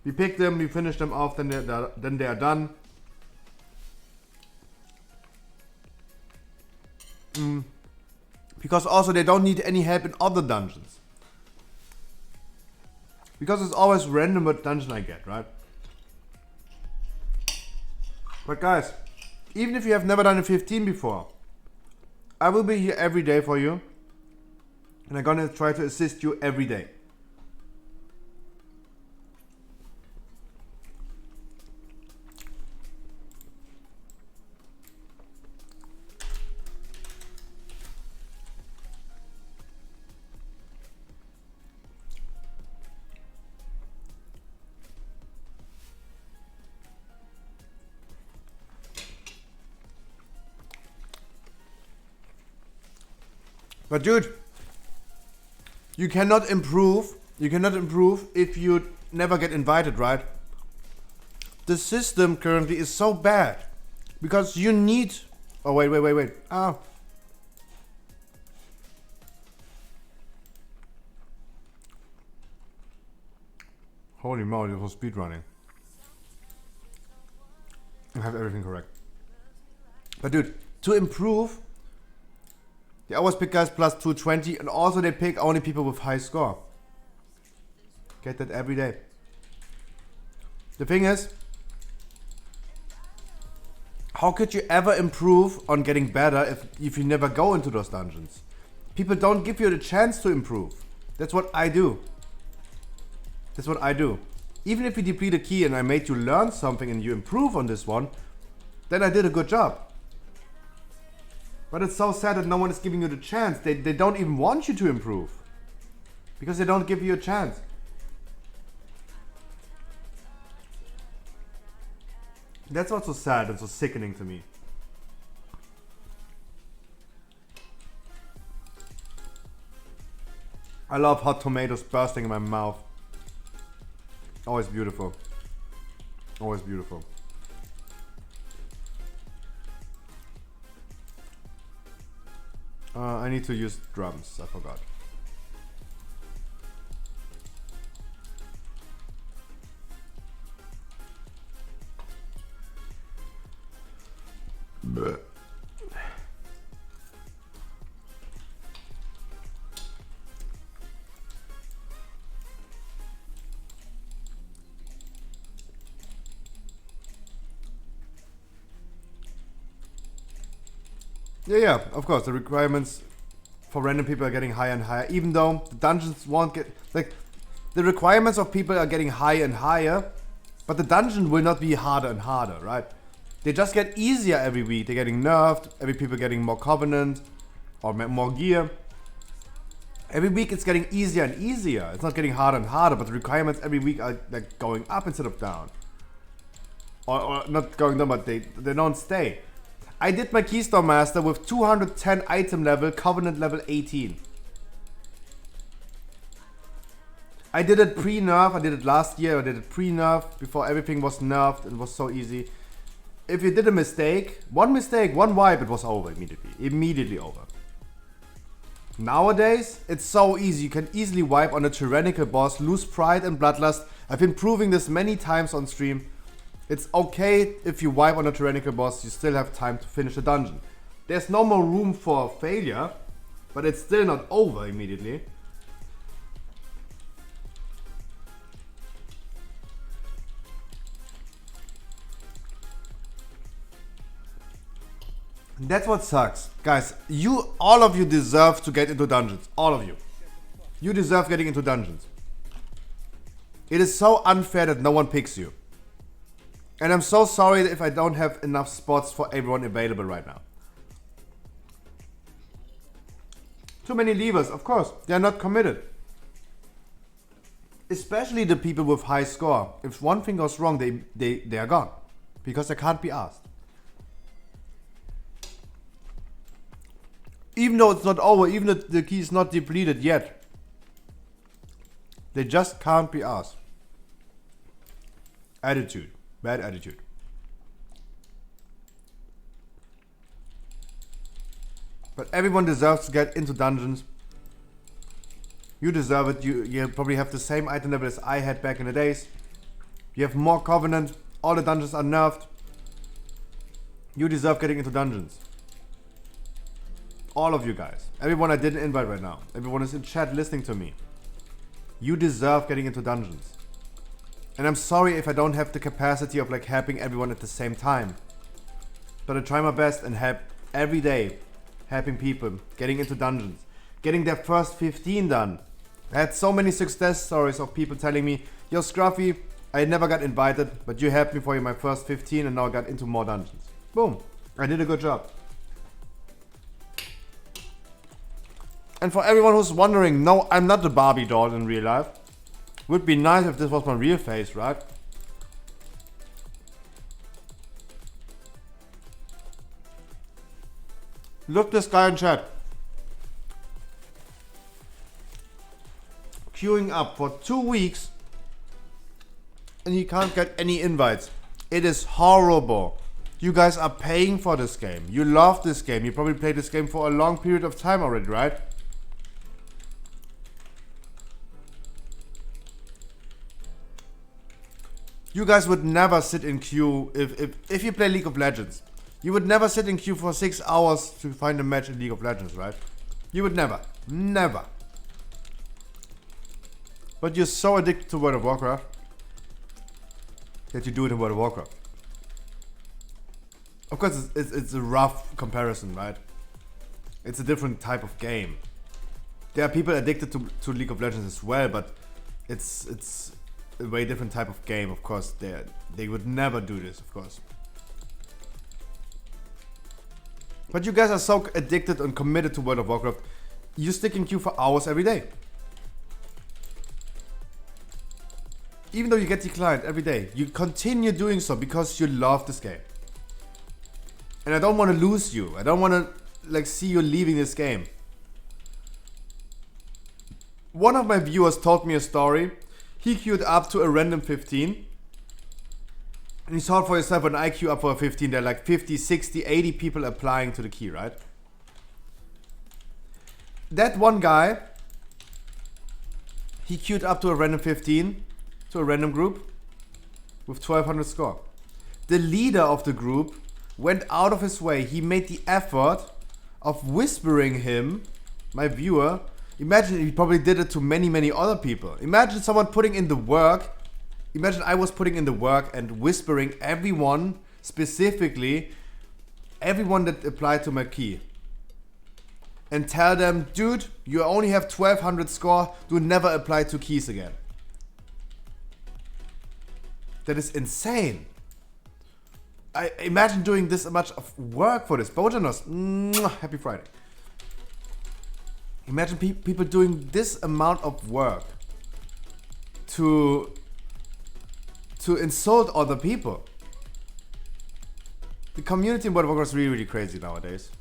we pick them, we finish them off, then they are done. Because also they don't need any help in other dungeons. Because it's always random what dungeon I get, right? But guys, even if you have never done a 15 before, I will be here every day for you. And I'm gonna try to assist you every day. But dude, you cannot improve if you never get invited, right? The system currently is so bad because you need... Oh, wait. Ah. Holy moly, this was speedrunning. I have everything correct. But dude, to improve, they always pick guys plus 220 and also they pick only people with high score. Get that every day. The thing is, How could you ever improve on getting better if you never go into those dungeons? People don't give you the chance to improve. That's what I do. That's what I do. Even if you deplete a key and I made you learn something and you improve on this one, then I did a good job. But it's so sad that no one is giving you the chance. They don't even want you to improve. Because they don't give you a chance. That's what's so sad and so sickening to me. I love hot tomatoes bursting in my mouth. Always beautiful. Always beautiful. I need to use drums. I forgot. Bleh. Yeah, of course, the requirements for random people are getting higher and higher, even though the dungeons won't get, like, the requirements of people are getting higher and higher, but the dungeon will not be harder and harder, right? They just get easier every week. They're getting nerfed, every people getting more covenant, or more gear. Every week it's getting easier and easier. It's not getting harder and harder, but the requirements every week are like going up instead of down. Or not going down, but they don't stay. I did my Keystone Master with 210 item level, Covenant level 18. I did it pre-nerf, I did it last year, I did it pre-nerf, before everything was nerfed, it was so easy. If you did a mistake, one wipe, it was over immediately. Immediately over. Nowadays, it's so easy. You can easily wipe on a tyrannical boss, lose pride and bloodlust. I've been proving this many times on stream. It's okay if you wipe on a tyrannical boss, you still have time to finish the dungeon. There's no more room for failure, but it's still not over immediately. That's what sucks. Guys, all of you deserve to get into dungeons. All of you. You deserve getting into dungeons. It is so unfair that no one picks you. And I'm so sorry if I don't have enough spots for everyone available right now. Too many leavers, of course. They're not committed. Especially the people with high score. If one thing goes wrong, they are gone. Because they can't be asked. Even though it's not over, even if the key is not depleted yet, they just can't be asked. Attitude. Bad attitude. But everyone deserves to get into dungeons. You deserve it. You probably have the same item level as I had back in the days. You have more covenant. All the dungeons are nerfed. You deserve getting into dungeons. All of you guys. Everyone I didn't invite right now. Everyone is in chat listening to me. You deserve getting into dungeons. And I'm sorry if I don't have the capacity of like helping everyone at the same time. But I try my best and help every day. Helping people getting into dungeons. Getting their first 15 done. I had so many success stories of people telling me, yo Scruffy, I never got invited, but you helped me for my first 15 and now I got into more dungeons. Boom. I did a good job. And for everyone who's wondering, no, I'm not the Barbie doll in real life. Would be nice if this was my real face, right? Look this guy in chat. Queuing up for 2 weeks and he can't get any invites. It is horrible. You guys are paying for this game. You love this game. You probably played this game for a long period of time already, right? You guys would never sit in queue if you play League of Legends. You would never sit in queue for 6 hours to find a match in League of Legends, right? You would never. Never. But you're so addicted to World of Warcraft that you do it in World of Warcraft. Of course, it's a rough comparison, right? It's a different type of game. There are people addicted to League of Legends as well, but it's a way different type of game. Of course, they would never do this, of course. But you guys are so addicted and committed to World of Warcraft. You stick in queue for hours every day. Even though you get declined every day, you continue doing so because you love this game. And I don't want to lose you. I don't want to like see you leaving this game. One of my viewers told me a story. He queued up to a random 15. And you saw it for yourself, when I queue up for a 15, there are like 50, 60, 80 people applying to the key, right? That one guy, he queued up to a random 15, to a random group, with 1200 score. The leader of the group went out of his way. He made the effort of whispering him, my viewer. Imagine he probably did it to many, many other people. Imagine someone putting in the work. Imagine I was putting in the work and whispering everyone, specifically everyone that applied to my key. And tell them, dude, you only have 1200 score, do never apply to keys again. That is insane. I imagine doing this much of work for this. Bojanos, happy Friday. Imagine people doing this amount of work to insult other people. The community in World of Warcraft is really, really crazy nowadays.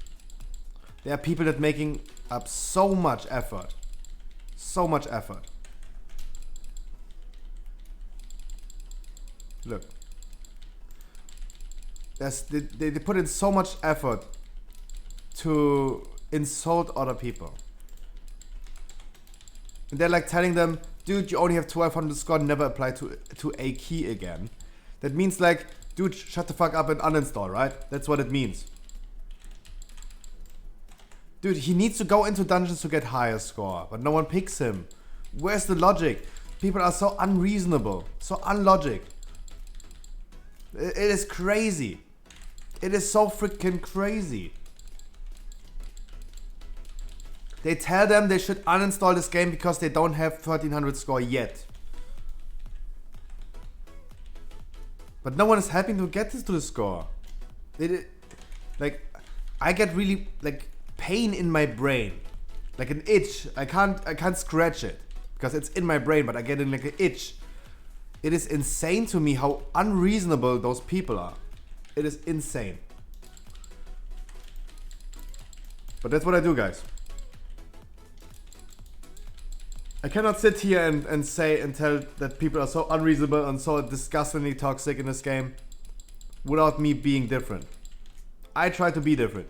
There are people that making up so much effort. So much effort. Look. They put in so much effort to insult other people. And they're like telling them, dude, you only have 1200 score, never apply to a key again. That means like, dude, shut the fuck up and uninstall, right? That's what it means. Dude, he needs to go into dungeons to get higher score, but no one picks him. Where's the logic? People are so unreasonable, so unlogic. It is crazy. It is so freaking crazy. They tell them they should uninstall this game because they don't have 1300 score yet. But no one is helping to get this to the score. Like, I get really like pain in my brain, like an itch. I can't scratch it because it's in my brain, but I get in like an itch. It is insane to me how unreasonable those people are. It is insane. But that's what I do, guys. I cannot sit here and say and tell that people are so unreasonable and so disgustingly toxic in this game without me being different. I try to be different.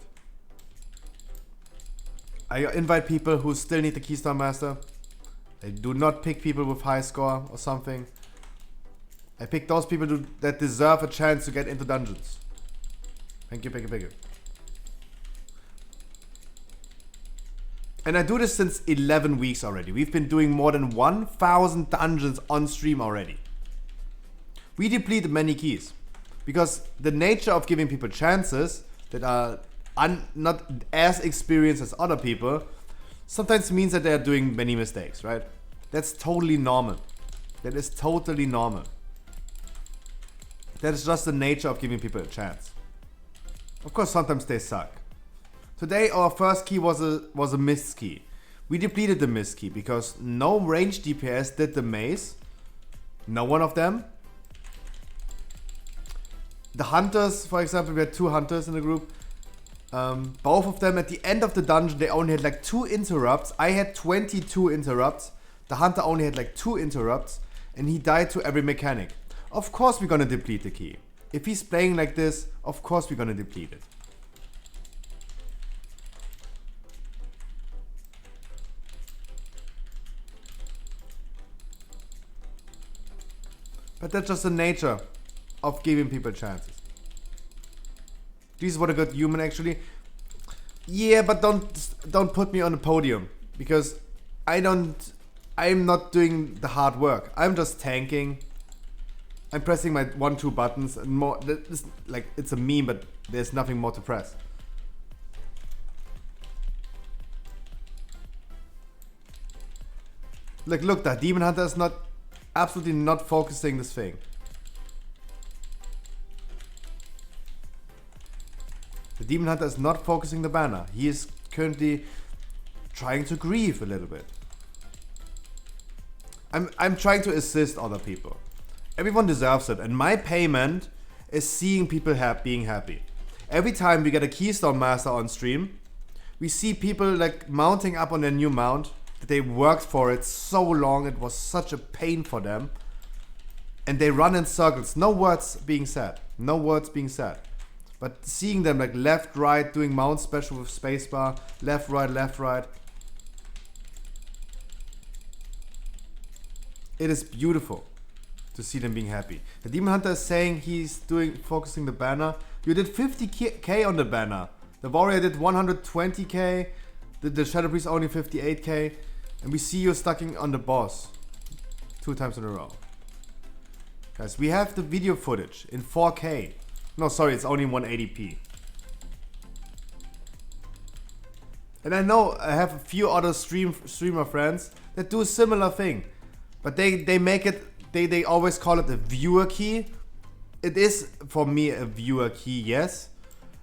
I invite people who still need the Keystone Master. I do not pick people with high score or something. I pick those people that deserve a chance to get into dungeons. Thank you, thank you, thank you. And I do this since 11 weeks already. We've been doing more than 1,000 dungeons on stream already. We deplete many keys. Because the nature of giving people chances that are not as experienced as other people sometimes means that they are doing many mistakes, right? That's totally normal. That is totally normal. That is just the nature of giving people a chance. Of course, sometimes they suck. Today our first key was a mist key. We depleted the mist key because no range DPS did the maze. No one of them. The hunters, for example, we had 2 hunters in the group. Both of them at the end of the dungeon, they only had like 2 interrupts. I had 22 interrupts. The hunter only had like 2 interrupts. And he died to every mechanic. Of course we're gonna deplete the key. If he's playing like this, of course we're gonna deplete it. But that's just the nature of giving people chances. This is what a good human actually. Yeah, but don't put me on the podium because I'm not doing the hard work. I'm just tanking. I'm pressing my 1-2 buttons and more. This, like, it's a meme, but there's nothing more to press. Look, that Demon Hunter is absolutely not focusing this thing. The Demon Hunter is not focusing the banner. He is currently trying to grieve a little bit. I'm trying to assist other people. Everyone deserves it, and my payment is seeing people being happy. Every time we get a Keystone Master on stream, we see people like mounting up on their new mount. They worked for it so long, it was such a pain for them. And they run in circles, no words being said. No words being said. But seeing them like left, right, doing mount special with spacebar, left, right, left, right. It is beautiful to see them being happy. The Demon Hunter is saying he's focusing the banner. You did 50k on the banner. The Warrior did 120k. The Shadow Priest only 58k. And we see you stucking on the boss 2 times in a row. Guys, we have the video footage in 4K. No, sorry, it's only 180p. And I know I have a few other streamer friends that do a similar thing. But they make it, they always call it a viewer key. It is for me a viewer key, yes.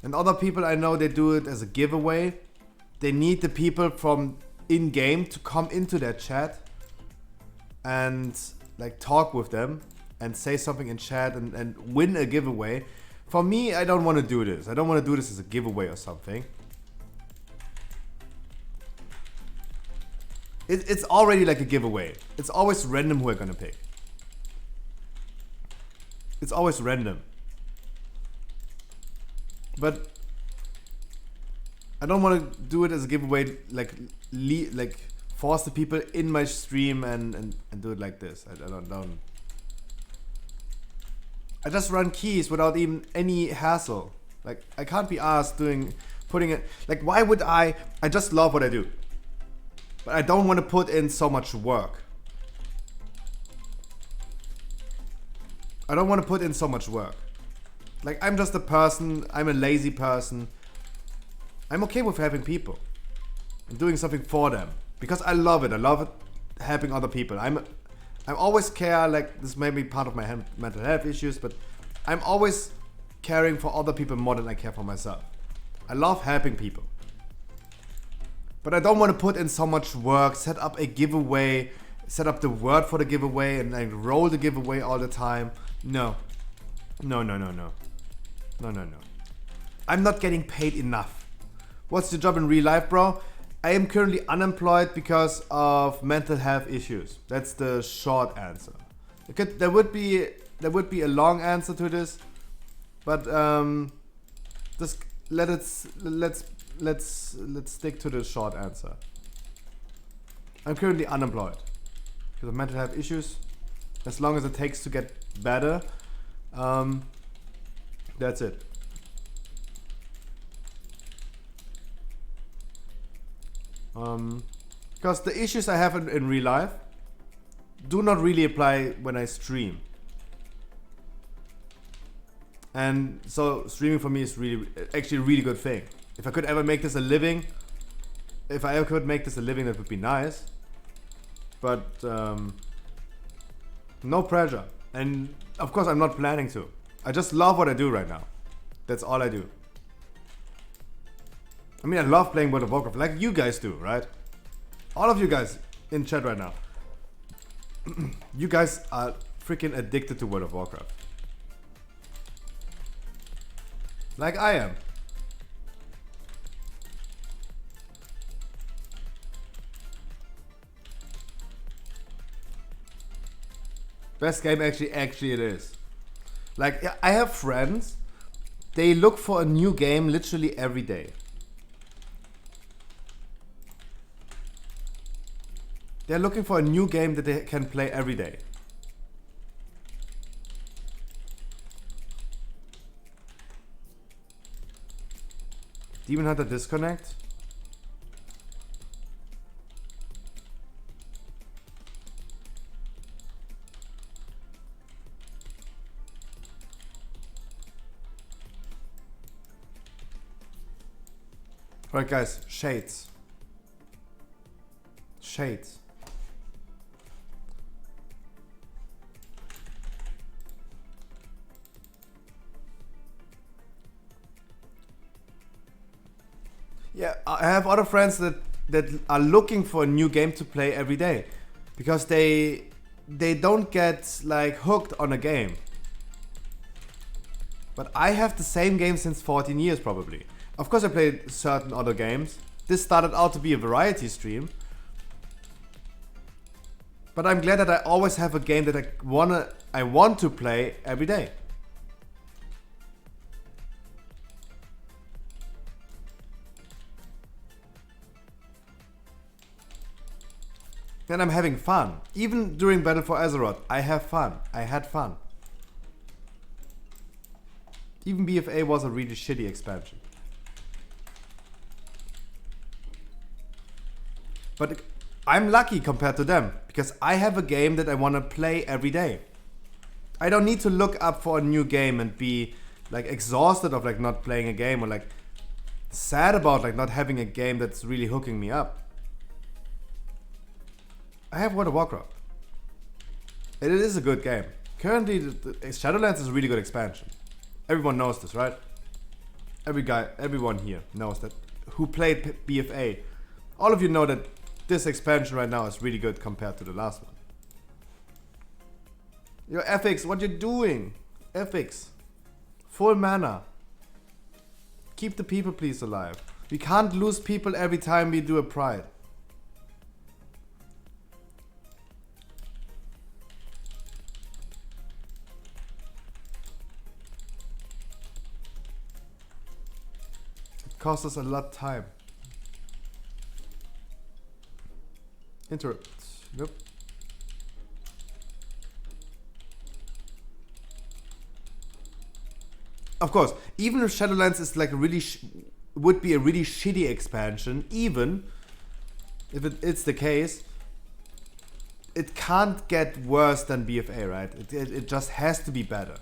And other people I know, they do it as a giveaway. They need the people from in-game to come into their chat and like talk with them and say something in chat and win a giveaway. For me, I don't want to do this. I don't want to do this as a giveaway or something. It's already like a giveaway. It's always random who are gonna pick. It's always random. But I don't want to do it as a giveaway, like force the people in my stream and do it like this. I don't. I just run keys without even any hassle. Like, I can't be asked putting it. Like, why would I just love what I do. But I don't want to put in so much work. I don't want to put in so much work. Like, I'm just a person. I'm a lazy person. I'm okay with having people and doing something for them because I love it. I love it helping other people. I'm always care, like, this may be part of my mental health issues, but I'm always caring for other people more than I care for myself. I love helping people. But I don't want to put in so much work, set up a giveaway, set up the word for the giveaway and like roll the giveaway all the time. No. No. I'm not getting paid enough. What's your job in real life, bro? I am currently unemployed because of mental health issues. That's the short answer. There would be a long answer to this, but just let's stick to the short answer. I'm currently unemployed because of mental health issues. As long as it takes to get better, that's it. Because the issues I have in real life do not really apply when I stream. And so streaming for me is actually a really good thing. If I could ever make this a living, that would be nice. But no pressure. And of course I'm not planning to. I just love what I do right now. That's all I do. I mean, I love playing World of Warcraft like you guys do, right? All of you guys in chat right now. You guys are freaking addicted to World of Warcraft. Like I am. Best game actually it is. Like, I have friends, they look for a new game literally every day. They're looking for a new game that they can play every day. Demon Hunter disconnect? Alright guys, shades. Shades. Yeah, I have other friends that are looking for a new game to play every day because they don't get like hooked on a game. But I have the same game since 14 years probably. Of course I played certain other games. This started out to be a variety stream. But I'm glad that I always have a game that I want to play every day. And I'm having fun. Even during Battle for Azeroth, I have fun. I had fun. Even BFA was a really shitty expansion. But I'm lucky compared to them, because I have a game that I want to play every day. I don't need to look up for a new game and be like exhausted of like not playing a game or like sad about like not having a game that's really hooking me up. I have World of Warcraft. It is a good game. Currently, the Shadowlands is a really good expansion. Everyone knows this, right? Everyone here knows that. Who played BFA. All of you know that this expansion right now is really good compared to the last one. Yo, FX, what you doing? FX. Full mana. Keep the people please alive. We can't lose people every time we do a pride. Cost us a lot of time. Interrupt. Nope. Of course, even if Shadowlands is like a really would be a really shitty expansion, even if it's the case, it can't get worse than BFA, right? It just has to be better.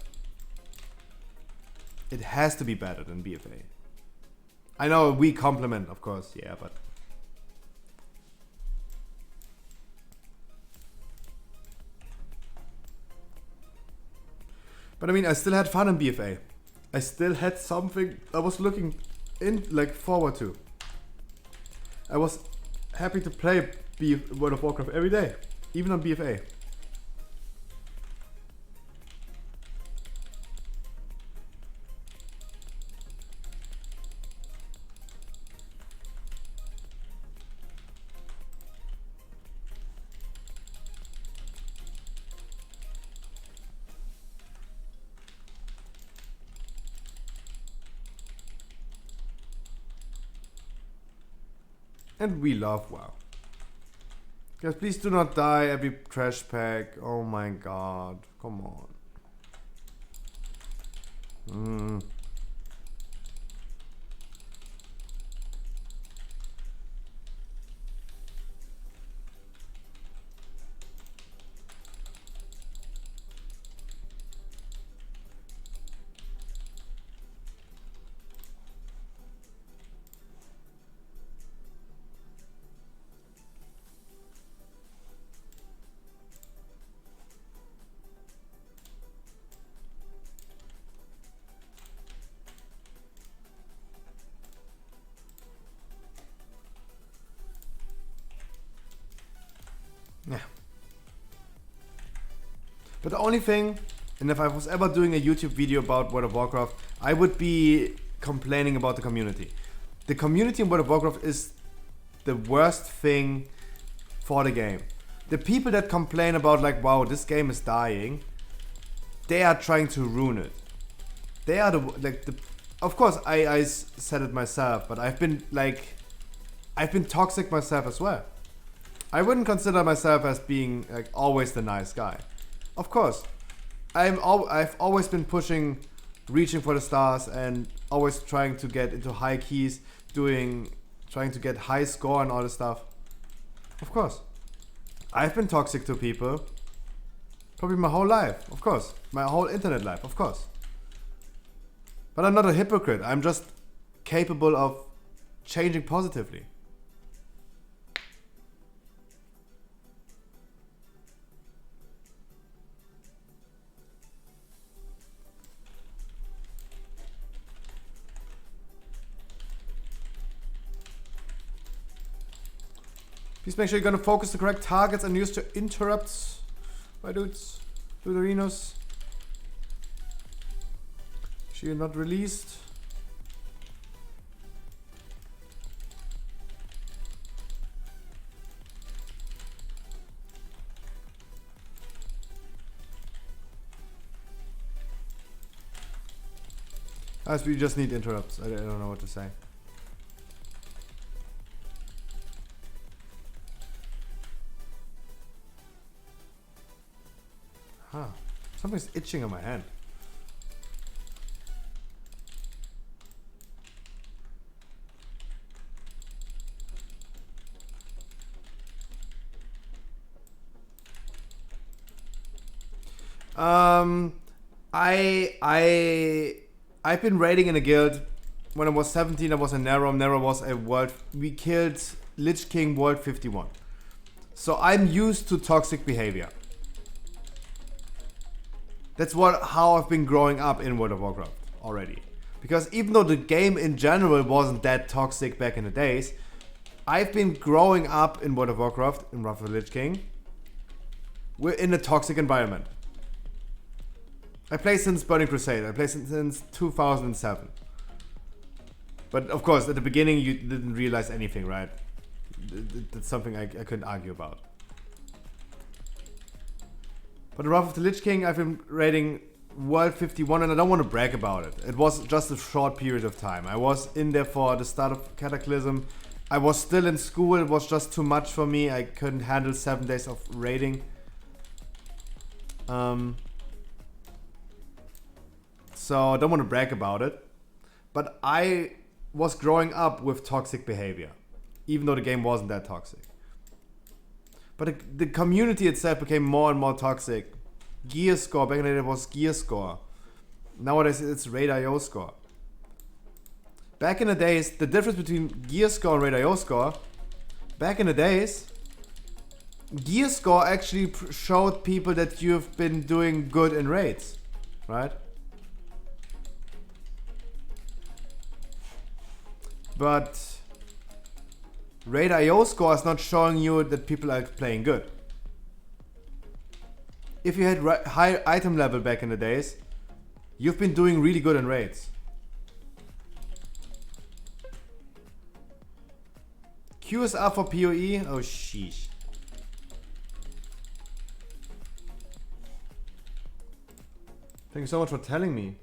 It has to be better than BFA. I know we compliment, of course, yeah, but I mean, I still had fun in BFA. I still had something I was looking forward to. I was happy to play World of Warcraft every day, even on BFA. And we love WoW. Guys, please do not die every trash pack. Oh my god. Come on. Yeah. But the only thing, and if I was ever doing a YouTube video about World of Warcraft, I would be complaining about the community. The community in World of Warcraft is the worst thing for the game. The people that complain about like, wow, this game is dying, they are trying to ruin it. They are of course I said it myself, but I've been toxic myself as well. I wouldn't consider myself as being like always the nice guy. Of course, I've always been pushing, reaching for the stars, and always trying to get into high keys, trying to get high score and all this stuff. Of course, I've been toxic to people, probably my whole life. Of course, my whole internet life. Of course, but I'm not a hypocrite. I'm just capable of changing positively. Please make sure you're gonna focus the correct targets and use to interrupts, my dudes, Duderinos. She is not released. As we just need interrupts. I don't know what to say. Huh. Something's itching on my hand. I've been raiding in a guild. When I was 17, I was in Nero. Nero was a world. We killed Lich King World 51. So I'm used to toxic behavior. That's how I've been growing up in World of Warcraft already. Because even though the game in general wasn't that toxic back in the days, I've been growing up in World of Warcraft, in Wrath of the Lich King. We're in a toxic environment. I play since Burning Crusade. I play since 2007. But of course, at the beginning you didn't realize anything, right? That's something I couldn't argue about. But the Wrath of the Lich King, I've been raiding World 51 and I don't want to brag about it. It was just a short period of time. I was in there for the start of Cataclysm. I was still in school. It was just too much for me. I couldn't handle 7 days of raiding. So I don't want to brag about it. But I was growing up with toxic behavior. Even though the game wasn't that toxic. But the community itself became more and more toxic. Gear score, back in the day it was gear score. Nowadays it's raid.io score. Back in the days, the difference between gear score and raid.io score, back in the days, gear score actually showed people that you've been doing good in raids, right? But raid.io score is not showing you that people are playing good. If you had high item level back in the days, you've been doing really good in raids. QSR for PoE? Oh sheesh. Thank you so much for telling me.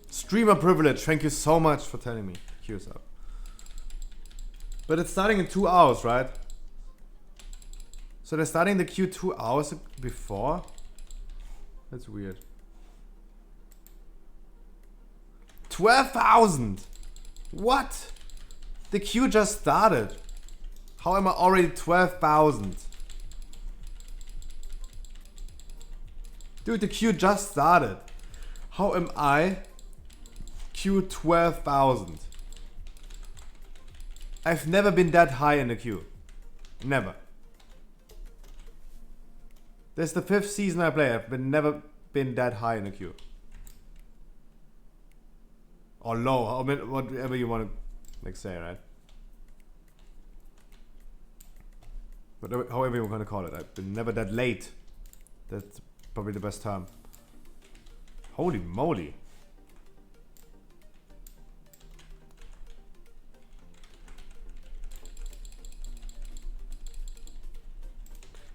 Streamer privilege, thank you so much for telling me. QSR. But it's starting in 2 hours, right? So they're starting the queue 2 hours before? That's weird. 12,000! What? The queue just started. How am I already 12,000? Dude, the queue just started. How am I queue 12,000? I've never been that high in the queue. Never. This is the 5th season I play. I've never been that high in the queue. Or low, whatever you want to say, right? Whatever, however you want to call it. I've been never that late. That's probably the best term. Holy moly.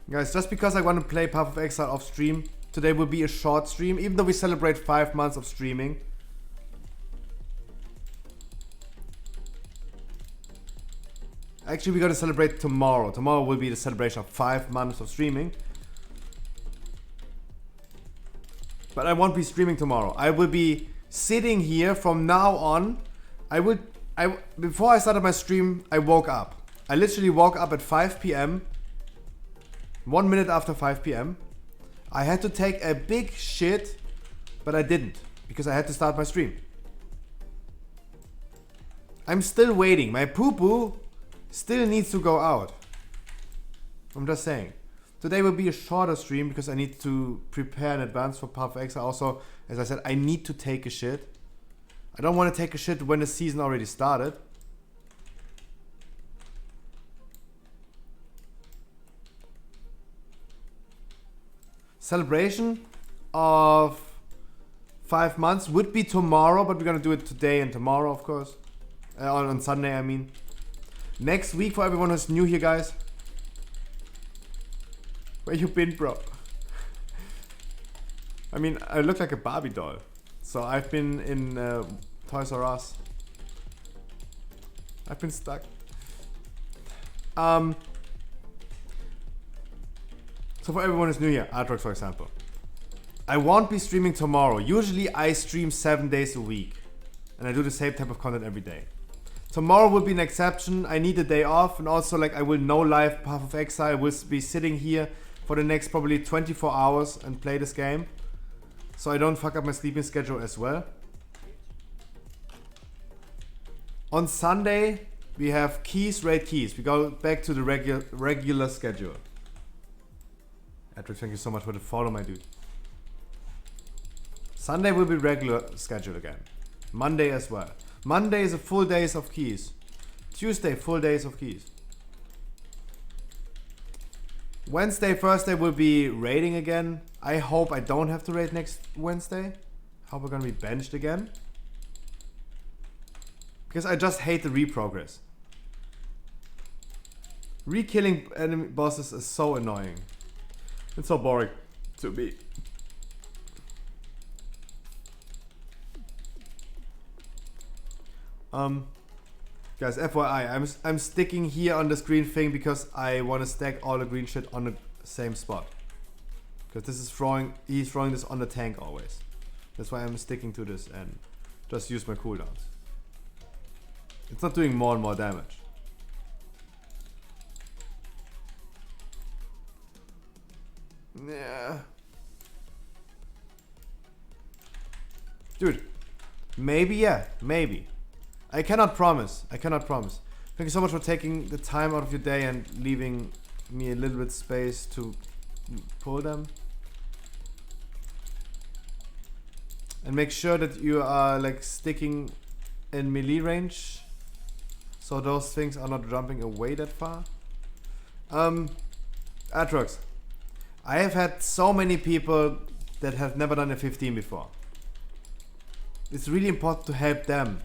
Guys, just because I want to play Path of Exile off stream, today will be a short stream, even though we celebrate 5 months of streaming. Actually, we're gonna celebrate tomorrow. Tomorrow will be the celebration of 5 months of streaming. But I won't be streaming tomorrow. I will be sitting here from now on. Before I started my stream, I woke up. I literally woke up at 5 p.m. 1 minute after 5 p.m. I had to take a big shit, but I didn't because I had to start my stream. I'm still waiting. My poo-poo still needs to go out. I'm just saying. Today will be a shorter stream because I need to prepare in advance for Path of Exile. Also, as I said, I need to take a shit. I don't want to take a shit when the season already started. Celebration of 5 months would be tomorrow, but we're gonna do it today and tomorrow, of course. On Sunday, I mean. Next week, for everyone who's new here, guys. Where you been, bro? I mean, I look like a Barbie doll. So I've been in Toys R Us. I've been stuck. So for everyone who's new here, Artwork for example. I won't be streaming tomorrow. Usually I stream 7 days a week. And I do the same type of content every day. Tomorrow will be an exception. I need a day off. And also like I will no live Path of Exile. I will be sitting here for the next probably 24 hours and play this game. So I don't fuck up my sleeping schedule as well. On Sunday, we have keys, raid keys. We go back to the regular schedule. Edric, thank you so much for the follow, my dude. Sunday will be regular schedule again. Monday as well. Monday is a full days of keys. Tuesday, full days of keys. Wednesday, Thursday will be raiding again. I hope I don't have to raid next Wednesday. Hope we're gonna be benched again. Because I just hate the reprogress. Re-killing enemy bosses is so annoying. It's so boring to me. Guys, FYI, I'm sticking here on this green thing because I want to stack all the green shit on the same spot. Because this is he's throwing this on the tank always. That's why I'm sticking to this and just use my cooldowns. It's not doing more and more damage. Yeah. Dude, maybe, yeah, maybe. I cannot promise. I cannot promise. Thank you so much for taking the time out of your day and leaving me a little bit space to pull them. And make sure that you are like sticking in melee range, so those things are not jumping away that far. Atrox, I have had so many people that have never done a 15 before. It's really important to help them.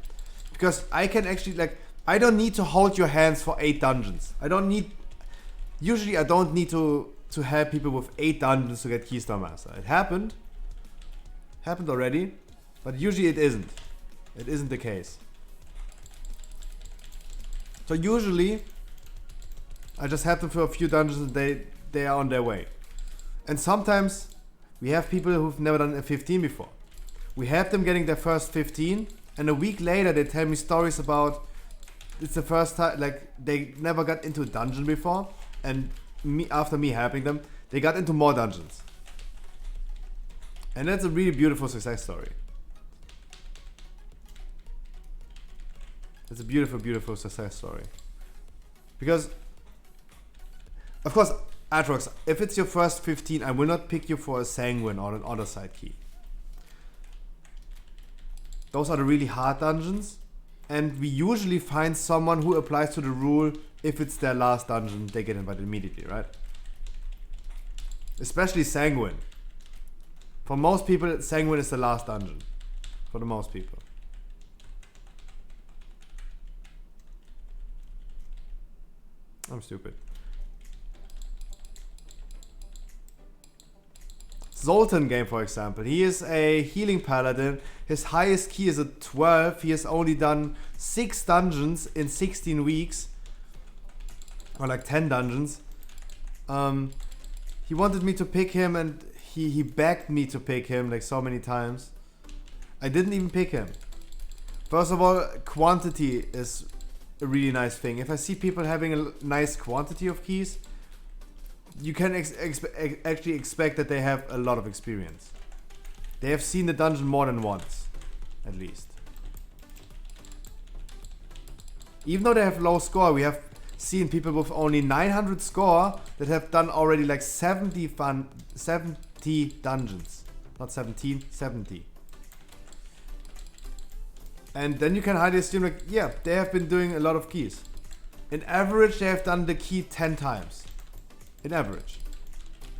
Because I can actually, like, I don't need to hold your hands for 8 dungeons. Usually I don't need to help people with 8 dungeons to get Keystone Master. It happened already, but usually it isn't. It isn't the case. So usually, I just help them for a few dungeons and they are on their way. And sometimes, we have people who've never done a 15 before. We help them getting their first 15, and a week later they tell me stories about it's the first time, like they never got into a dungeon before, and after me helping them, they got into more dungeons. And that's a really beautiful success story. It's a beautiful, beautiful success story. Because, of course, Atrox, if it's your first 15, I will not pick you for a Sanguine or an other side key. Those are the really hard dungeons, and we usually find someone who applies to the rule. If it's their last dungeon, they get invited immediately, right? Especially Sanguine. For most people, Sanguine is the last dungeon. For the most people. I'm stupid. Zoltan game, for example. He is a healing paladin. His highest key is a 12. He has only done 6 dungeons in 16 weeks. Or like 10 dungeons. He wanted me to pick him and he begged me to pick him like so many times. I didn't even pick him. First of all, quantity is a really nice thing. If I see people having a nice quantity of keys, you can actually expect that they have a lot of experience. They have seen the dungeon more than once, at least. Even though they have low score, we have seen people with only 900 score that have done already like 70 dungeons. Not 17, 70. And then you can highly assume like, yeah, they have been doing a lot of keys. In average, they have done the key 10 times. In average.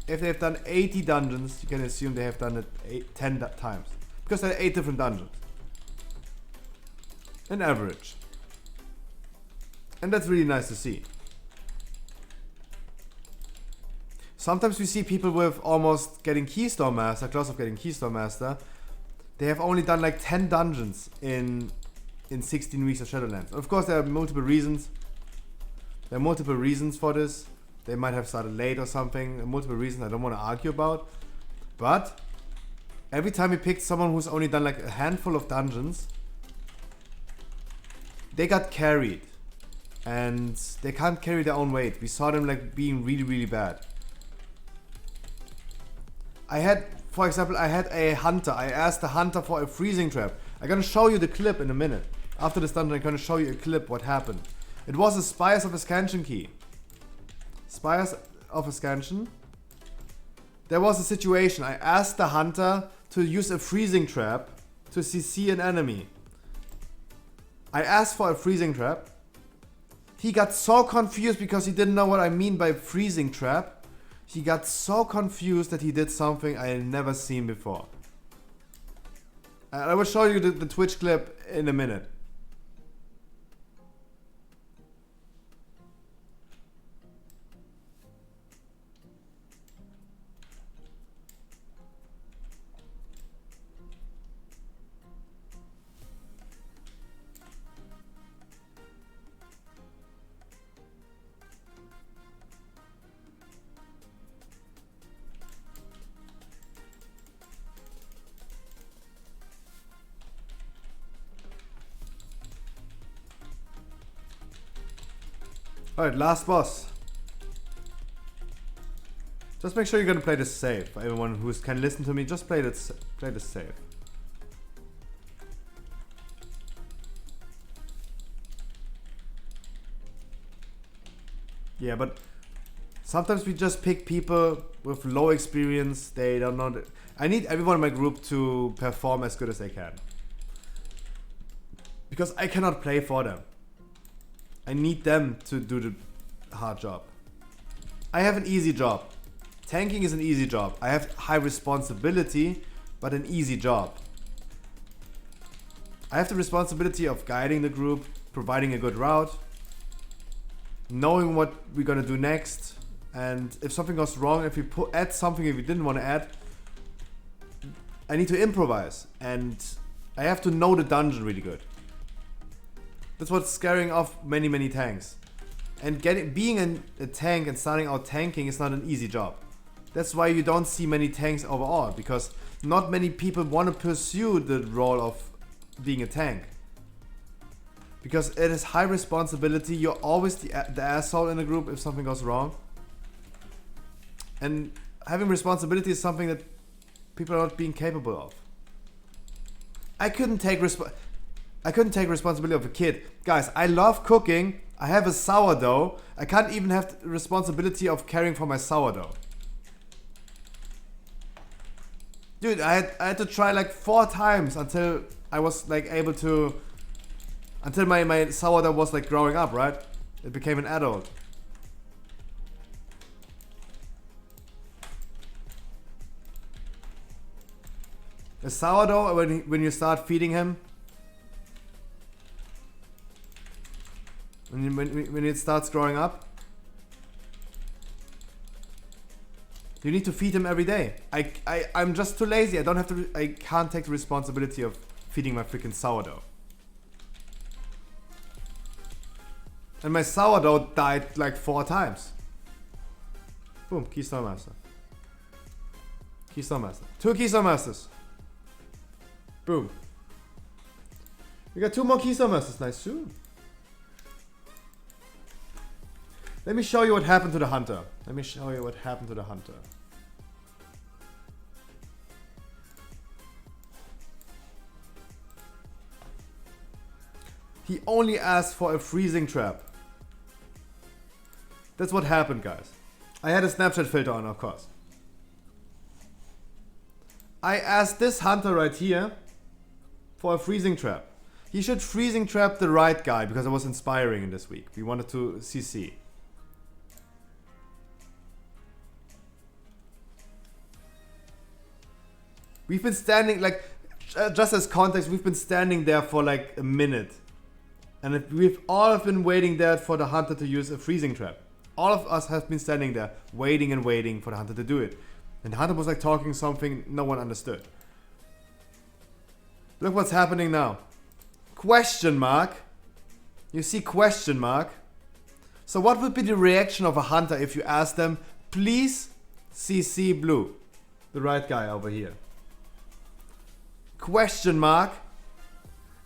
If they have done 80 dungeons, you can assume they have done it 10 times. Because there are 8 different dungeons. In average. And that's really nice to see. Sometimes we see people with almost getting Keystone Master, close of getting Keystone Master. They have only done like 10 dungeons in 16 weeks of Shadowlands. Of course, there are multiple reasons. There are multiple reasons for this. They might have started late or something. Multiple reasons I don't want to argue about. But every time we picked someone who's only done like a handful of dungeons, they got carried. And they can't carry their own weight. We saw them like being really, really bad. For example, I had a hunter. I asked the hunter for a freezing trap. I'm gonna show you the clip in a minute. After this dungeon, I'm gonna show you a clip what happened. It was a Spires of a Scansion key. Spires of a Scansion. There was a situation. I asked the hunter to use a freezing trap to CC an enemy. I asked for a freezing trap. He got so confused because he didn't know what I mean by freezing trap. He got so confused that he did something I had never seen before. And I will show you the Twitch clip in a minute. Alright, last boss. Just make sure you're gonna play this safe. For everyone who can listen to me, just play this safe. Yeah, but sometimes we just pick people with low experience. They don't know. I need everyone in my group to perform as good as they can. Because I cannot play for them. I need them to do the hard job. I have an easy job. Tanking is an easy job. I have high responsibility, but an easy job. I have the responsibility of guiding the group, providing a good route, knowing what we're gonna do next, and if something goes wrong, if we add something if we didn't want to add, I need to improvise, and I have to know the dungeon really good. That's what's scaring off many tanks. And being a tank and starting out tanking is not an easy job. That's why you don't see many tanks overall, because not many people want to pursue the role of being a tank. Because it is high responsibility, you're always the asshole in a group if something goes wrong. And having responsibility is something that people are not being capable of. I couldn't take responsibility of a kid. Guys, I love cooking. I have a sourdough. I can't even have the responsibility of caring for my sourdough. Dude, I had to try like 4 times until I was like able to... Until my sourdough was like growing up, right? It became an adult. A sourdough, when you start feeding him, when it starts growing up, you need to feed him every day. I'm just too lazy. I can't take the responsibility of feeding my freaking sourdough. And my sourdough died like 4 times. Boom, Keystone Master. Keystone Master. 2 Keystone Masters. Boom. We got 2 more Keystone Masters. Nice too. Let me show you what happened to the hunter. Let me show you what happened to the hunter. He only asked for a freezing trap. That's what happened, guys. I had a Snapchat filter on, of course. I asked this hunter right here for a freezing trap. He should freezing trap the right guy because it was inspiring in this week. We wanted to CC. We've been standing, like, just as context, we've been standing there for like a minute. And we've all been waiting there for the hunter to use a freezing trap. All of us have been standing there, waiting and waiting for the hunter to do it. And the hunter was like talking something no one understood. Look what's happening now. Question mark. You see question mark. So what would be the reaction of a hunter if you ask them, please CC blue? The right guy over here. Question mark.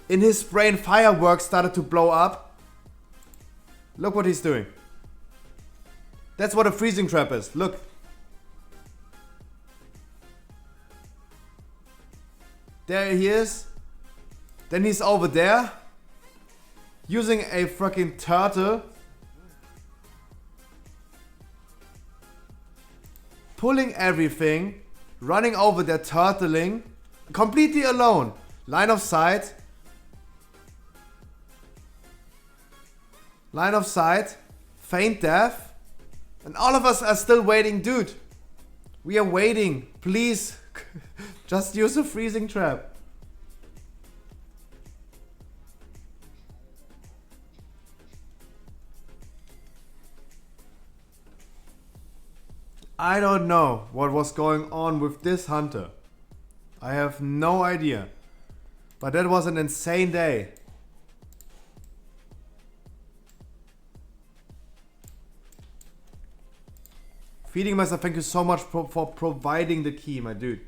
In his brain, fireworks started to blow up. Look what he's doing. That's what a freezing trap is. Look. There he is. Then he's over there. Using a fucking turtle. Pulling everything. Running over there, turtling. Completely alone. Line of sight. Line of sight. Feint death. And all of us are still waiting. Dude, we are waiting. Please, just use a freezing trap. I don't know what was going on with this hunter. I have no idea. But that was an insane day. Feeding myself, thank you so much for providing the key, my dude.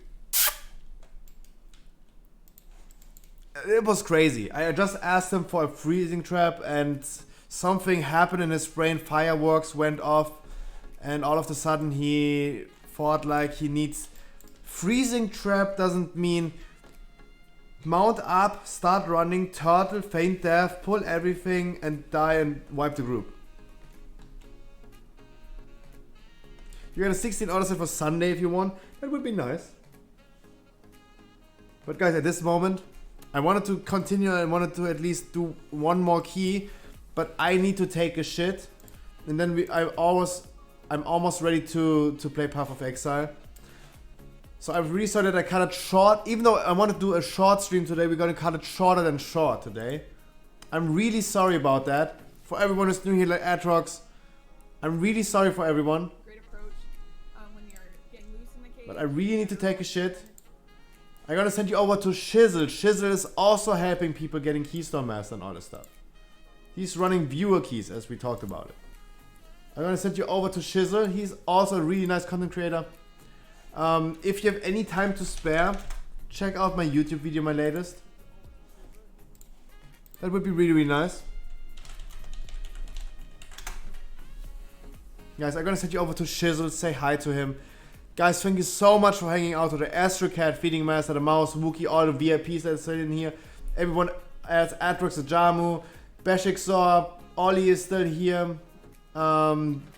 It was crazy. I just asked him for a freezing trap and something happened in his brain. Fireworks went off and all of a sudden he thought like he needs... Freezing trap doesn't mean mount up, start running, turtle, feint death, pull everything and die and wipe the group. You got a 16 order set for Sunday if you want. That would be nice. But guys, at this moment, I wanted to continue. I wanted to at least do one more key, but I need to take a shit, and then I'm almost ready to play Path of Exile. So I've really started. I cut it short, even though I want to do a short stream today. We're gonna cut it shorter than short today. I'm really sorry about that. For everyone who's new here, like Atrox, I'm really sorry for everyone. But I really need to take a shit. I'm gonna send you over to Shizzle. Shizzle is also helping people getting Keystone Master and all this stuff. He's running viewer keys as we talked about it. I'm gonna send you over to Shizzle. He's also a really nice content creator. If you have any time to spare, check out my YouTube video, my latest. That would be really, really nice. Guys, I'm gonna send you over to Shizzle. Say hi to him. Guys, thank you so much for hanging out with the Astro Cat, Feeding Master, the Mouse, Wookie, all the VIPs that are in here. Everyone else, Atrox, Jamu, Bashik Zorb, Ollie is still here.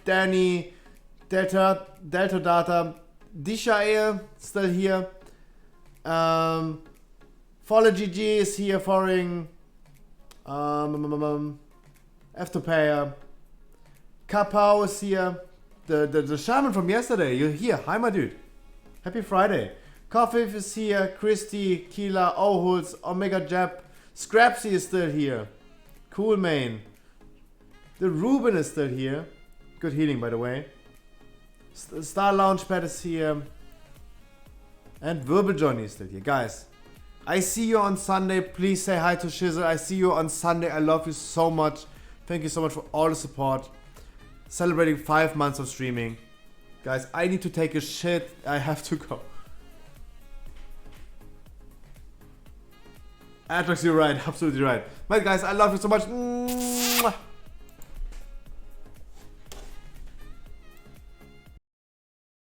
Danny, Delta Data, Dishael still here. Follow GG is here foring. Afterpayer. Kapow is here. The shaman from yesterday, you're here. Hi, my dude. Happy Friday. Coffee is here. Christy, Keela, Ohuls, Omega Jap. Scrapsy is still here. Cool Main. The Ruben is still here. Good healing, by the way. Star Launchpad is here. And Verbal Johnny is still here. Guys, I see you on Sunday. Please say hi to Shizzle. I see you on Sunday. I love you so much. Thank you so much for all the support. Celebrating 5 months of streaming. Guys, I need to take a shit. I have to go. Atrox, you're right. Absolutely right. But guys, I love you so much.